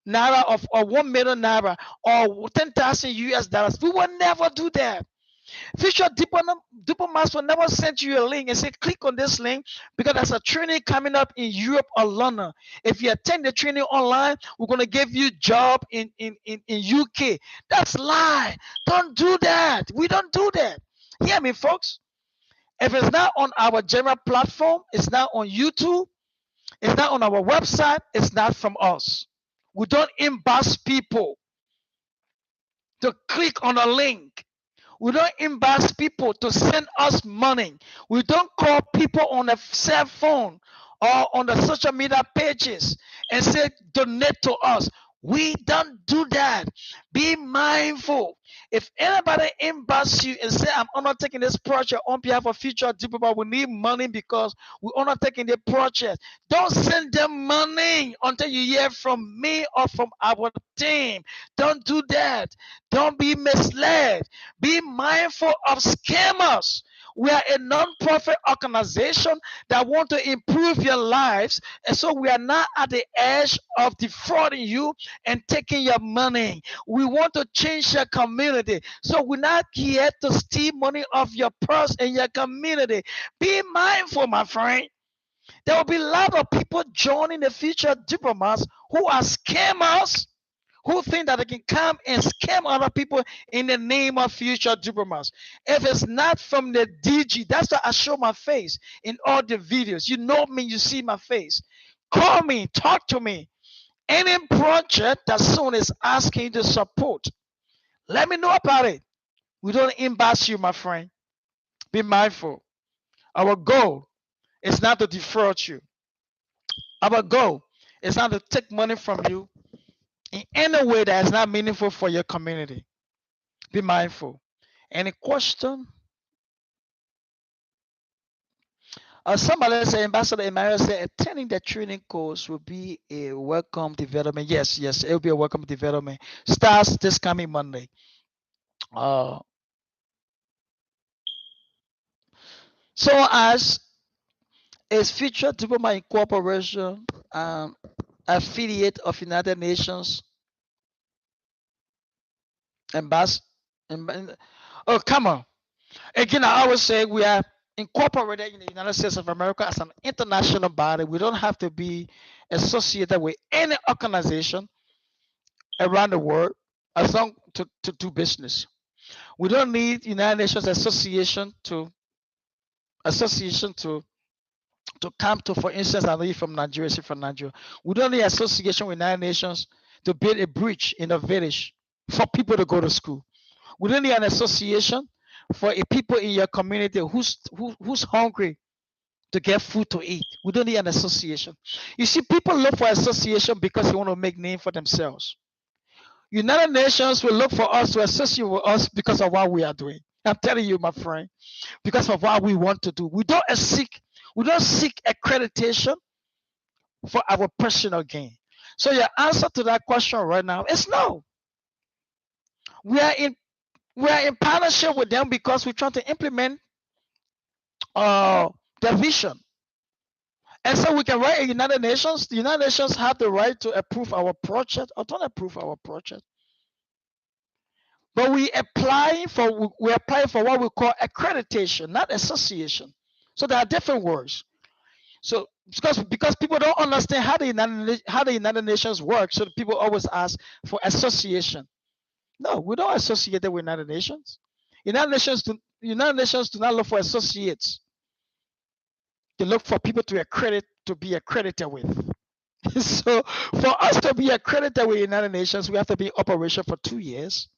naira or 1 million naira or 10,000 US dollars. We will never do that. Future diplomats will never send you a link and say, click on this link because there's a training coming up in Europe or London. If you attend the training online, we're going to give you a job in UK. That's lie. Don't do that. We don't do that. Hear me, folks. If it's not on our general platform, it's not on YouTube, it's not on our website, it's not from us. We don't inbox people to click on a link. We don't inbox people to send us money. We don't call people on a cell phone or on the social media pages and say, donate to us. We don't do that. Be mindful. If anybody inbox you and say, I'm undertaking this project on behalf of Future Diplomats, we need money because we're undertaking the project. Don't send them money until you hear from me or from our team. Don't do that. Don't be misled. Be mindful of scammers. We are a non-profit organization that want to improve your lives, and so we are not at the edge of defrauding you and taking your money. We want to change your community, so we're not here to steal money off your purse and your community. Be mindful, my friend. There will be a lot of people joining the Future Diplomats who are scammers, who think that they can come and scam other people in the name of Future Diplomats. If it's not from the DG, that's why I show my face in all the videos. You know me, you see my face. Call me, talk to me. Any project that someone is asking you to support, let me know about it. We don't embarrass you, my friend. Be mindful. Our goal is not to defraud you. Our goal is not to take money from you in any way that is not meaningful for your community. Be mindful. Any question? Somebody say, Ambassador Emmanuel said, attending the training course will be a welcome development. Yes, it will be a welcome development. Starts this coming Monday. So as is Future Diplomats Corporation, affiliate of United Nations oh, come on. Again, I always say we are incorporated in the United States of America as an international body. We don't have to be associated with any organization around the world as long to do business. We don't need United Nations association to come to, for instance, I know from Nigeria, from Nigeria. We don't need association with United Nations to build a bridge in a village for people to go to school. We don't need an association for a people in your community who's hungry to get food to eat. We don't need an association. You see, people look for association because they want to make name for themselves. United Nations will look for us to associate with us because of what we are doing. I'm telling you, my friend, because of what we want to do. We don't seek accreditation for our personal gain. So your answer to that question right now is no. We are in partnership with them because we're trying to implement their vision. And so we can write a United Nations. The United Nations have the right to approve our project or don't approve our project. But we're applying for what we call accreditation, not association. So there are different words. So because people don't understand how the United Nations work, so people always ask for association. No, we don't associate it with United Nations. United Nations do not look for associates. They look for people to be accredited with. So for us to be accredited with United Nations, we have to be in operation for 2 years.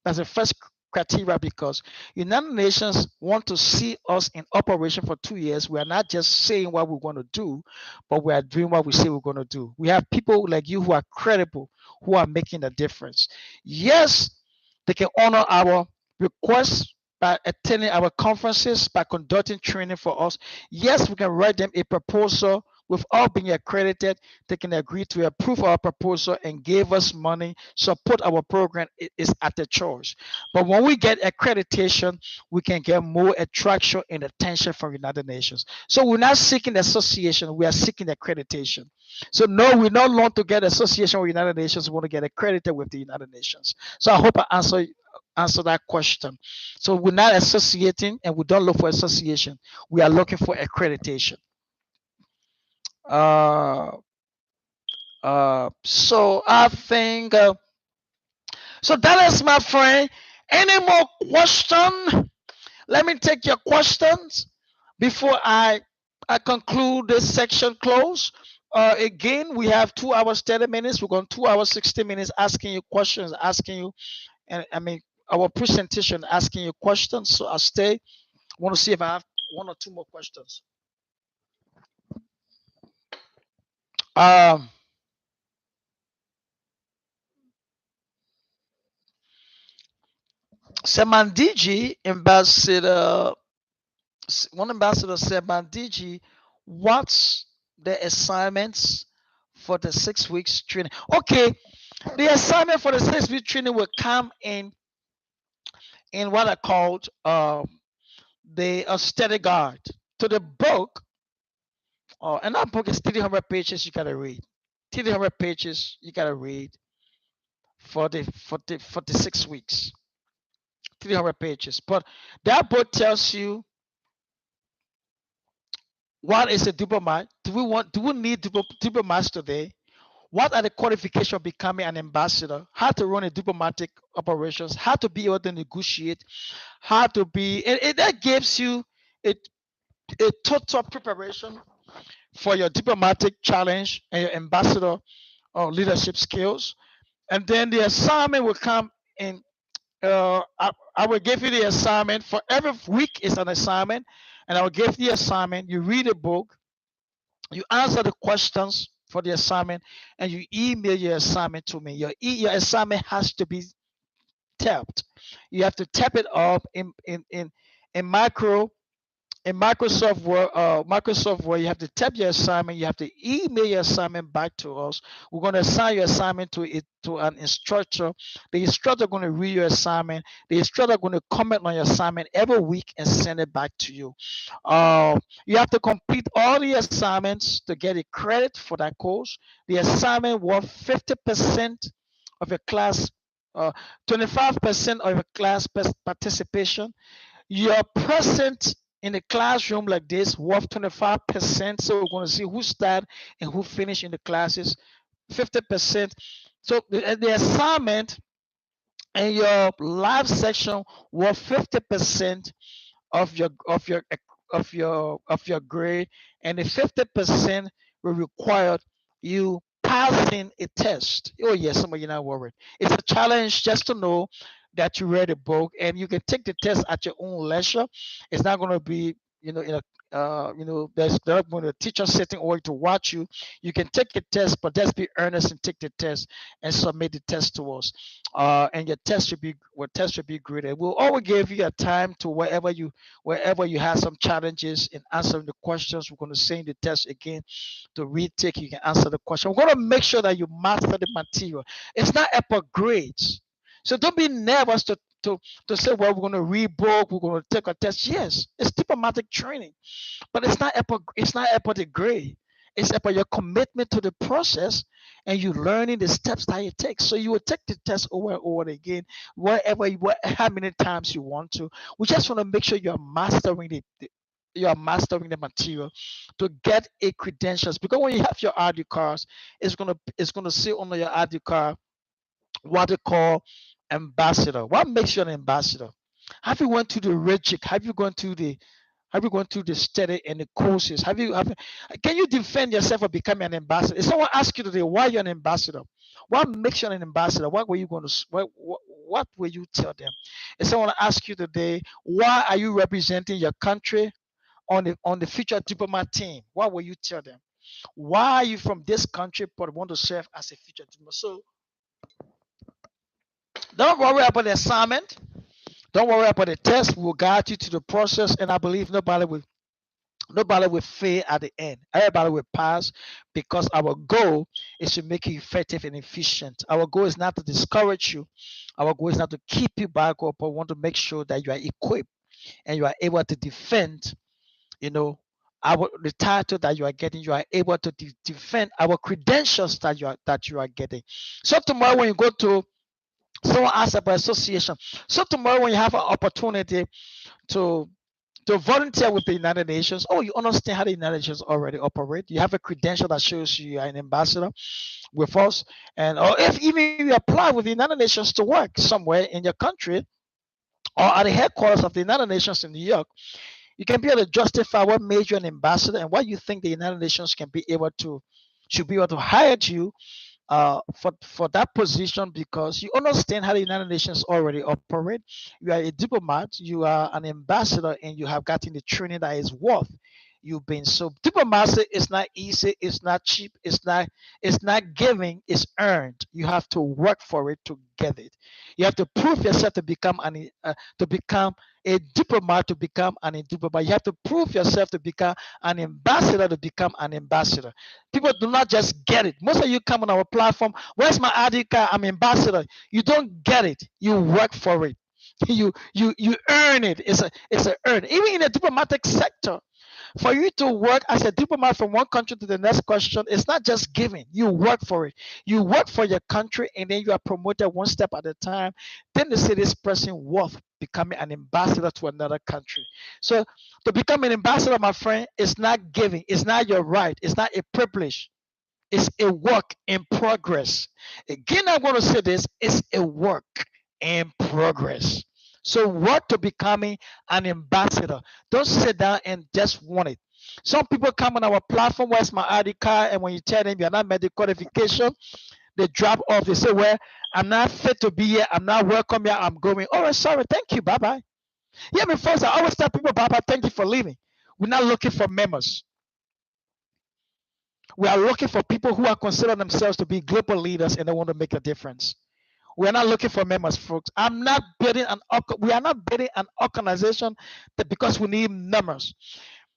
That's the first criteria, because United Nations want to see us in operation for 2 years. We are not just saying what we're going to do, but we are doing what we say we're going to do. We have people like you who are credible, who are making a difference. Yes, they can honor our requests by attending our conferences, by conducting training for us. Yes, we can write them a proposal without being accredited. They can agree to approve our proposal and give us money, support our program. It is at the choice. But when we get accreditation, we can get more attraction and attention from United Nations. So we're not seeking association, we are seeking accreditation. So no, we don't want to get association with United Nations, we want to get accredited with the United Nations. So I hope I answer that question. So we're not associating and we don't look for association. We are looking for accreditation. So I think so. That is, my friend. Any more question? Let me take your questions before I conclude this section close. Again, we have 2 hours 30 minutes. We're going 2 hours 60 minutes asking you questions, asking you, and I mean our presentation asking you questions. So I'll stay. I want to see if I have 1 or 2 more questions. Semandiji, one ambassador said, Mandiji, what's the assignments for the 6 weeks training? Okay, the assignment for the 6 week training will come in what I called the study guide to the book. And that book is 300 pages. You gotta read 300 pages. You gotta read for the 6 weeks. 300 pages. But that book tells you what is a diplomat. Do we need diplomats today? What are the qualifications of becoming an ambassador? How to run a diplomatic operations? How to be able to negotiate? How to be, and that gives you a total preparation for your diplomatic challenge and your ambassador leadership skills. And then the assignment will come in. I will give you the assignment for every week is an assignment, and I will give the assignment. You read a book, you answer the questions for the assignment, and you email your assignment to me. Your assignment has to be tapped. You have to tap it up in Microsoft Word. You have to tap your assignment. You have to email your assignment back to us. We're going to assign your assignment to an instructor. The instructor going to read your assignment. The instructor going to comment on your assignment every week and send it back to you. You have to complete all the assignments to get a credit for that course. The assignment worth 50% of your class, 25% of your class participation. You're present in the classroom like this, worth 25%. So we're going to see who start and who finish in the classes. 50%. So the assignment and your live section worth 50% of your grade, and the 50% will require you passing a test. Oh yes, some of you not worried. It's a challenge just to know that you read a book, and you can take the test at your own leisure. It's not going to be, in a there's not going to a teacher sitting over to watch you. You can take a test, but just be earnest and take the test and submit the test to us. And your test should be graded. We'll always give you a time to wherever you have some challenges in answering the questions. We're going to send the test again to retake. You can answer the question. We're going to make sure that you master the material. It's not about grades. So don't be nervous to say, well, we're going to read book, we're going to take a test. Yes, it's diplomatic training, but it's not about the grade. It's about your commitment to the process and you're learning the steps that it takes. So you will take the test over and over again, how many times you want to. We just want to make sure you're mastering you are mastering the material to get a credentials, because when you have your ID cards, it's gonna say on your ID card what they call ambassador. What makes you an ambassador? Have you went to the REGIC? Have you gone through the study and the courses? Can you defend yourself for becoming an ambassador? If someone asks you today why you're an ambassador, what makes you an ambassador? What were you going to what will you tell them? If someone asks you today, why are you representing your country on the future diplomat team? What will you tell them? Why are you from this country but want to serve as a future diplomat? So don't worry about the assignment. Don't worry about the test. We'll guide you to the process, and I believe nobody will fail at the end. Everybody will pass, because our goal is to make you effective and efficient. Our goal is not to discourage you. Our goal is not to keep you back up, but we want to make sure that you are equipped and you are able to defend, you know, the title that you are getting. You are able to defend our credentials that you are getting. So tomorrow when you go to someone asks about association. So tomorrow when you have an opportunity to volunteer with the United Nations. Oh, you understand how the United Nations already operate. You have a credential that shows you are an ambassador with us. And or if even you apply with the United Nations to work somewhere in your country or at the headquarters of the United Nations in New York, you can be able to justify what made you an ambassador and why you think the United Nations should be able to hire you for that position, because you understand how the United Nations already operate. You are a diplomat, you are an ambassador, and you have gotten the training that is worth you've been. So diplomacy is not easy, it's not cheap, it's not giving, it's earned. You have to work for it to get it. You have to prove yourself to become a diplomat, to become an diplomat. You have to prove yourself to become an ambassador, to become an ambassador. People do not just get it. Most of you come on our platform, where's my ID card? I'm ambassador. You don't get it. You work for it. You earn it. It's a earn. Even in the diplomatic sector, for you to work as a diplomat from one country to the next question, it's not just giving. You work for it. You work for your country, and then you are promoted one step at a time. Then they say this person worth becoming an ambassador to another country. So to become an ambassador, my friend, is not giving. It's not your right. It's not a privilege. It's a work in progress. Again, I'm going to say this: it's a work in progress. So, what to becoming an ambassador? Don't sit down and just want it. Some people come on our platform, where's my ID card? And when you tell them you're not met the qualification, they drop off. They say, well, I'm not fit to be here. I'm not welcome here. I'm going. All right, sorry. Thank you. Bye bye. Yeah, me first, I always tell people, bye bye. Thank you for leaving. We're not looking for members. We are looking for people who are considering themselves to be global leaders and they want to make a difference. We are not looking for members, folks. We are not building an organization because we need numbers.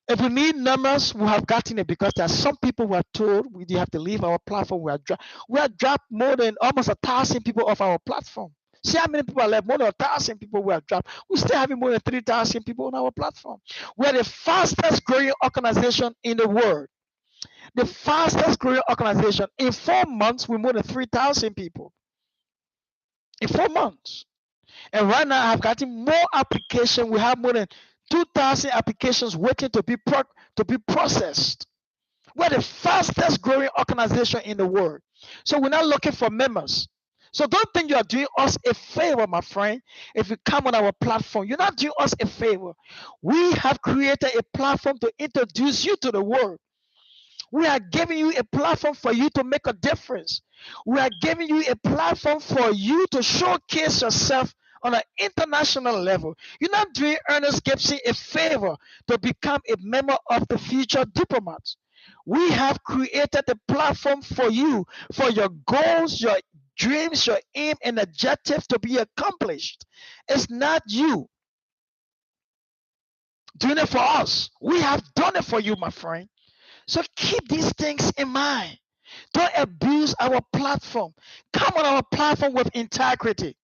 If we need numbers, we have gotten it, because there are some people who are told we have to leave our platform. We have dropped more than almost 1,000 people off our platform. See how many people are left? More than 1,000 people we have dropped. We still having more than 3,000 people on our platform. We are the fastest growing organization in the world. The fastest growing organization. In 4 months, we more than 3,000 people. In 4 months. And right now, I've gotten more applications. We have more than 2,000 applications waiting to be processed. We're the fastest growing organization in the world. So we're not looking for members. So don't think you are doing us a favor, my friend. If you come on our platform, you're not doing us a favor. We have created a platform to introduce you to the world. We are giving you a platform for you to make a difference. We are giving you a platform for you to showcase yourself on an international level. You're not doing Ernest Gibson a favor to become a member of the Future Diplomats. We have created a platform for you, for your goals, your dreams, your aim, and objective to be accomplished. It's not you doing it for us. We have done it for you, my friend. So keep these things in mind. Don't abuse our platform. Come on our platform with integrity.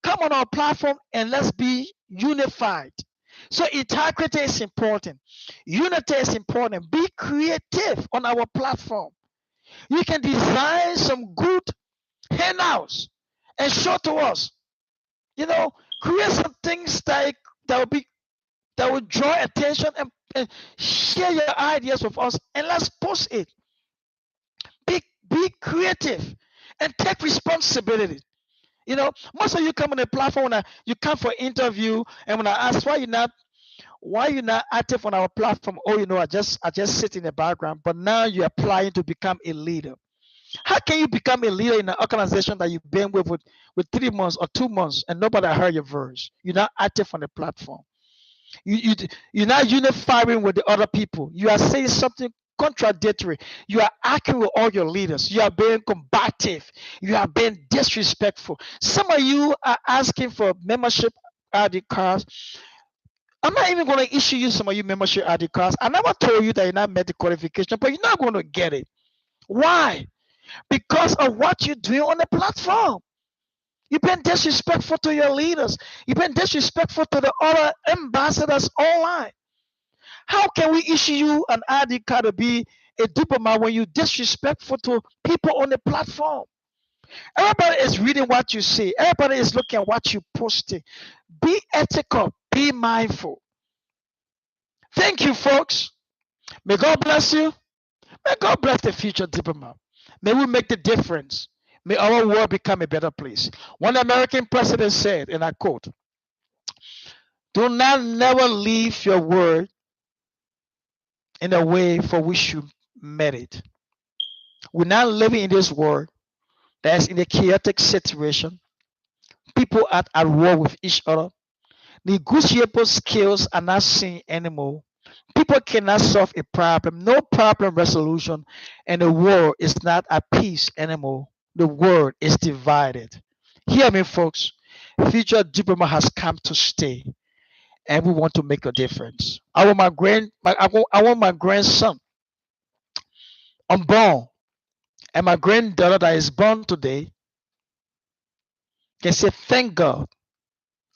Come on our platform and let's be unified. So integrity is important. Unity is important. Be creative on our platform. You can design some good handouts and show to us. You know, create some things that will draw attention, and share your ideas with us, and let's post it. Be creative and take responsibility. You know, most of you come on the platform when you come for interview, and when I ask why you're not active on our platform, oh, you know, I just sit in the background, but now you're applying to become a leader. How can you become a leader in an organization that you've been with 3 months or 2 months and nobody heard your voice? You're not active on the platform. You're not unifying with the other people. You are saying something contradictory. You are arguing with all your leaders. You are being combative. You are being disrespectful. Some of you are asking for membership ID cards. I'm not even going to issue you some of you membership ID cards. I never told you that you're not met the qualification, but you're not going to get it. Why? Because of what you're doing on the platform. You've been disrespectful to your leaders. You've been disrespectful to the other ambassadors online. How can we issue you an ID card to be a diplomat when you're disrespectful to people on the platform? Everybody is reading what you say. Everybody is looking at what you're posting. Be ethical. Be mindful. Thank you, folks. May God bless you. May God bless the future diplomat. May we make the difference. May our world become a better place. One American president said, and I quote, "Do not never leave your word in a way for which you made it." We're not living in this world that's in a chaotic situation. People are at war with each other. Negotiable skills are not seen anymore. People cannot solve a problem, no problem resolution, and the world is not at peace anymore. The world is divided. Hear me, folks. Future diploma has come to stay, and we want to make a difference. I want my grandson unborn, and my granddaughter that is born today can say thank God,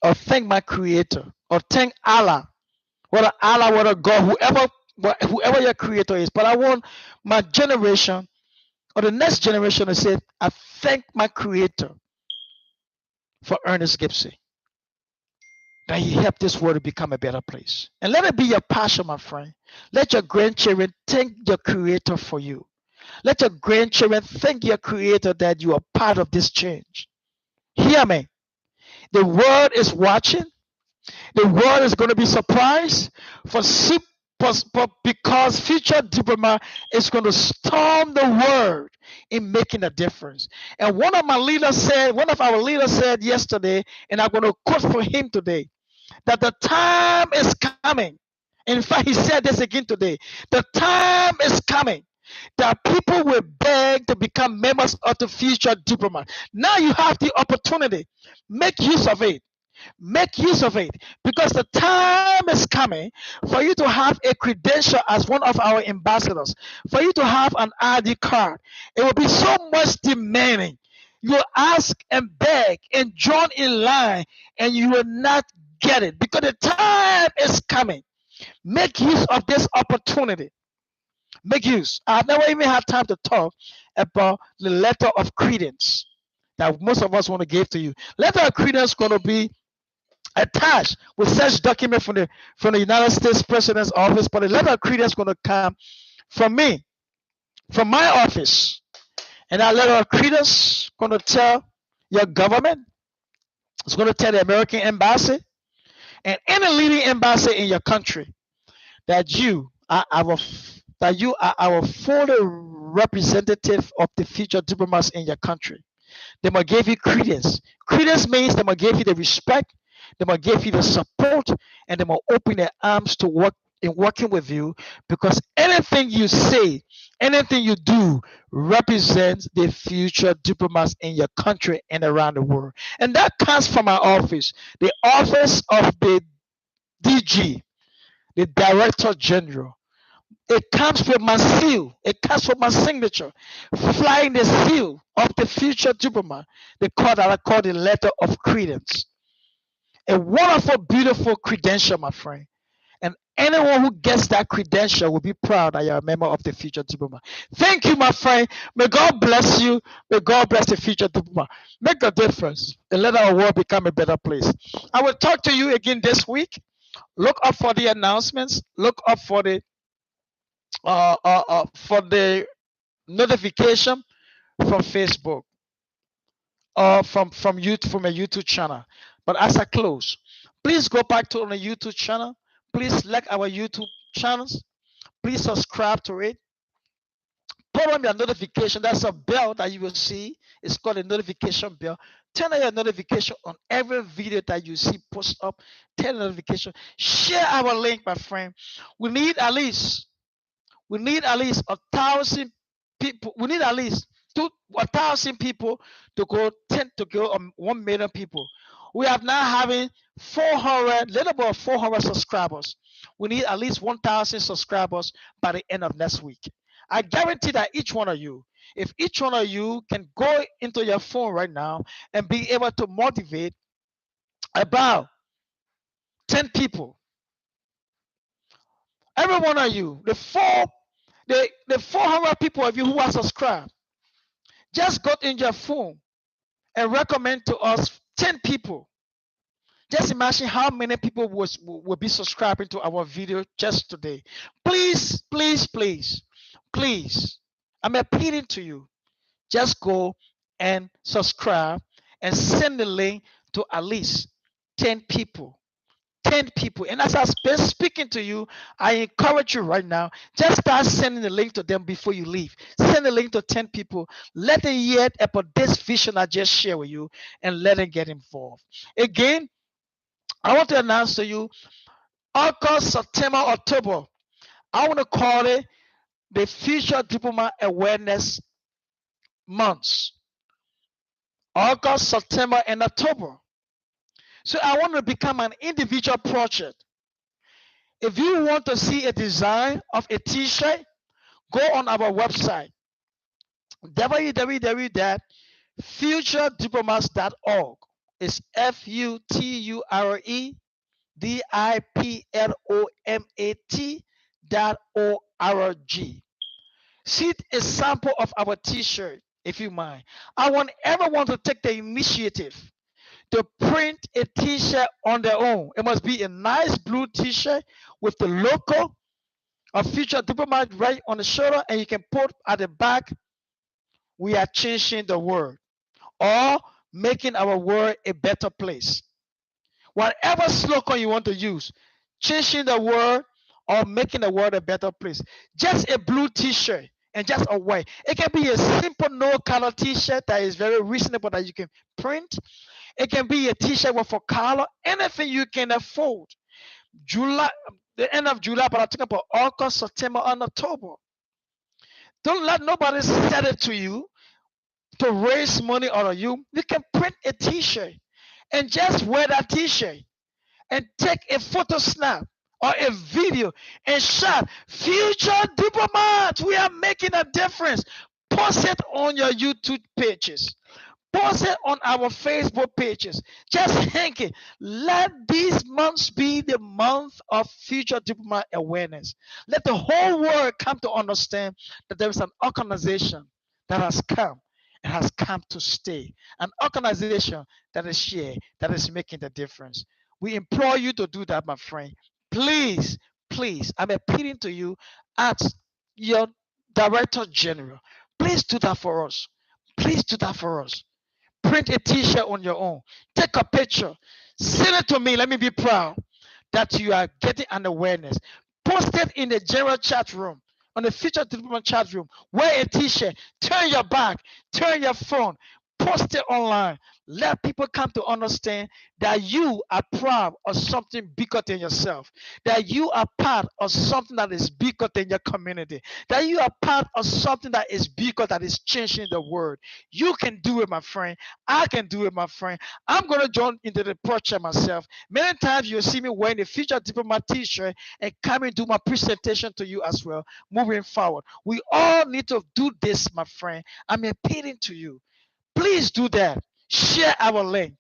or thank my Creator, or thank Allah, whether God, whoever your Creator is. But I want my generation or the next generation to say, I thank my Creator for Ernest Gibson, that he helped this world to become a better place. And let it be your passion, my friend. Let your grandchildren thank your Creator for you. Let your grandchildren thank your Creator that you are part of this change. Hear me. The world is watching. The world is going to be surprised because future diplomat is going to storm the world in making a difference. And one of our leaders said yesterday, and I'm going to quote for him today, that the time is coming. In fact, he said this again today. The time is coming that people will beg to become members of the future diplomat. Now you have the opportunity. Make use of it. Make use of it, because the time is coming for you to have a credential as one of our ambassadors, for you to have an ID card. It will be so much demanding. You will ask and beg and join in line, and you will not get it, because the time is coming. Make use of this opportunity. Make use. I've never even had time to talk about the letter of credence that most of us want to give to you. Letter of credence is going to be attached with such document from the United States President's office, but the letter of credence is going to come from me, from my office. And that letter of credence is going to tell your government, it's going to tell the American embassy and any leading embassy in your country that you are our full representative of the future diplomats in your country. They must give you credence. Credence means they must give you the respect, they must give you the support, and they must open their arms to work in working with you, because anything you say, anything you do represents the future diplomats in your country and around the world. And that comes from our office, the office of the DG, the Director General. It comes with my seal. It comes with my signature, flying the seal of the future diplomat. They call that I call the letter of credence. A wonderful, beautiful credential, my friend. And Anyone who gets that credential will be proud that you're a member of the Future Diploma. Thank you, my friend. May God bless you. May God bless the Future Diploma. Make a difference and let our world become a better place. I will talk to you again this week. Look up for the announcements. Look up for the notification from Facebook or from YouTube, from a YouTube channel. But as I close, please go back to the YouTube channel. Please like our YouTube channels. Please subscribe to it. Put on your notification. That's a bell that you will see. It's called a notification bell. Turn on your notification on every video that you see post up. Turn on notification. Share our link, my friend. We need at least 1,000 people. We need at least 1,000 people to go 1 million people. We are now having 400, little about 400 subscribers. We need at least 1,000 subscribers by the end of next week. I guarantee that each one of you, if each one of you can go into your phone right now and be able to motivate about 10 people, every one of you, the 400 people of you who are subscribed, just got in your phone and recommend to us 10 people. Just imagine how many people will be subscribing to our video just today. Please, please, please, please, I'm appealing to you. Just go and subscribe and send the link to at least 10 people. 10 people. And as I'm speaking to you, I encourage you right now, just start sending the link to them before you leave. Send the link to 10 people. Let them hear about this vision I just shared with you and let them get involved. Again, I want to announce to you, August, September, October, I want to call it the Future Diplomat Awareness Months. August, September, and October. So I want to become an individual project. If you want to see a design of a t-shirt, go on our website, www.futurediplomats.org. It's FUTUREDIPLOMAT.org. See a sample of our t-shirt, if you mind. I want everyone to take the initiative to print a t-shirt on their own. It must be a nice blue t-shirt with the logo of Future Diplomat right on the shoulder, and you can put at the back, we are changing the world, or making our world a better place. Whatever slogan you want to use, changing the world or making the world a better place. Just a blue t-shirt and just a white. It can be a simple no color t-shirt that is very reasonable that you can print. It can be a t-shirt with a color, anything you can afford. July, the end of July, but I'm talking about August, September, and October. Don't let nobody sell it to you to raise money out of you. You can print a t-shirt and just wear that t-shirt and take a photo snap or a video and shout, Future Diplomats, we are making a difference. Post it on your YouTube pages. Post it on our Facebook pages. Just hang it. Let these months be the month of Future Diplomat awareness. Let the whole world come to understand that there is an organization that has come and has come to stay. An organization that is here, that is making the difference. We implore you to do that, my friend. Please, please, I'm appealing to you as your Director General. Please do that for us. Please do that for us. Print a t-shirt on your own. Take a picture. Send it to me. Let me be proud that you are getting an awareness. Post it in the general chat room, on the Future Diplomat chat room. Wear a t-shirt. Turn your back. Turn your phone. Post it online. Let people come to understand that you are proud of something bigger than yourself. That you are part of something that is bigger than your community. That you are part of something that is bigger, that is changing the world. You can do it, my friend. I can do it, my friend. I'm going to join into the project myself. Many times you'll see me wearing the Future Diplomat t-shirt and come and do my presentation to you as well, moving forward. We all need to do this, my friend. I'm appealing to you. Please do that. Share our link.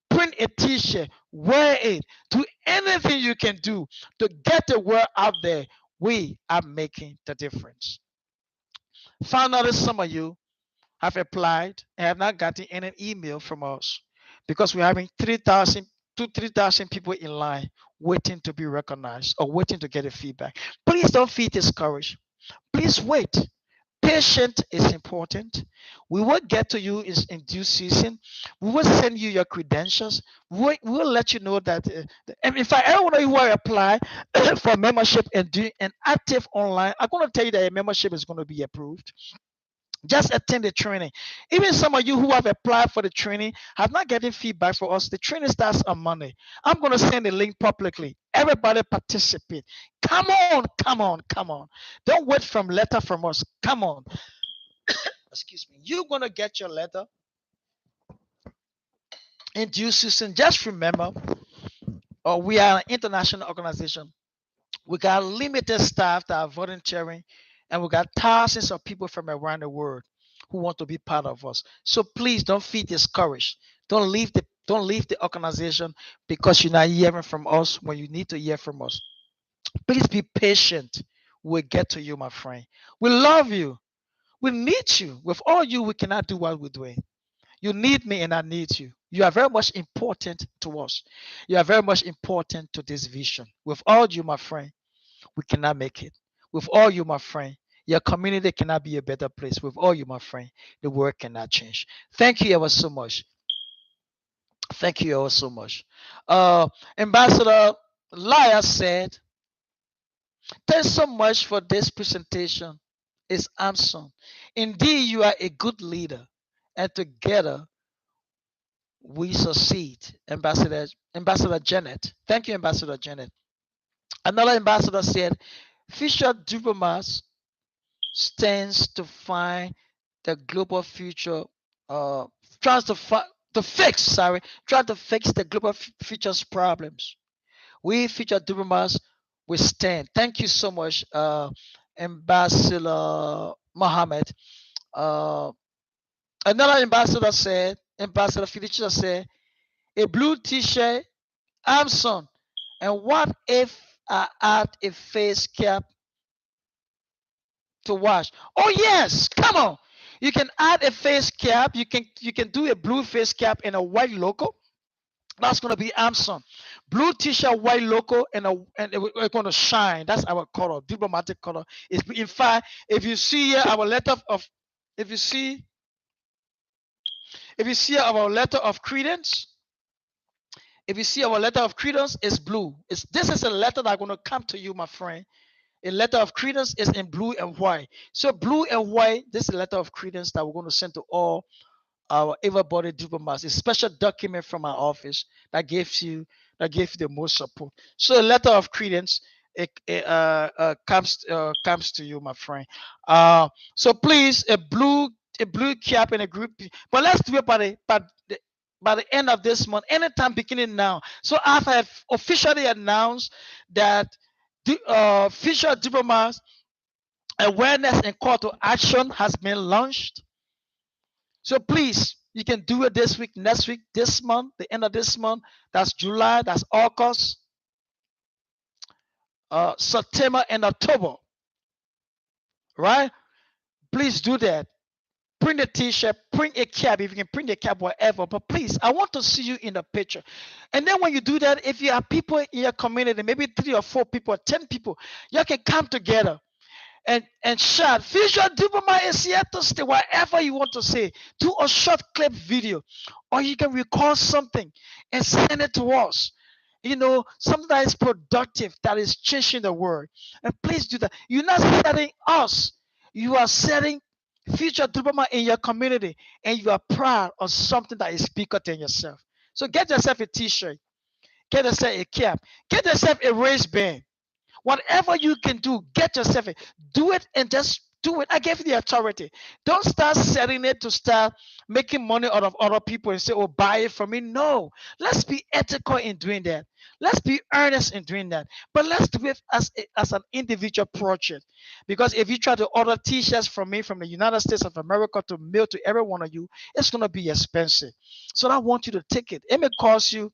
Print a t-shirt. wear it, do anything you can do to get the word out there. We are making the difference. Found out that some of you have applied and have not gotten any email from us because we're having 3,000 people in line waiting to be recognized or waiting to get a feedback. Please don't feel discouraged. Please wait. Patience is important. We will get to you in due season. We will send you your credentials. We will let you know that. And in fact, everyone who will apply for membership and do an active online, I'm going to tell you that your membership is going to be approved. Just attend the training. Even some of you who have applied for the training have not getting feedback for us. The training starts on Monday. I'm going to send the link publicly. Everybody participate. Come on, come on, come on. Don't wait from letter from us. Come on. Excuse me. You're going to get your letter in due season. Just remember, we are an international organization. We got limited staff that are volunteering, and we got thousands of people from around the world who want to be part of us. So please don't feel discouraged. Don't leave the organization because you're not hearing from us when you need to hear from us. Please be patient. We'll get to you, my friend. We love you. We need you. With all you, we cannot do what we're doing. You need me and I need you. You are very much important to us. You are very much important to this vision. With all you, my friend, we cannot make it. With all you, my friend, your community cannot be a better place. With all you, my friend, the world cannot change. Thank you ever so much. Thank you ever so much. Ambassador Laya said, thanks so much for this presentation. It's Amson. Indeed, you are a good leader, and together we succeed. Ambassador Janet. Thank you, Ambassador Janet. Another ambassador said, Future Diplomats stands to find the global future, tries to fix the global future's problems. We Future Diplomats we stand. Thank you so much, Ambassador Mohammed. Uh, Another Ambassador Felicia said, a blue t-shirt, Amson. And what if I add a face cap to wash? Oh yes, come on. You can add a face cap. You can do a blue face cap and a white logo. That's gonna be Amson. Blue t-shirt, white logo, and we're gonna shine. That's our color, diplomatic color. It's in fact, if you see here our letter of if you see our letter of credence, it's blue. This is a letter that's gonna come to you, my friend. A letter of credence is in blue and white. So blue and white, this is a letter of credence that we're going to send to all our able-bodied diplomats. A special document from our office that gives you the most support. So a letter of credence comes to you, my friend. So please, a blue cap and a group. But let's do it by the end of this month, anytime beginning now. So after I have officially announced that the Future Diplomats awareness and call to action has been launched. So please, you can do it this week, next week, this month, the end of this month. That's July, that's August, September, and October. Right? Please do that. Print a t-shirt, print a cap, if you can print a cap, whatever. But please, I want to see you in the picture. And then when you do that, if you have people in your community, maybe 3 or 4 people, or 10 people, you can come together and shout, Future Diplomat is here to stay, whatever you want to say. Do a short clip video, or you can record something and send it to us. Something that is productive, that is changing the world. And please do that. You're not setting us, you are setting Future Diplomat in your community, and you are proud of something that is bigger than yourself. So get yourself a t-shirt, get yourself a cap, get yourself a wristband. Whatever you can do, get yourself it. Do it and just do it. I gave you the authority. Don't start selling it to start making money out of other people and say, oh, buy it from me. No. Let's be ethical in doing that. Let's be earnest in doing that. But let's do it as an individual project. Because if you try to order t-shirts from me from the United States of America to mail to every one of you, it's going to be expensive. So I want you to take it. It may cost you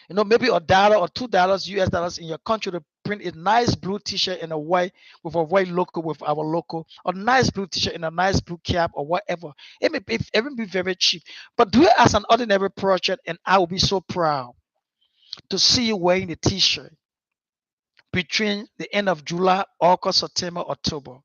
maybe $1 or $2 US dollars in your country to print a nice blue t-shirt in a white with a white logo with our logo, a nice blue t-shirt in a nice blue cap or whatever. It may be very cheap, but do it as an ordinary project, and I will be so proud to see you wearing the t-shirt between the end of July, August, September, October,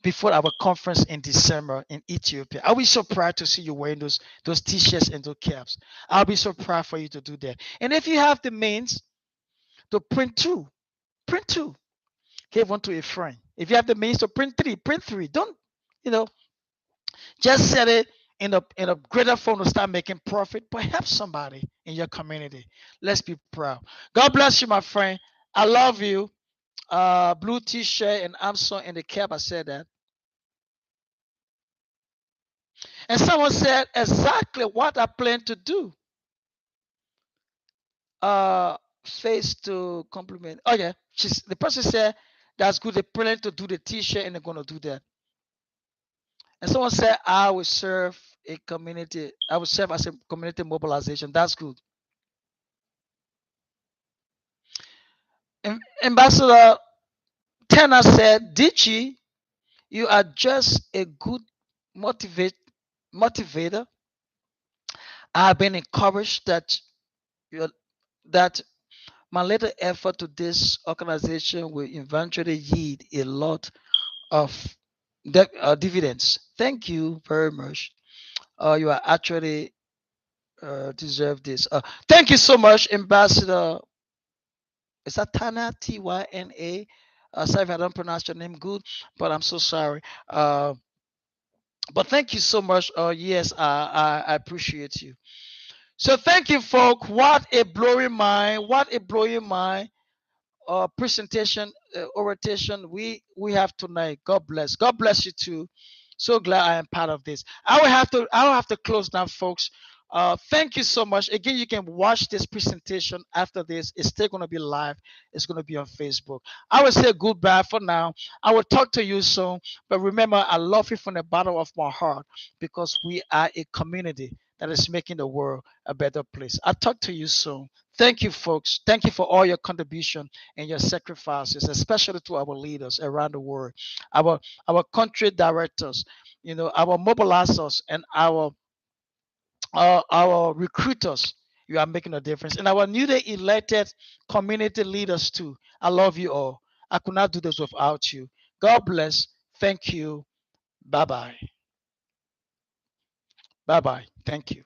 before our conference in December in Ethiopia. I'll be so proud to see you wearing those t-shirts and those caps. I'll be so proud for you to do that. And if you have the means to print two, give one to a friend. If you have the means to print three. Don't, just set it in a greater form to start making profit, but help somebody in your community. Let's be proud. God bless you, my friend. I love you. Blue t-shirt and Armstrong in the cap. I said that. And someone said exactly what I plan to do. Face to compliment. Oh yeah, the person said that's good. They plan to do the t-shirt and they're gonna do that. And someone said I will serve a community. I will serve as a community mobilization. That's good. Ambassador Tanner said, "DG, you are just a good motivator. I've been encouraged that my little effort to this organization will eventually yield a lot of dividends. Thank you very much. You are actually deserve this. Thank you so much, Ambassador. Is that Tana, Tyna? Sorry if I don't pronounce your name good, but I'm so sorry. But thank you so much. Yes, I appreciate you. So thank you, folks. What a blowing mind! What a blowing mind! Presentation, orientation we have tonight. God bless. God bless you too. So glad I am part of this. I will have to close now, folks. Thank you so much. Again, you can watch this presentation after this. It's still going to be live. It's going to be on Facebook. I will say goodbye for now. I will talk to you soon. But remember, I love you from the bottom of my heart because we are a community that is making the world a better place. I'll talk to you soon. Thank you, folks. Thank you for all your contribution and your sacrifices, especially to our leaders around the world, our country directors, our mobilizers and our recruiters. You are making a difference, and our newly elected community leaders too. I love you all. I could not do this without you. God bless. Thank you. Bye bye. Bye bye. Thank you.